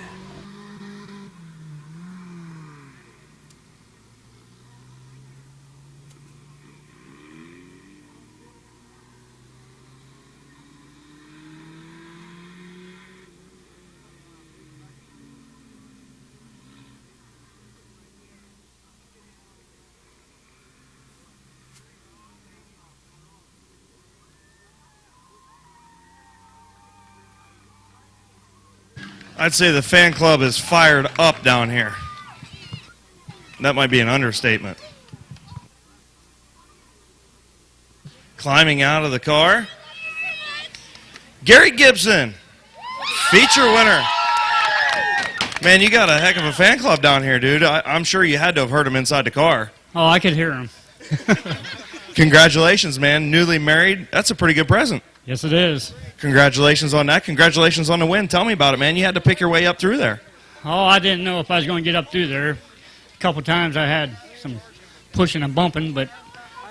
I'd say the fan club is fired up down here. That might be an understatement. Climbing out of the car, Gary Gibson, feature winner. Man, you got a heck of a fan club down here, dude. I'm sure you had to have heard him inside the car. Oh, I could hear him. Congratulations, man. Newly married. That's a pretty good present. Yes, it is. Congratulations on that. Congratulations on the win. Tell me about it, man. You had to pick your way up through there. Oh, I didn't know if I was going to get up through there. A couple times I had some pushing and bumping, but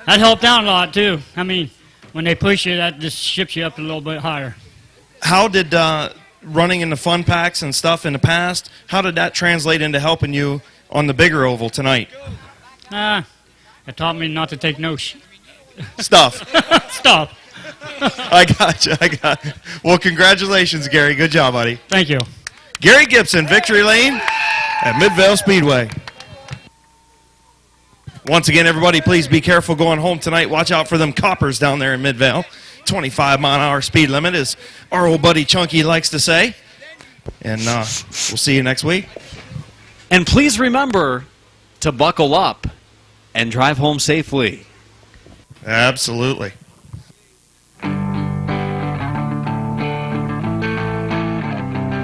that helped out a lot, too. I mean, when they push you, that just ships you up a little bit higher. How did running in the fun packs and stuff in the past, how did that translate into helping you on the bigger oval tonight? It taught me not to take no stuff. Stuff. I got you. Well, congratulations, Gary. Good job, buddy. Thank you. Gary Gibson, victory lane at Midvale Speedway. Once again, everybody, please be careful going home tonight. Watch out for them coppers down there in Midvale. 25-mile-an-hour speed limit, as our old buddy Chunky likes to say. And we'll see you next week. And please remember to buckle up and drive home safely. Absolutely.